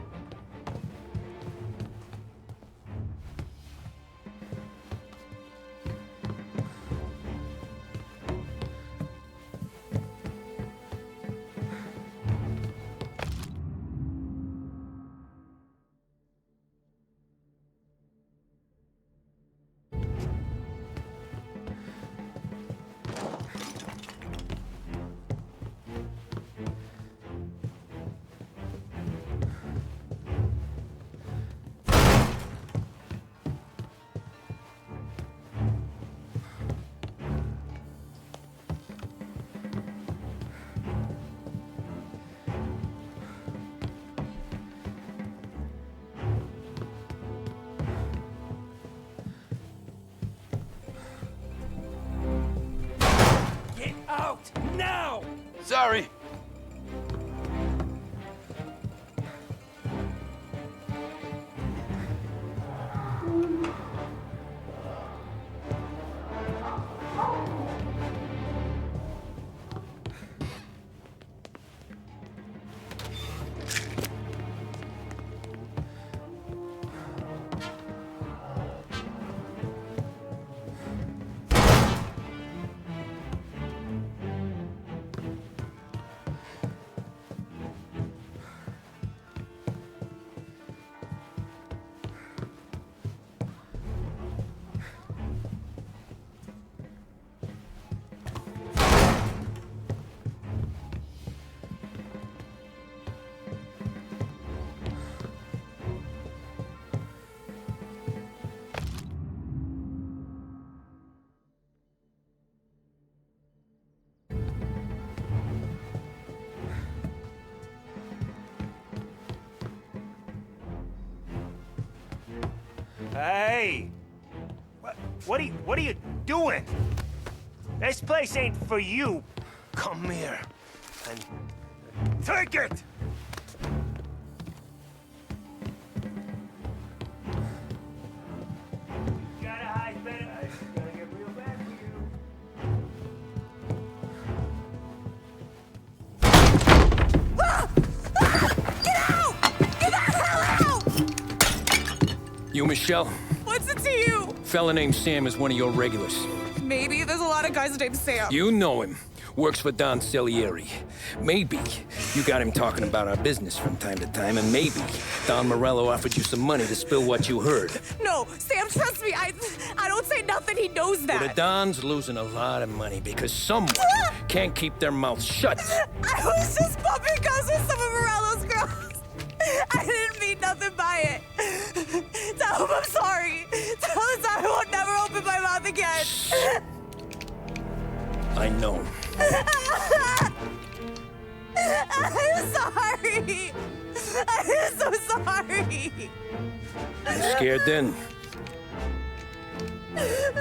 Out now! Sorry. Hey! What are you doing? This place ain't for you. Come here and take it! You gotta hide better. It's gonna get real bad for you. Get out! Get the hell out! You, Michelle? What's it to you? Fella named Sam is one of your regulars. Maybe there's a lot of guys named Sam. You know him. Works for Don Salieri. Maybe you got him talking about our business from time to time, and maybe Don Morello offered you some money to spill what you heard. No, Sam, trust me. I don't say nothing. He knows that. Well, the Don's losing a lot of money because someone can't keep their mouth shut. I was just bumping guns with some of Morello's girls. I didn't mean nothing by it. Tell him I'm sorry. Tell him I won't never open my mouth again. I know. I'm sorry. I'm so sorry. You scared then?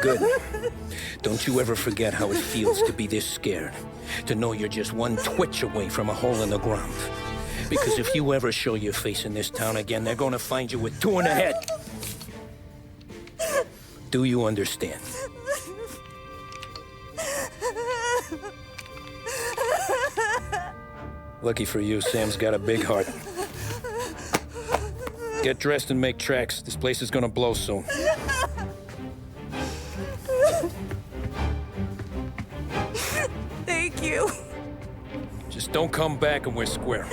Good. Don't you ever forget how it feels to be this scared. To know you're just one twitch away from a hole in the ground. Because if you ever show your face in this town again, they're gonna find you with two in the head. Do you understand? Lucky for you, Sam's got a big heart. Get dressed and make tracks. This place is gonna blow soon. Thank you. Just don't come back and we're square.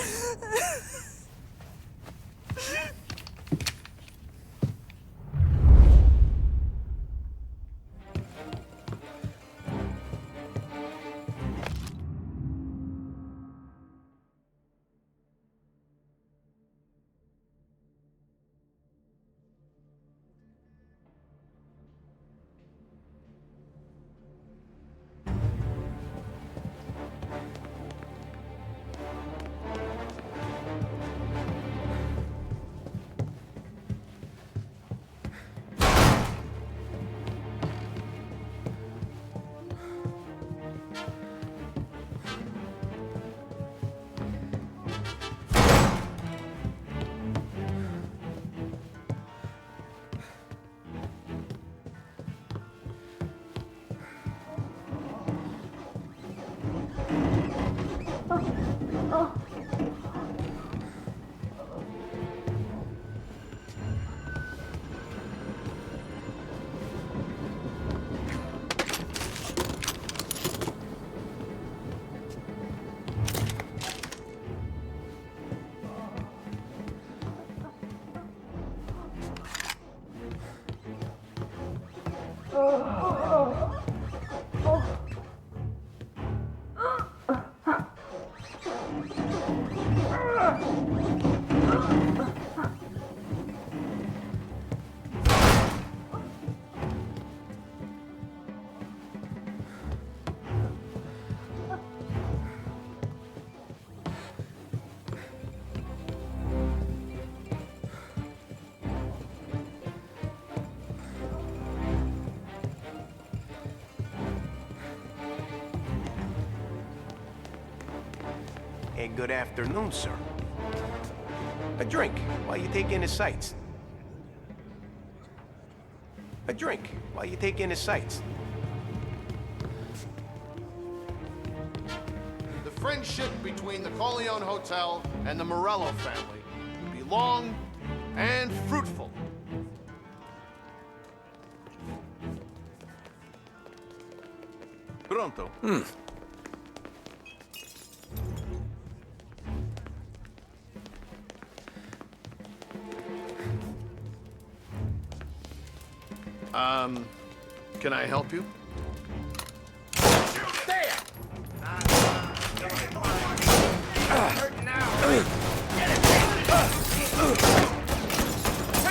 Hey, good afternoon, sir. A drink while you take in the sights. A drink while you take in the sights. The friendship between the Corleone Hotel and the Morello family will be long and fruitful. Pronto. Can I help you? Take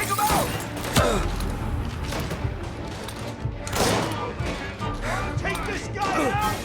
him out! Take this guy out!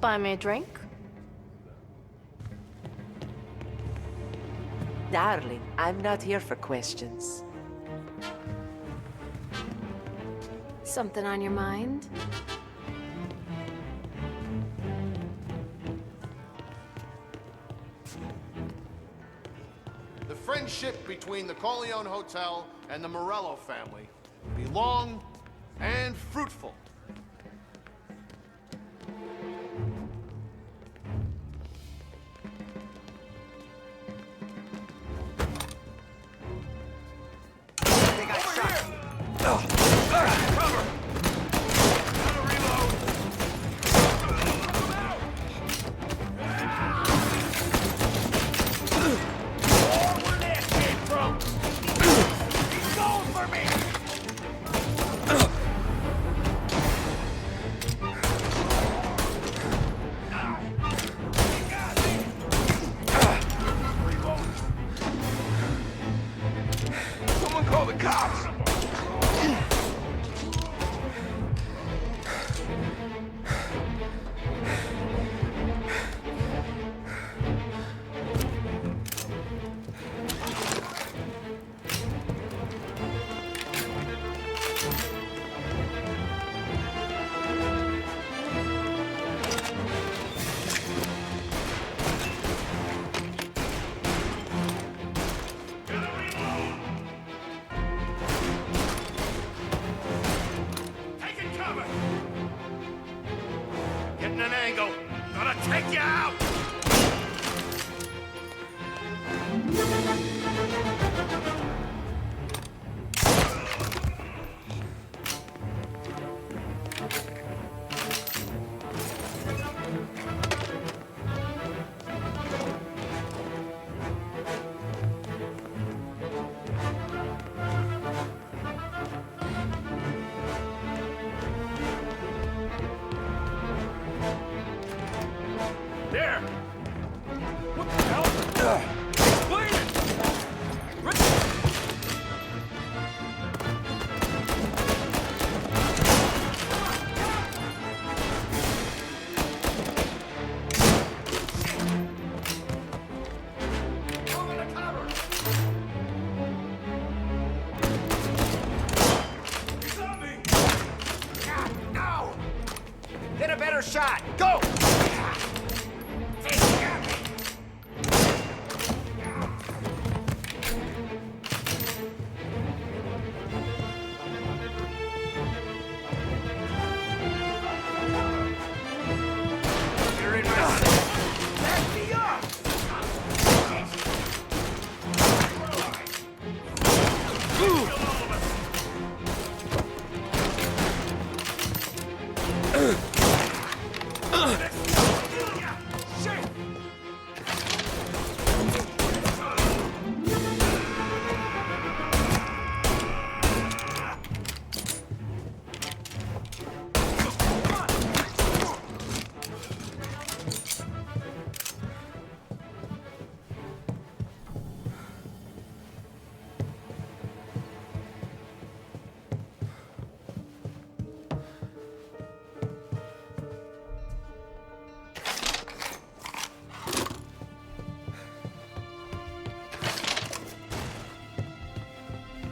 Buy me a drink? Darling, I'm not here for questions. Something on your mind? The friendship between the Corleone Hotel and the Morello family be long and fruitful. They got shot. Cover! Gotta reload! Oh, where that came from? He's going for me! Someone call the cops! Taking cover! Getting an angle. Gonna take you out! There! What the hell? Bleeding! Over the cover! He's on me! No! Get a better shot! Go! You're in my sight. Back me up! Shit!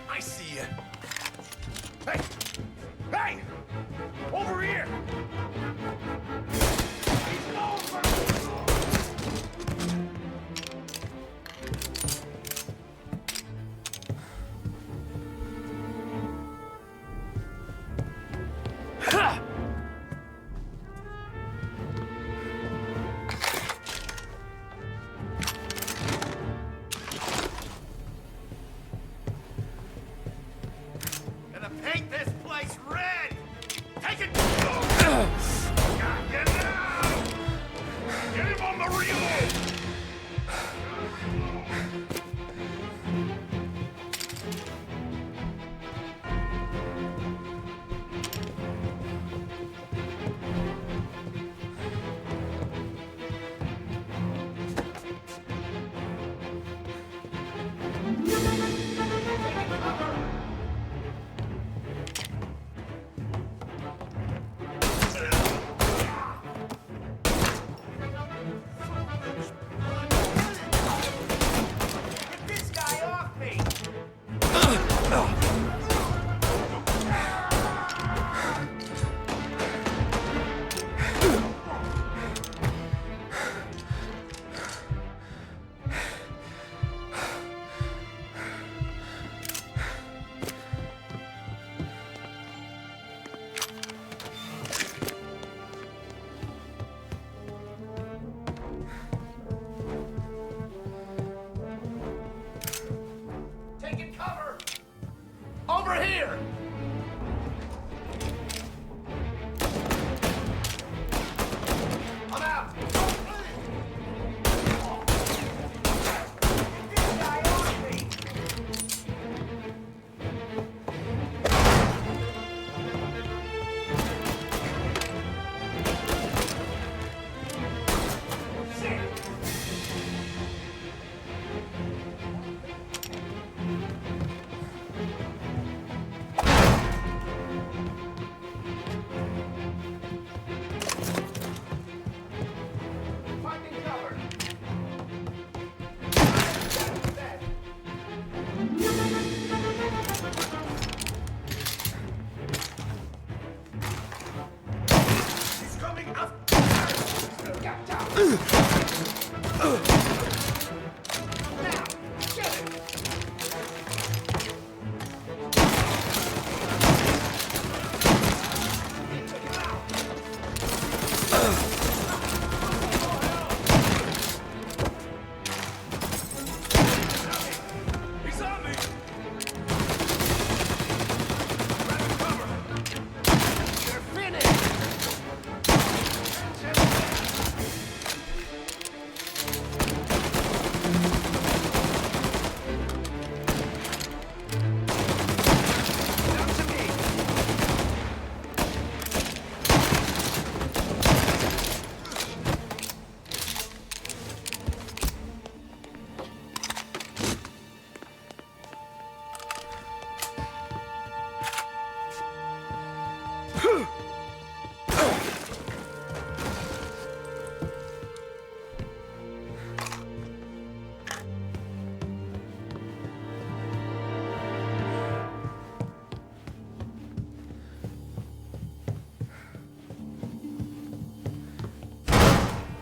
I see you. Hey! Hey! Over here! He's over! Ha! Gonna paint this place red!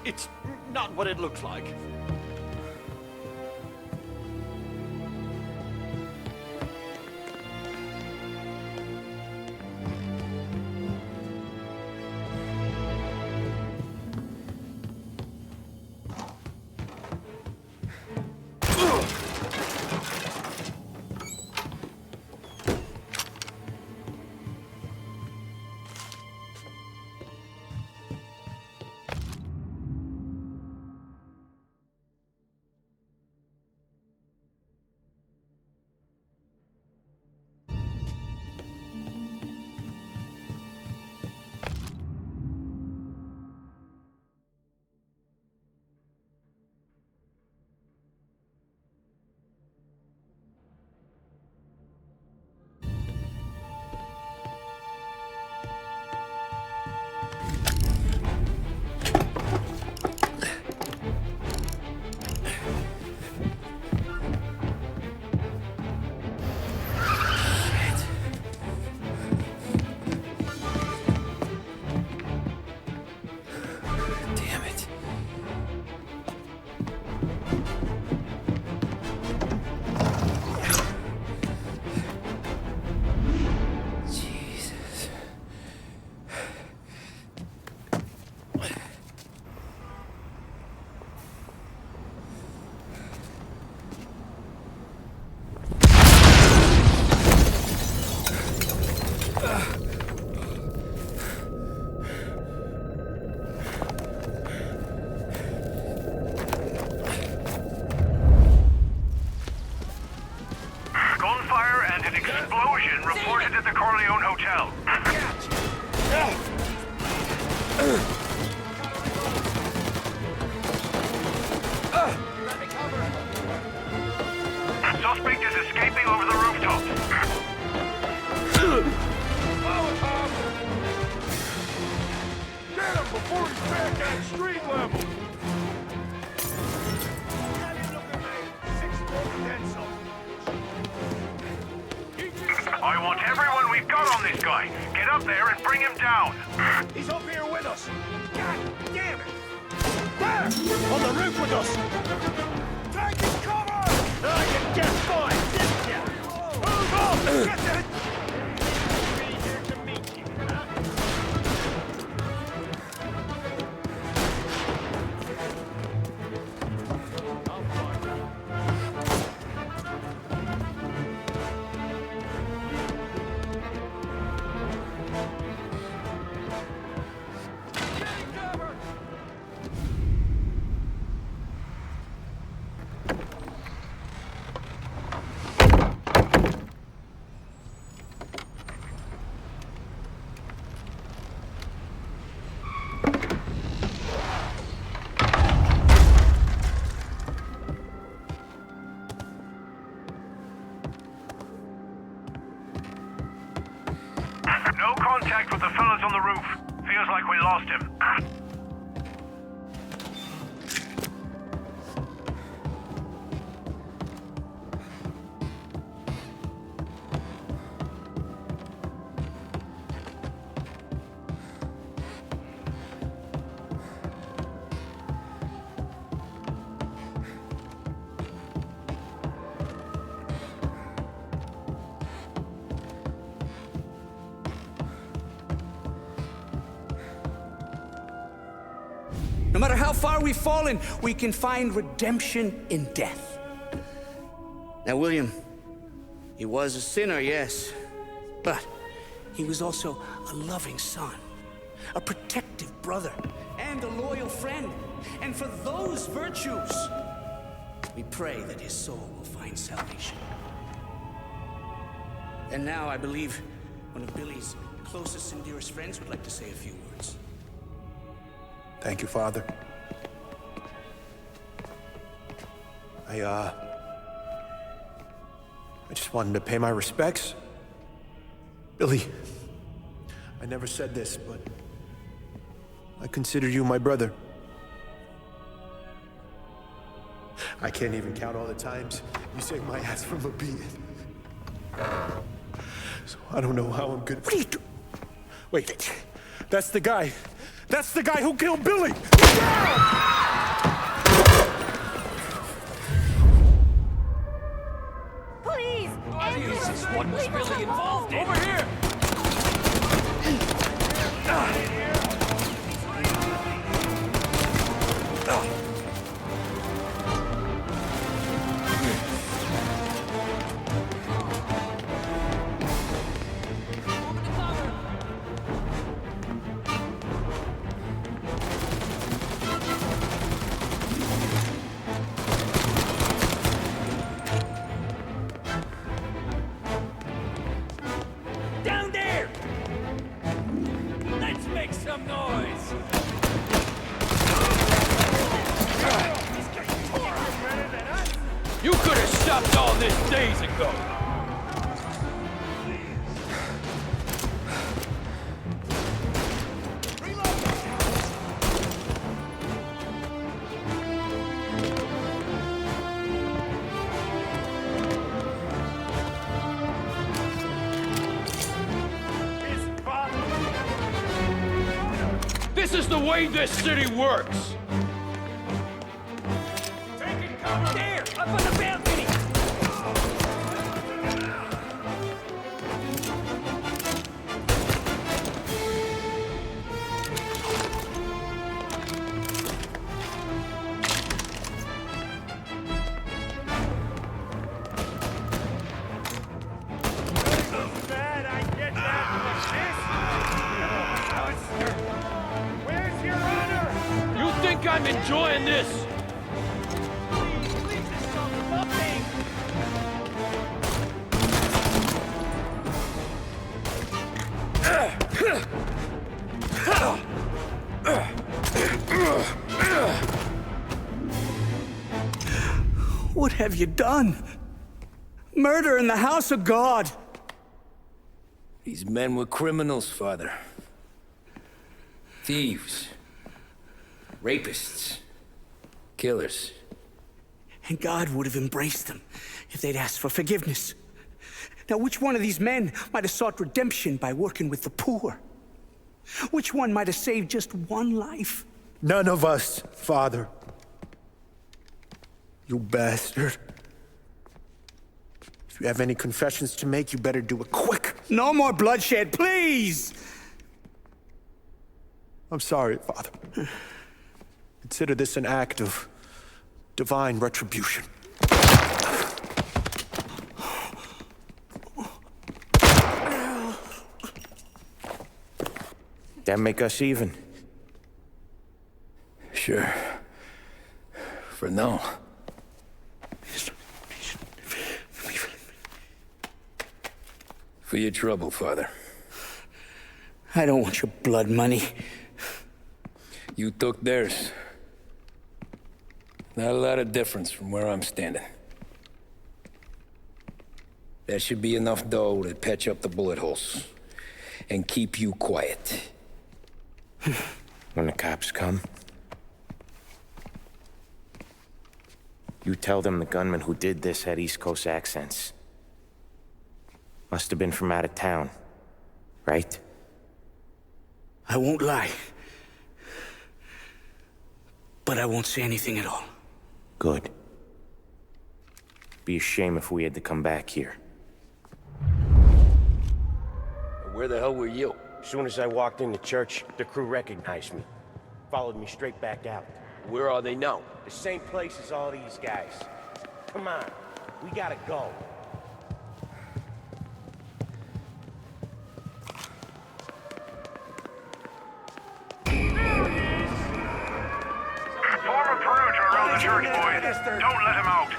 It's not what it looks like. Suspect is escaping over the rooftops. Get him before he's back at street level! I want everyone we've got on this guy. Get up there and bring him down. He's up here with us. God damn it! There! On the roof with us! Take his cover! You get fine, didn't you? Move on! Get that! No contact with the fellas on the roof. Feels like we lost him. No matter how far we've fallen, we can find redemption in death. Now, William, he was a sinner, yes, but he was also a loving son, a protective brother, and a loyal friend. And for those virtues, we pray that his soul will find salvation. And now I believe one of Billy's closest and dearest friends would like to say a few words. Thank you, Father. I just wanted to pay my respects. Billy, I never said this, but I consider you my brother. I can't even count all the times you saved my ass from a beating. So I don't know how I'm good. What are you doing? Wait, that's the guy. That's the guy who killed Billy! Please! Jesus, what was really involved in? Over here! Down there! Let's make some noise! You could have stopped all this days ago! This is the way this city works! Taking cover! There! Up on the balcony! Bad, I get that, but this? Where's your honor? You think I'm enjoying this? Please, just stop nothing! What have you done? Murder in the house of God! These men were criminals, Father. Thieves. Rapists. Killers. And God would have embraced them if they'd asked for forgiveness. Now, which one of these men might have sought redemption by working with the poor? Which one might have saved just one life? None of us, Father. You bastard. If you have any confessions to make, you better do it quick. No more bloodshed, please! I'm sorry, Father. Consider this an act of divine retribution. That make us even? Sure. For now. For your trouble, Father. I don't want your blood money. You took theirs. Not a lot of difference from where I'm standing. That should be enough dough to patch up the bullet holes and keep you quiet. When the cops come, you tell them the gunman who did this had East Coast accents. Must have been from out of town, right? I won't lie. But I won't say anything at all. Good. Be a shame if we had to come back here. Where the hell were you? As soon as I walked into church, the crew recognized me. Followed me straight back out. Where are they now? The same place as all these guys. Come on, we gotta go. Form a perimeter around the church, boys. Don't let him out.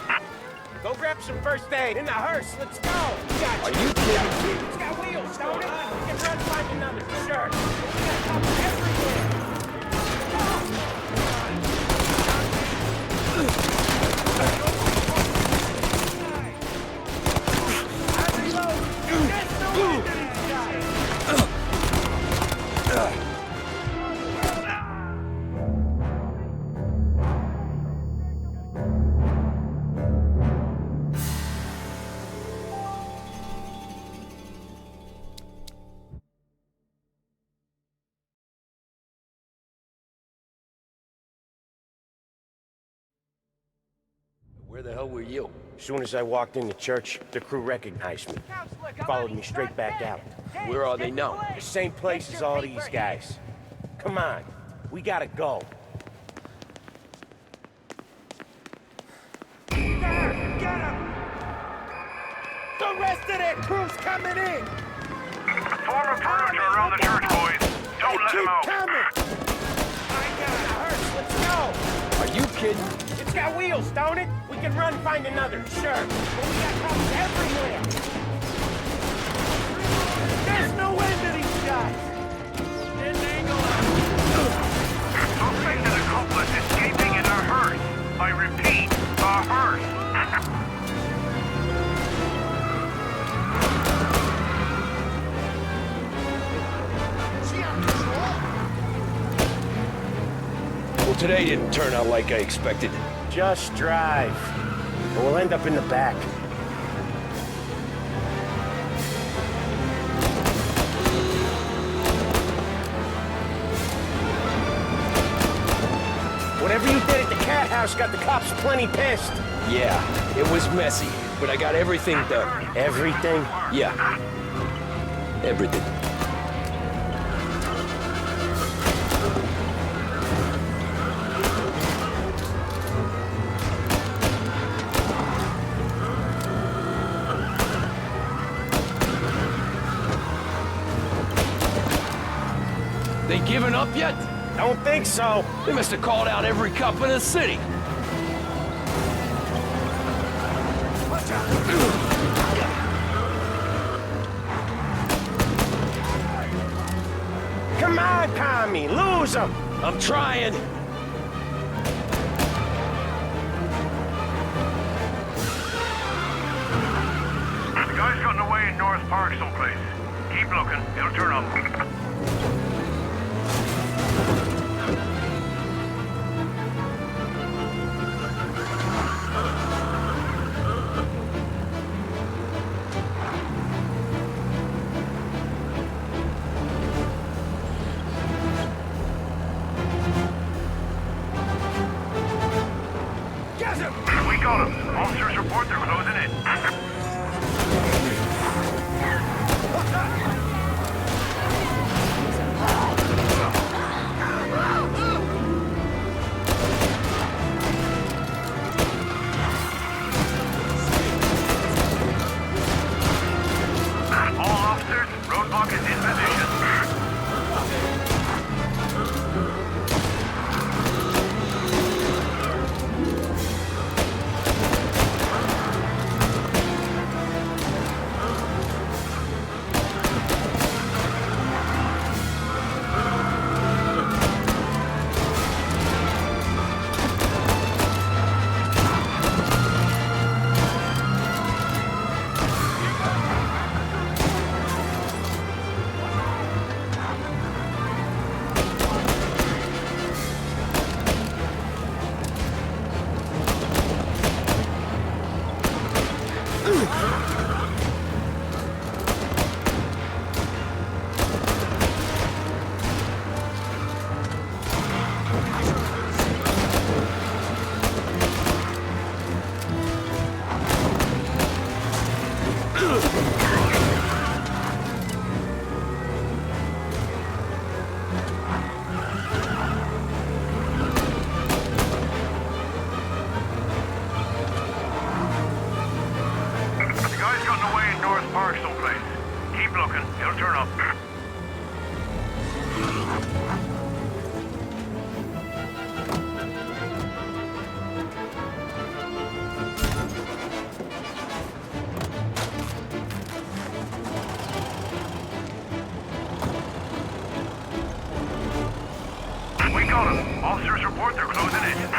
Go grab some first aid in the hearse. Let's go. Gotcha. Are you kidding me? It's got wheels, don't it? We can run find another. Sure. We got cops everywhere. Where the hell were you? As soon as I walked in the church, the crew recognized me. Followed me straight back out. Where are they now? The same place as all these guys. Come on, we gotta go. There! Get him! The rest of that crew's coming in! Form a perimeter around the church, boys. Don't let him out. I got a hearse, let's go! Are you kidding? It's got wheels, don't it? We can run find another, sure. But we got cops everywhere. There's no end to these guys! Suspected accomplice escaping in a hearse. I repeat, a hearse. Well, today didn't turn out like I expected. Just drive. And we'll end up in the back. Whatever you did at the cat house got the cops plenty pissed. Yeah, it was messy, but I got everything done. Everything? Yeah. Everything. They giving up yet? Don't think so. They must have called out every cop in the city. Come on, Tommy, lose them. I'm trying. The guy's gotten away in North Park someplace. Keep looking, it'll turn up. We got him. Officers report they're closing in. got him. Officers report they're closing in.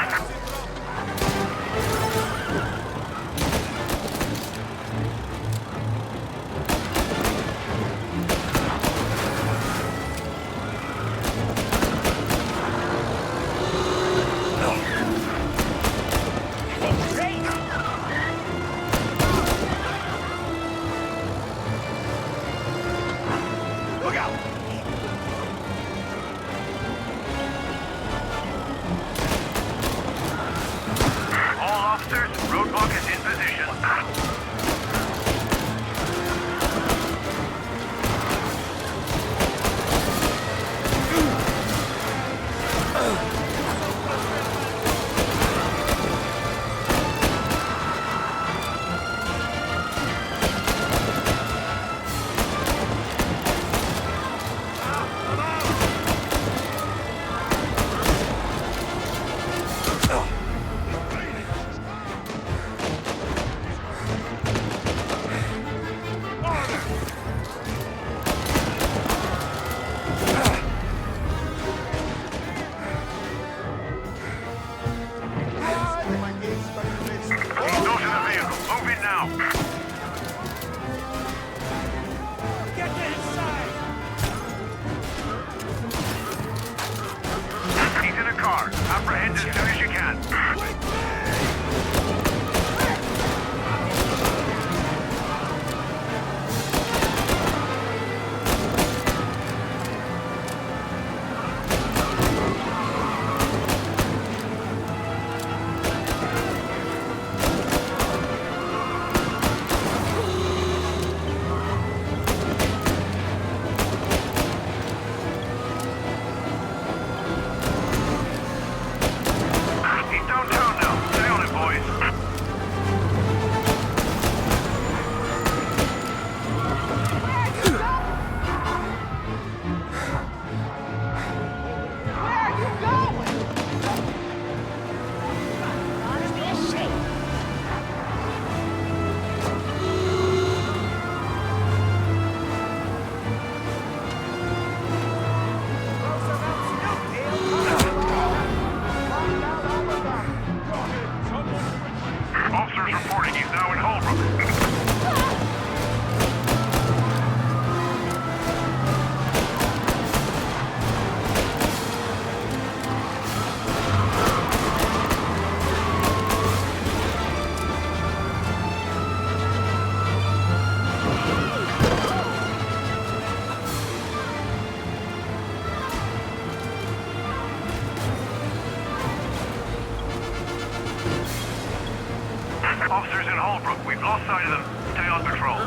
Officers in Holbrook, we've lost sight of them. Stay on patrol.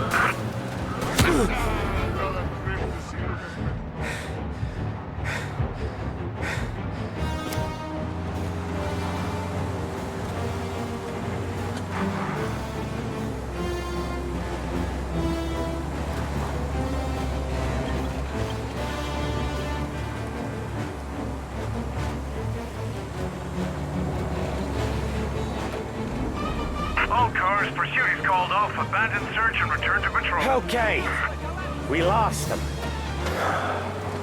All cars, pursuit is called off. Abandon search and return to patrol. Okay. We lost them.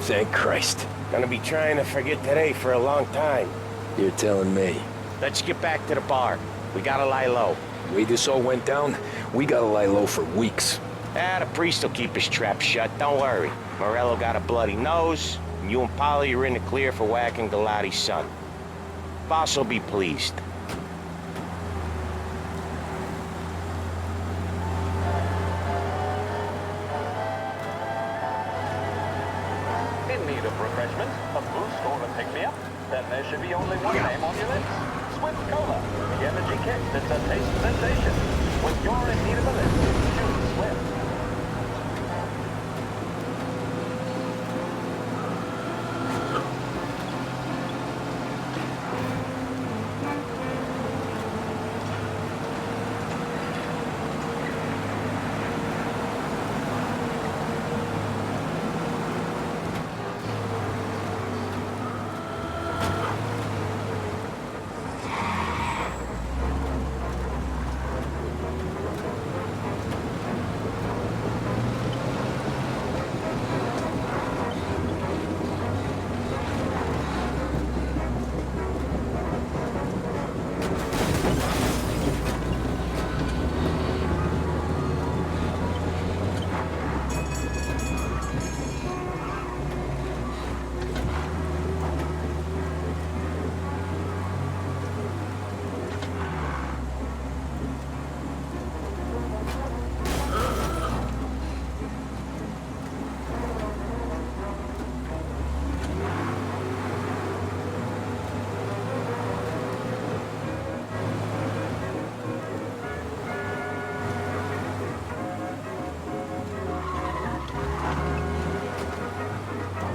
Thank Christ. Gonna be trying to forget today for a long time. You're telling me. Let's get back to the bar. We gotta lie low. The way this all went down, we gotta lie low for weeks. The priest will keep his trap shut. Don't worry. Morello got a bloody nose, and you and Polly are in the clear for whacking Galati's son. Boss will be pleased. In need of refreshment, a boost or a pick-me-up? Then there should be only one name on your lips. Swift Cola, the energy kick that's a taste sensation. When you're in need of a lift, choose Swift.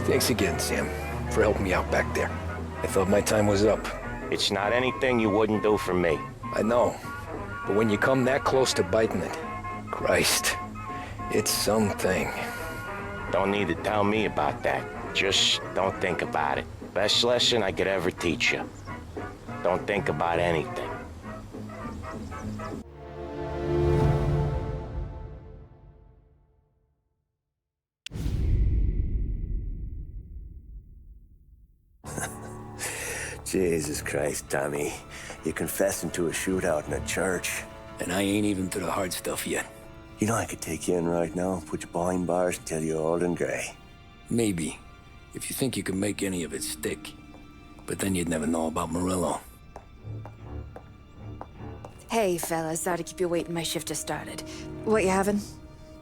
Thanks again, Sam, for helping me out back there. I thought my time was up. It's not anything you wouldn't do for me. I know. But when you come that close to biting it, Christ, it's something. Don't need to tell me about that. Just don't think about it. Best lesson I could ever teach you. Don't think about anything. Jesus Christ, Tommy. You're confessing to a shootout in a church. And I ain't even to the hard stuff yet. You know I could take you in right now, put you behind bars until you're old and gray. Maybe, if you think you can make any of it stick. But then you'd never know about Morello. Hey, fellas. Sorry to keep you waiting. My shift just started. What you having?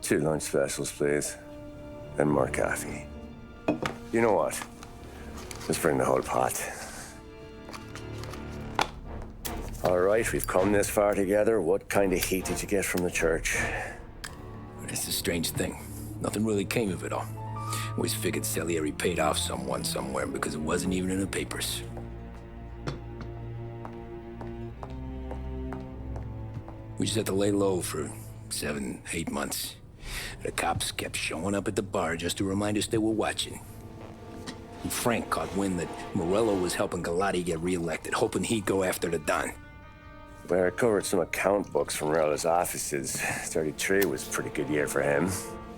2 lunch specials, please. And more coffee. You know what? Let's bring the whole pot. All right, we've come this far together. What kind of heat did you get from the church? It's a strange thing. Nothing really came of it all. Always figured Salieri paid off someone somewhere because it wasn't even in the papers. We just had to lay low for 7, 8 months. The cops kept showing up at the bar just to remind us they were watching. And Frank caught wind that Morello was helping Galati get reelected, hoping he'd go after the Don. Well, I recovered some account books from Morello's offices. 33 was a pretty good year for him.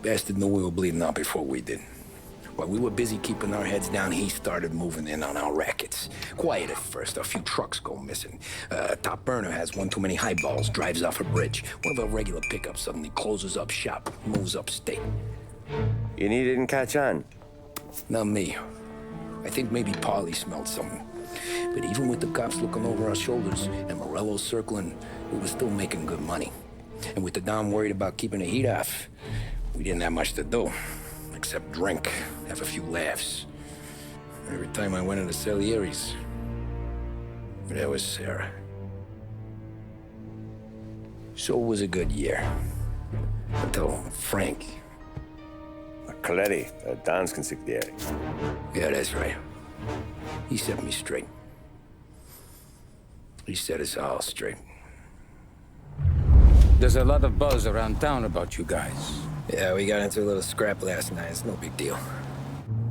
Bastard knew we were bleeding out before we did. While we were busy keeping our heads down, he started moving in on our rackets. Quiet at first, a few trucks go missing. Top burner has one too many highballs, drives off a bridge. One of our regular pickups suddenly closes up shop, moves upstate. And he didn't catch on? Not me. I think maybe Paulie smelled something. But even with the cops looking over our shoulders and Morello circling, we were still making good money. And with the Don worried about keeping the heat off, we didn't have much to do. Except drink, have a few laughs. Every time I went into Salieri's, there was Sarah. So it was a good year. Until Frank. Coletti, Don's consigliere. Yeah, that's right. He set me straight. He set us all straight. There's a lot of buzz around town about you guys. Yeah, we got into a little scrap last night. It's no big deal.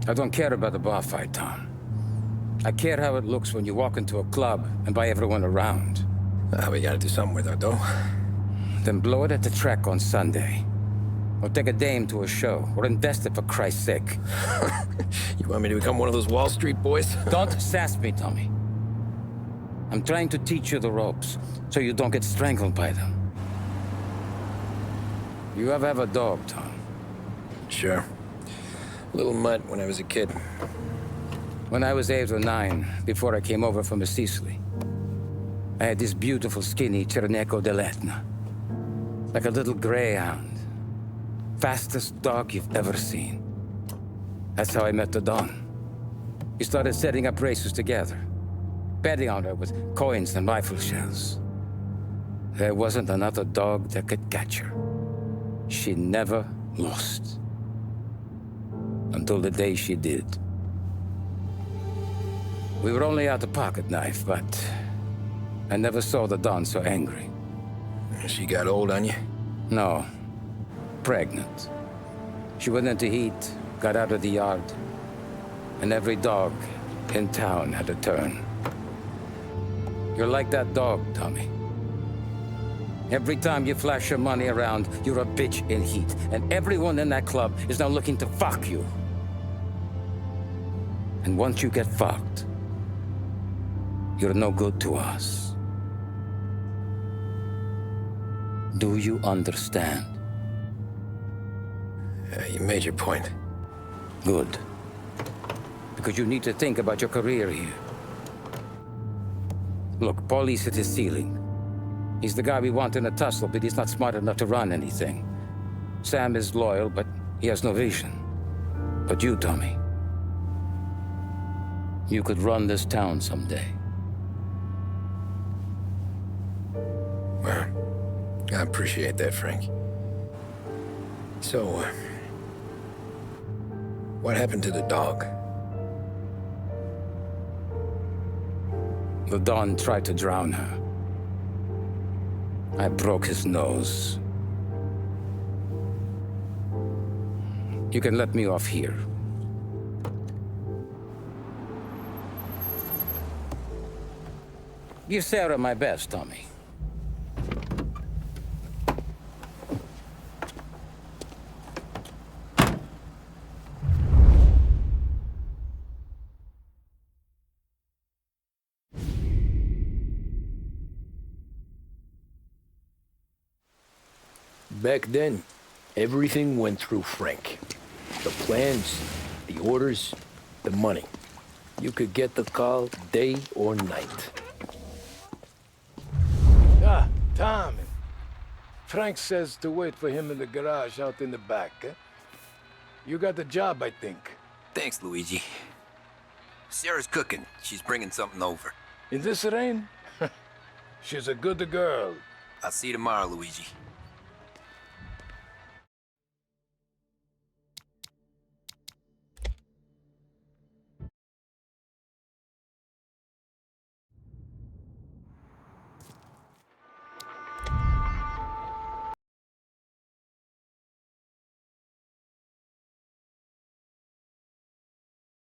I don't care about the bar fight, Tom. I care how it looks when you walk into a club and buy everyone around. We gotta do something with our dough. Then blow it at the track on Sunday. Or take a dame to a show. Or invest it for Christ's sake. You want me to become one of those Wall Street boys? Don't sass me, Tommy. I'm trying to teach you the ropes, so you don't get strangled by them. You ever have a dog, Tom? Sure. Little mutt when I was a kid. When I was 8 or 9, before I came over from Sicily, I had this beautiful, skinny Cerneco dell'Etna. Like a little greyhound. Fastest dog you've ever seen. That's how I met the Don. We started setting up races together. Betting on her with coins and rifle shells. There wasn't another dog that could catch her. She never lost. Until the day she did. We were only out a pocket knife, but I never saw the Don so angry. She got old on you? No. Pregnant. She went into heat, got out of the yard, and every dog in town had a turn. You're like that dog, Tommy. Every time you flash your money around, you're a bitch in heat, and everyone in that club is now looking to fuck you. And once you get fucked, you're no good to us. Do you understand? You made your point. Good. Because you need to think about your career here. Look, Paulie's at his ceiling. He's the guy we want in a tussle, but he's not smart enough to run anything. Sam is loyal, but he has no vision. But you, Tommy, you could run this town someday. Well, I appreciate that, Frank. So, What happened to the dog? The Don tried to drown her. I broke his nose. You can let me off here. Give Sarah my best, Tommy. Back then, everything went through Frank. The plans, the orders, the money. You could get the call day or night. Ah, Tommy. Frank says to wait for him in the garage out in the back, eh? You got the job, I think. Thanks, Luigi. Sarah's cooking. She's bringing something over. In this rain? She's a good girl. I'll see you tomorrow, Luigi.